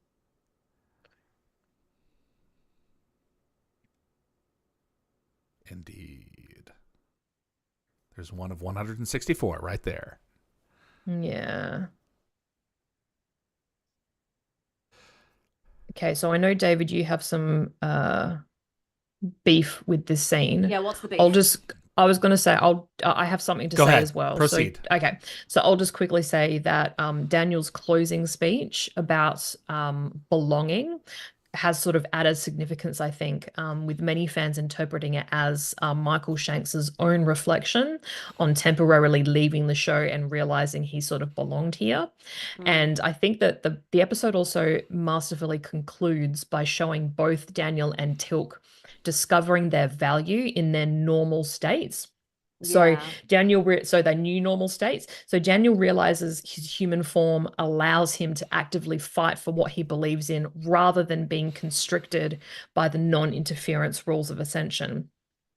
Indeed. There's one of 164 right there. Yeah. Okay, so I know, David, you have some beef with this scene. Yeah, what's the beef? I was going to say, I have something to Go say ahead. as well. Proceed. So I'll just quickly say that Daniel's closing speech about belonging has sort of added significance, I think, with many fans interpreting it as Michael Shanks's own reflection on temporarily leaving the show and realizing he sort of belonged here. And I think that the episode also masterfully concludes by showing both Daniel and Tilk discovering their value in their normal states. So Yeah. so their new normal states. So Daniel realizes his human form allows him to actively fight for what he believes in rather than being constricted by the non-interference rules of ascension.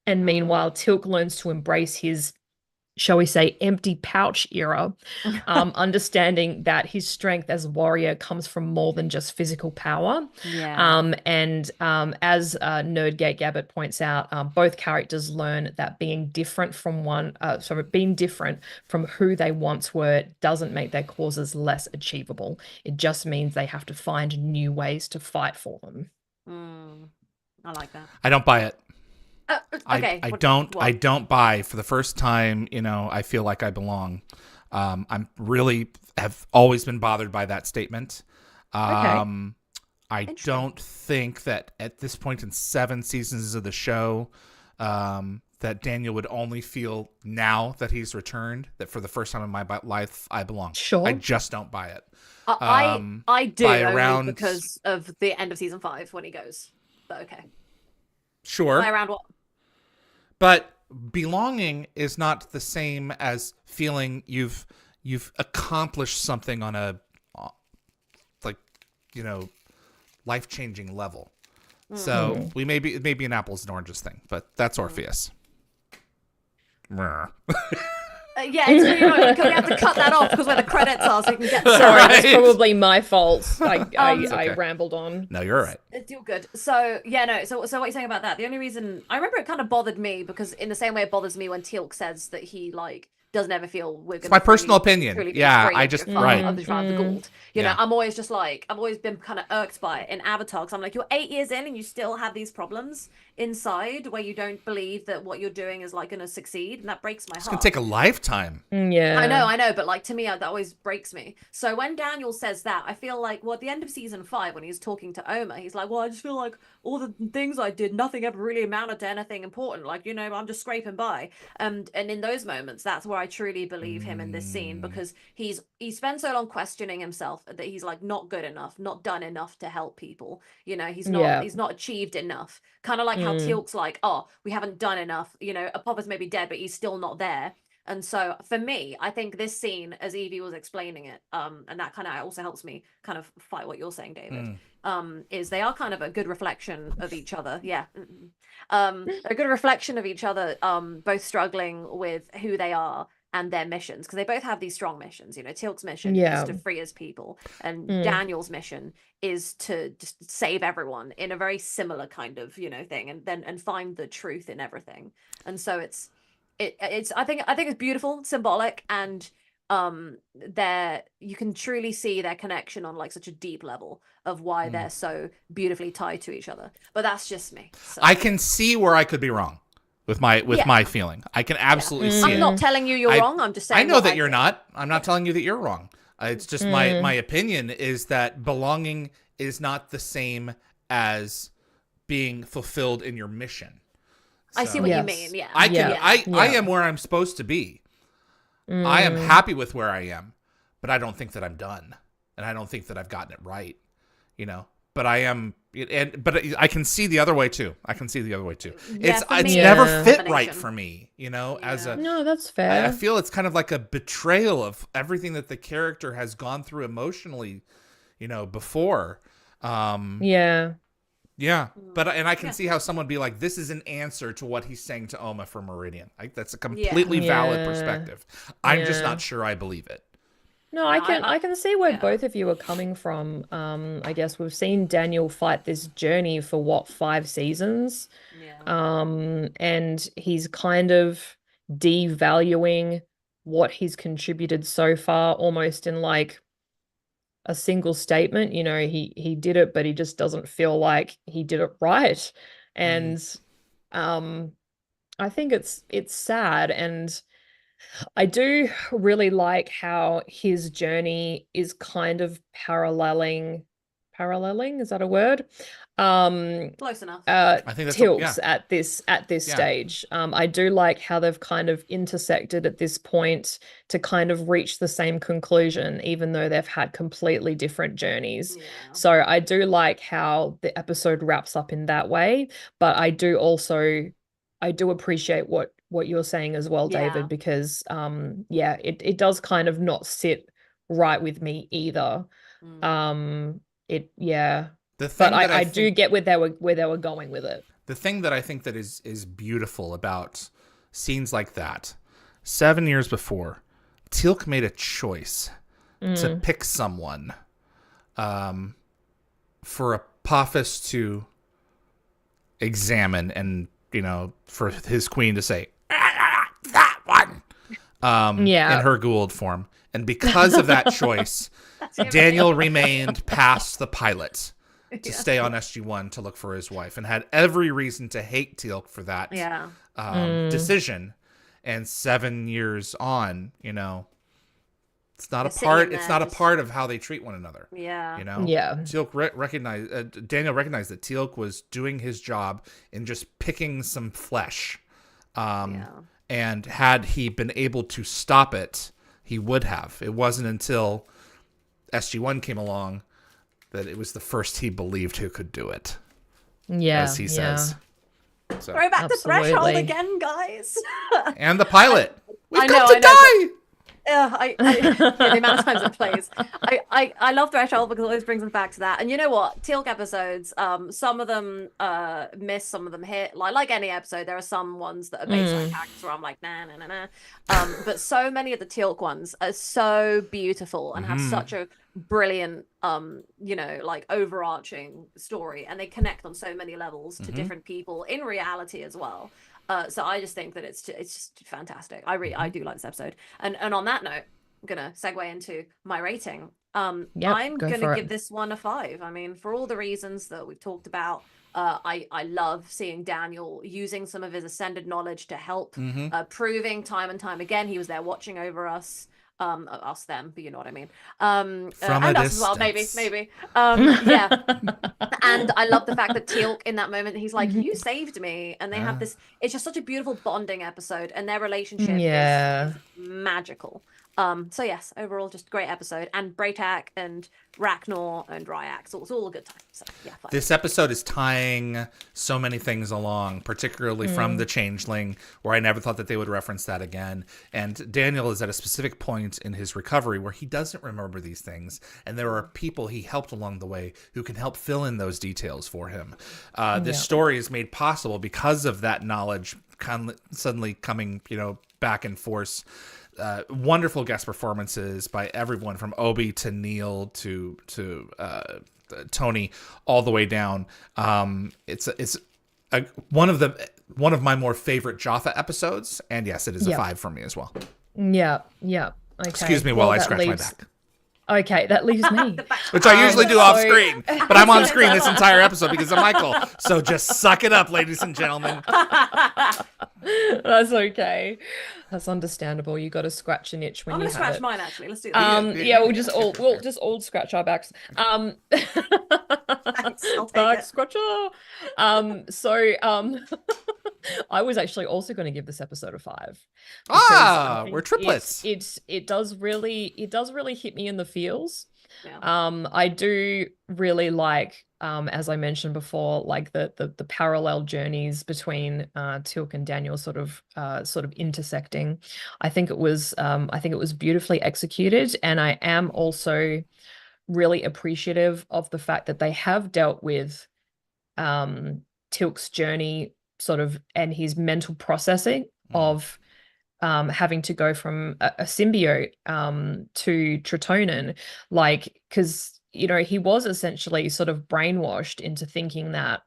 And meanwhile, Tilk learns to embrace his, shall we say, empty pouch era, understanding that his strength as a warrior comes from more than just physical power. And as Nerdgate Gabbett points out, both characters learn that being different from who they once were doesn't make their causes less achievable. It just means they have to find new ways to fight for them. I like that. I don't buy it. Okay. I don't buy. For the first time, I feel like I belong. I'm really have always been bothered by that statement. I don't think that at this point in 7 seasons of the show, that Daniel would only feel now that he's returned that for the first time in my life I belong. Sure. I just don't buy it. I do only because of the end of season 5 when he goes. But okay. Sure. By around what? But belonging is not the same as feeling you've accomplished something on a life-changing level. So we may be an apples and oranges thing, but that's Orpheus. Yeah, it's really annoying. We have to cut that off because where the credits are, so we can get. Sorry, it's probably my fault. I rambled on. No, you're all right. It's all good. So yeah, no. So what you're saying about that? The only reason I remember it kind of bothered me because in the same way it bothers me when Teal'c says that he doesn't ever feel we're going. It's my personal opinion. Yeah, I just of the Gould. You know, I'm always just like I've always been kind of irked by it in Avatar because I'm like, you're 8 years in and you still have these problems inside where you don't believe that what you're doing is like going to succeed, and that breaks my heart. It's gonna take a lifetime. Yeah, I know, but like to me, that always breaks me. So when Daniel says that, I feel like, well, at the end of season 5, when he's talking to Oma, he's like, well, I just feel like all the things I did, nothing ever really amounted to anything important. Like, I'm just scraping by. And in those moments, that's where I truly believe him in this scene, because he spent so long questioning himself that he's like not good enough, not done enough to help people. He's not achieved enough. Kind of like how Teal'c's like, oh, we haven't done enough. Apollo's maybe dead, but he's still not there. And so for me, I think this scene, as Yvie was explaining it, and that kind of also helps me kind of fight what you're saying, David, is they are kind of a good reflection of each other. Yeah. A good reflection of each other, both struggling with who they are and their missions, because they both have these strong missions. Teal'c's mission is to free his people, and Daniel's mission is to just save everyone in a very similar kind of thing, and find the truth in everything. And so it's I think it's beautiful, symbolic, and you can truly see their connection on like such a deep level of why they're so beautifully tied to each other. But that's just me. So. I can see where I could be wrong with my feeling. I can absolutely see it. I'm not telling you you're wrong. I'm just saying. I know that you're not. I'm not telling you that you're wrong. It's just my opinion is that belonging is not the same as being fulfilled in your mission. So, I see what you mean. Yeah. I am where I'm supposed to be. I am happy with where I am, but I don't think that I'm done, and I don't think that I've gotten it right. But I am, but I can see the other way too. It's never fit right for me. No, that's fair. I feel it's kind of like a betrayal of everything that the character has gone through emotionally, before. Yeah, but I can see how someone would be like, this is an answer to what he's saying to Oma for Meridian. That's a completely valid perspective. I'm just not sure I believe it. No, I can see where both of you are coming from. I guess we've seen Daniel fight this journey for 5 seasons. And he's kind of devaluing what he's contributed so far, almost in like a single statement. He did it, but he just doesn't feel like he did it right. And I think it's sad, and I do really like how his journey is kind of paralleling, is that a word? Close enough. I think that's Teal'c's at this stage. I do like how they've kind of intersected at this point to kind of reach the same conclusion, even though they've had completely different journeys. So I do like how the episode wraps up in that way, but I do appreciate what you're saying as well, David, because it does kind of not sit right with me either. But I do get where they were going with it. the thing that I think that is beautiful about scenes like that, 7 years before, Teal'c made a choice to pick someone for Apophis to examine, and for his queen to say that one in her Goa'uld form. And because of that choice, Daniel remained past the pilot to stay on SG-1 to look for his wife, and had every reason to hate Teal'c for that decision. And 7 years on, it's not a part of how they treat one another. Yeah. Teal'c Daniel recognized that Teal'c was doing his job in just picking some flesh. And had he been able to stop it, he would have. It wasn't until SG-1 came along that it was the first he believed who could do it. Yeah. As he says. So. Throw back the threshold again, guys. And the pilot. We've got to die. The amount of times it plays. I love Threshold because it always brings us back to that. And you know what? Teal'c episodes, some of them miss, some of them hit. Like any episode, there are some ones that are based on characters where I'm like, nah. But so many of the Teal'c ones are so beautiful and have such a brilliant like overarching story, and they connect on so many levels to different people in reality as well. So I just think that it's just fantastic. I do like this episode. And on that note, I'm gonna segue into my rating. I'm gonna give this one a 5. I mean, for all the reasons that we've talked about. I love seeing Daniel using some of his ascended knowledge to help, proving time and time again he was there watching over us. Us them, but you know what I mean. From and us as well, maybe. Yeah. And I love the fact that Teal'c in that moment, he's like, "You saved me," and they have this. It's just such a beautiful bonding episode, and their relationship is magical. So yes, overall, just great episode, and Braytak and Ragnar and Ryak, so it's all a good time. So yeah, fun. This episode is tying so many things along, particularly from the Changeling, where I never thought that they would reference that again. And Daniel is at a specific point in his recovery where he doesn't remember these things, and there are people he helped along the way who can help fill in those details for him. This story is made possible because of that knowledge suddenly coming, back in force. Wonderful guest performances by everyone from Obi to Neil to Tony, all the way down. It's one of my more favorite Jaffa episodes, and yes, it is a 5 for me as well. Yeah. Okay. Excuse me while I scratch my back. Okay, that leaves me. Which I usually do off screen, but I'm on screen this entire episode because of Michael. So just suck it up, ladies and gentlemen. That's okay. That's understandable. You got to scratch an itch when you have it. I'm gonna scratch mine actually. Let's do that. Yeah, we'll just all scratch our backs. Thanks, I'll take Back it. scratcher. I was actually also going to give this episode a 5. We're triplets. It does really hit me in the feels. Yeah. I do really like, as I mentioned before, like the parallel journeys between Teal'c and Daniel sort of intersecting. I think it was beautifully executed, and I am also really appreciative of the fact that they have dealt with Teal'c's journey sort of and his mental processing of having to go from a symbiote to Tritonin, like, because he was essentially sort of brainwashed into thinking that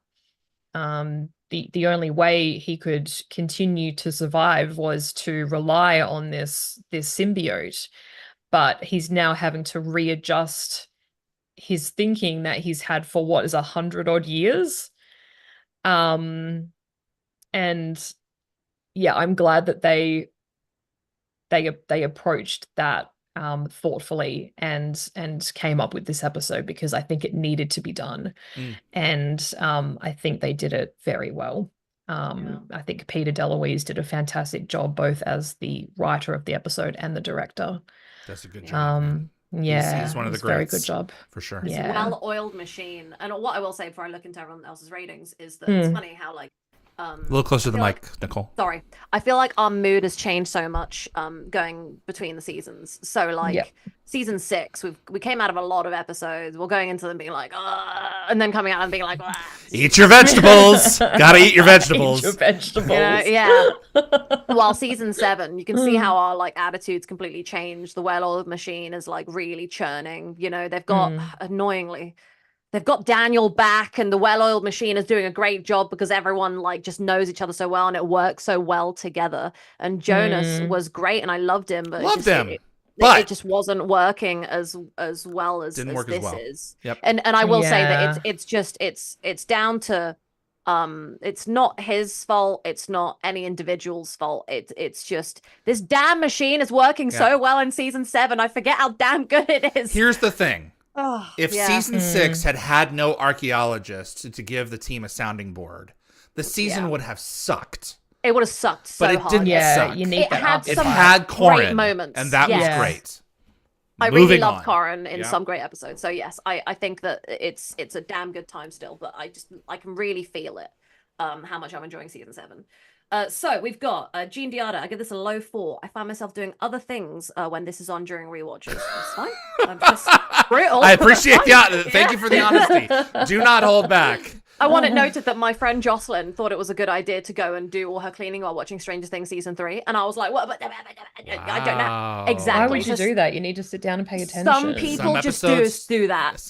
the only way he could continue to survive was to rely on this symbiote, but he's now having to readjust his thinking that he's had for what is 100 odd years. And yeah, I'm glad that they approached that thoughtfully and came up with this episode, because I think it needed to be done. And I think they did it very well. I think Peter DeLuise did a fantastic job, both as the writer of the episode and the director. That's a good job. He's one of the greats. Very good job. For sure. It's a well-oiled machine. And what I will say before I look into everyone else's ratings is that it's funny how, like, A little closer to the mic, Nicole. Sorry. I feel like our mood has changed so much going between the seasons. So like season 6, we came out of a lot of episodes. We're going into them being like, and then coming out and being like, eat your vegetables. Gotta eat your vegetables. Eat your vegetables. Yeah. While season 7, you can see how our like attitudes completely changed. The well-oiled machine is like really churning. You know, they've got annoyingly. They've got Daniel back, and the well-oiled machine is doing a great job because everyone like just knows each other so well, and it works so well together. And Jonas was great, and I loved him, but it just wasn't working as well as didn't work this as well. is. Yep. And I will say that it's down to it's not his fault, it's not any individual's fault. It's just this damn machine is working so well in season 7. I forget how damn good it is. Here's the thing. If yeah. season 6 had no archaeologists to give the team a sounding board, the season would have sucked. It would have sucked so but it hard. didn't suck. You need that. It had Corin, great moments, and that was great. I Moving really loved on. Corin in some great episodes. So yes, I think that it's a damn good time still, but I can really feel it. How much I'm enjoying season 7. So we've got Jean Diada. I give this a low 4. I find myself doing other things when this is on during rewatches. That's fine. I'm just brutal. I appreciate the thank you for the honesty. Do not hold back. I want it noted that my friend Jocelyn thought it was a good idea to go and do all her cleaning while watching Stranger Things season 3, and I was like, "What? I don't know exactly." Why would you do that? You need to sit down and pay attention. Some people just do that.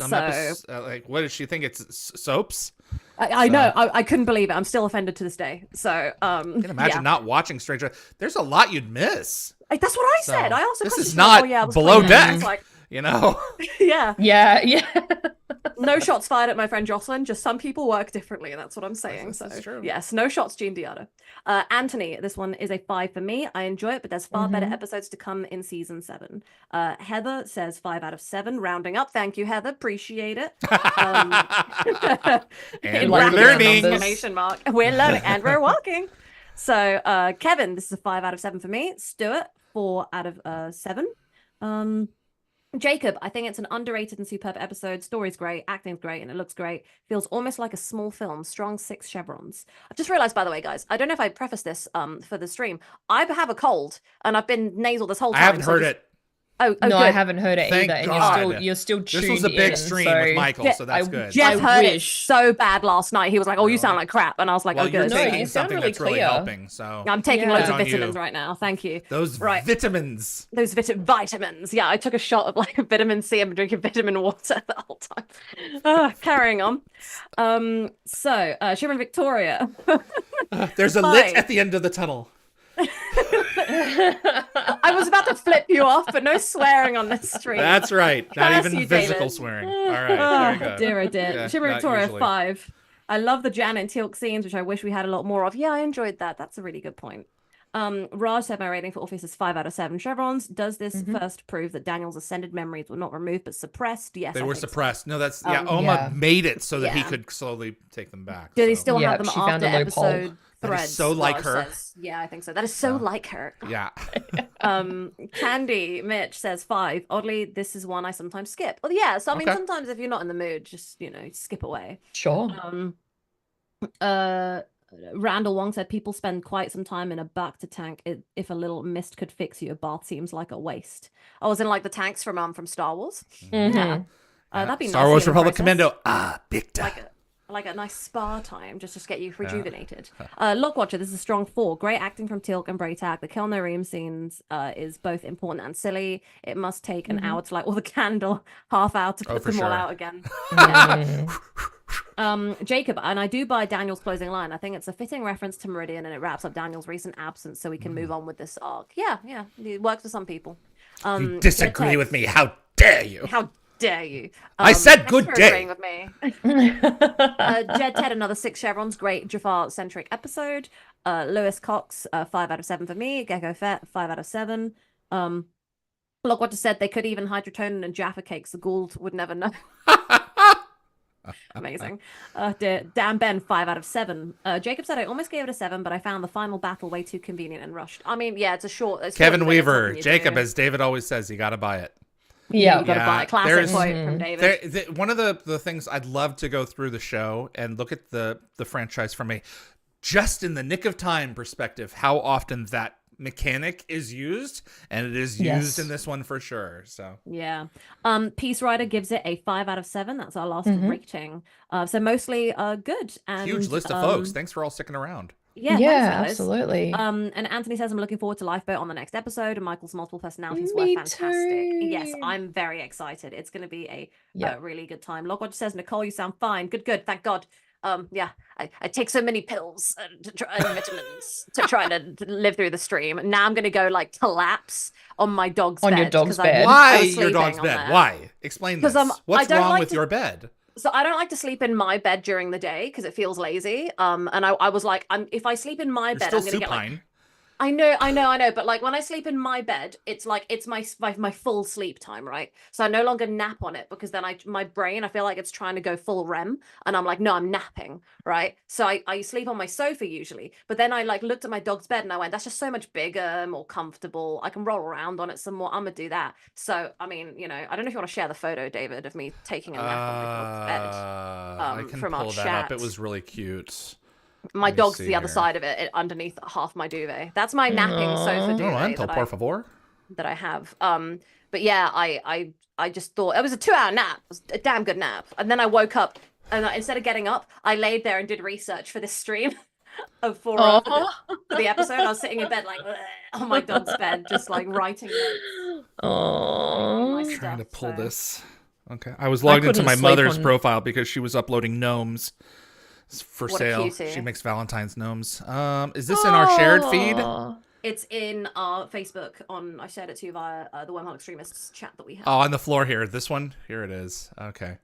Like, what does she think? It's soaps. I know. I couldn't believe it. I'm still offended to this day. So, I can imagine not watching Stranger. There's a lot you'd miss. That's what I said. I also this is not below deck. Like, you know. Yeah. No shots fired at my friend Jocelyn. Just some people work differently, and that's what I'm saying. This is true. Yes, no shots, Jean Diada. Anthony, this one is a 5 for me. I enjoy it, but there's far better episodes to come in season 7. Heather says 5 out of 7, rounding up. Thank you, Heather. Appreciate it. And we're learning. We're learning, and we're walking. So, Kevin, this is a 5 out of 7 for me. Stuart, 4 out of 7. Jacob, I think it's an underrated and superb episode. Story's great, acting's great, and it looks great. Feels almost like a small film. Strong 6 chevrons. I've just realized, by the way, guys, I don't know if I prefaced this for the stream. I have a cold, and I've been nasal this whole time. I haven't heard it. Oh, no, good. I haven't heard it Thank either. God. And you're still tuned in. This was a big stream with Michael, so that's good. Jeff heard it so bad last night. He was like, "Oh, you sound like crap," and I was like, well, "Oh, good." You're taking you sound something really that's really clear. helping. So I'm taking loads of on vitamins you. right now. Thank you. Those vitamins. Those vitamins. Yeah, I took a shot of like vitamin C. I've been drinking vitamin water the whole time. Carrying on. Shimmer and Victoria. There's a lit at the end of the tunnel. I was about to flip you off, but no swearing on this stream. That's right. Not even you, physical David. swearing. All right. There you go. Dear, oh dear. Yeah, Shimmer not Victoria, usually. 5. I love the Janet and Teal'c scenes, which I wish we had a lot more of. Yeah, I enjoyed that. That's a really good point. Raj said my rating for Orpheus is 5 out of 7 chevrons. Does this first prove that Daniel's ascended memories were not removed but suppressed? Yes, They I were think so. suppressed. No, that's Oma made it so that he could slowly take them back. Do they so. still have them she found after a loophole. episode That threads? is so like Raj her. says. Yeah, I think so. That is so like her. Yeah. Candy Mitch says 5. Oddly, this is one I sometimes skip. Well, yeah. So I mean, sometimes if you're not in the mood, just skip away. Sure. Randall Wong said people spend quite some time in a bacta tank. If a little mist could fix you, a bath seems like a waste. I was in like the tanks from Star Wars. Yeah. That'd be Star nice Wars in the Republic process. Commando. Big time. Like a nice spa time just to get you rejuvenated. Lockwatcher, this is a strong 4. Great acting from Teal'c and Braytag. The Kel Nareem scenes is both important and silly. It must take an hour to light all the candle, half hour to put them all out again. Jacob, and I do buy Daniel's closing line. I think it's a fitting reference to Meridian, and it wraps up Daniel's recent absence so we can move on with this arc. Yeah, it works for some people. You disagree with me? How dare you? How dare you? I said good for day. agreeing with me. Jed Ted, another 6 chevrons. Great Jafar-centric episode. Lewis Cox, 5 out of 7 for me. Gecko Fett, 5 out of 7. Lockwatcher said they could even hydrotonin and Jaffa cakes. The Gould would never know. Amazing. Dan Ben, 5 out of 7. Jacob said I almost gave it a 7, but I found the final battle way too convenient and rushed. I mean, yeah, it's a short. Kevin Weaver, Jacob, as David always says, you got to buy it. Yeah, you got to buy it. Classic quote from David. One of the things I'd love to go through the show and look at the franchise from a just in the nick of time perspective, how often that mechanic is used, and it is used in this one for sure. So yeah. Peace Rider gives it a 5 out of 7. That's our last rating. So mostly good. And huge list of folks. Thanks for all sticking around. Yeah, yeah, thanks, guys. absolutely. And Anthony says, I'm looking forward to Lifeboat on the next episode, and Michael's multiple personalities were Me fantastic. too. Yes, I'm very excited. It's going to be a really good time. Logwatch says, Nicole, you sound fine. Good, thank God. Yeah, I take so many pills and vitamins to try to live through the stream. Now I'm going to go like collapse on my dog's bed. On your dog's bed. Why I was your dog's sleeping on bed? there. Why? Explain this. What's I don't wrong like with to- your bed? So I don't like to sleep in my bed during the day because it feels lazy. And I was like, if I sleep in my You're bed, still I'm gonna get like, supine. I know. But like when I sleep in my bed, it's like it's my full sleep time, right? So I no longer nap on it because then my brain, I feel like it's trying to go full REM, and I'm like, no, I'm napping, right? So I sleep on my sofa usually, but then I like looked at my dog's bed and I went, that's just so much bigger, more comfortable. I can roll around on it some more. I'm gonna do that. So I mean, you know, I don't know if you want to share the photo, David, of me taking a nap on my dog's bed. I can from our pull that chat. up. It was really cute. My Let me dog's see the other here. side of it, underneath half my duvet. That's my napping sofa duvet Momento, por favor. that I have. But yeah, I just thought it was a 2-hour nap. It was a damn good nap. And then I woke up, and instead of getting up, I laid there and did research for this stream for the episode. I was sitting in bed like on my dog's bed, just like writing notes. Oh, Trying to pull this. Okay, I was logged into couldn't my sleep mother's on- profile because she was uploading gnomes for What a sale. cutie. She makes Valentine's gnomes. Is this in our shared feed? Aw. It's in our Facebook I shared it to you via the Wormhole Extremists chat that we have. Oh, on the floor here. This one? Here it is. Okay.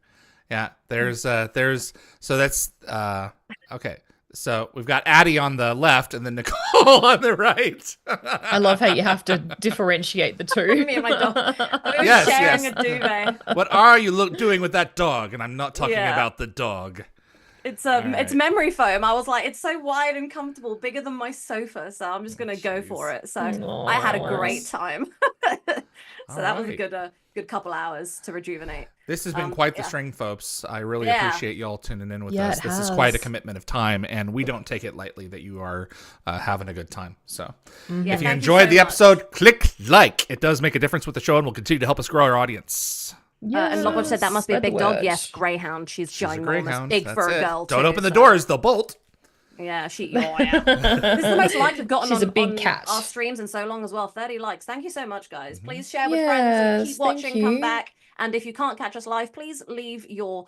Yeah, there's so that's okay. So we've got Addie on the left and then Nicole on the right. I love how you have to differentiate the two. Me and my dog. We're Yes, sharing yes. a duvet. What are you doing with that dog? And I'm not talking Yeah. about the dog. It's right. it's memory foam. I was like, it's so wide and comfortable, bigger than my sofa, so I'm just gonna go for it. So I had a great time. So that was a Alright. good couple hours to rejuvenate. This has been quite the yeah. string, folks. I really Yeah. appreciate y'all tuning in with Yeah, us. it This is quite a has. commitment of time, and we don't take it lightly that you are having a good time. So Yeah, if you thank enjoyed so the much. episode, click like. It does make a difference with the show and will continue to help us grow our audience. And Lockwatch said that must be a Spread the big dog. word. Yes, greyhound. She's She's a ginormous, greyhound. big That's for a it. girl. Don't too, open the so- doors; they'll bolt. Yeah, this is the most likes we've gotten She's on, a big on cat. our streams in so long as well. 30 likes. Thank you so much, guys. Please share with friends and Yes, keep watching. thank Come you. back. And if you can't catch us live, please leave your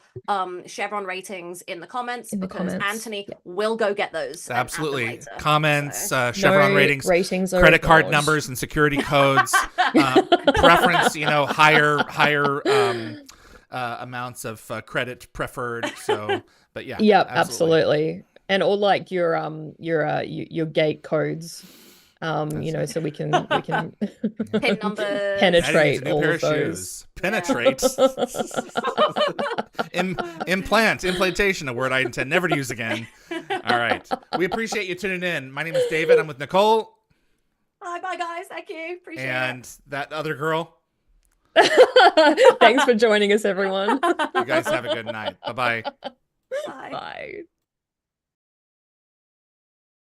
Chevron ratings in the comments In the because comments. Anthony will go get those. and add them Absolutely. later. Comments, So- Chevron No ratings, ratings are credit card ignored. numbers, and security codes. Preference, higher amounts of credit preferred. So, but yeah. Yep, absolutely. And all like your gate codes. So we can Pin numbers. penetrate New all pair of those. shoes. Penetrate. Implantation, a word I intend never to use again. All right. We appreciate you tuning in. My name is David. I'm with Nicole. Bye, guys. Thank you. Appreciate And that other girl. Thanks for joining us, everyone. You guys have a good night. Bye-bye. it. Bye. Bye.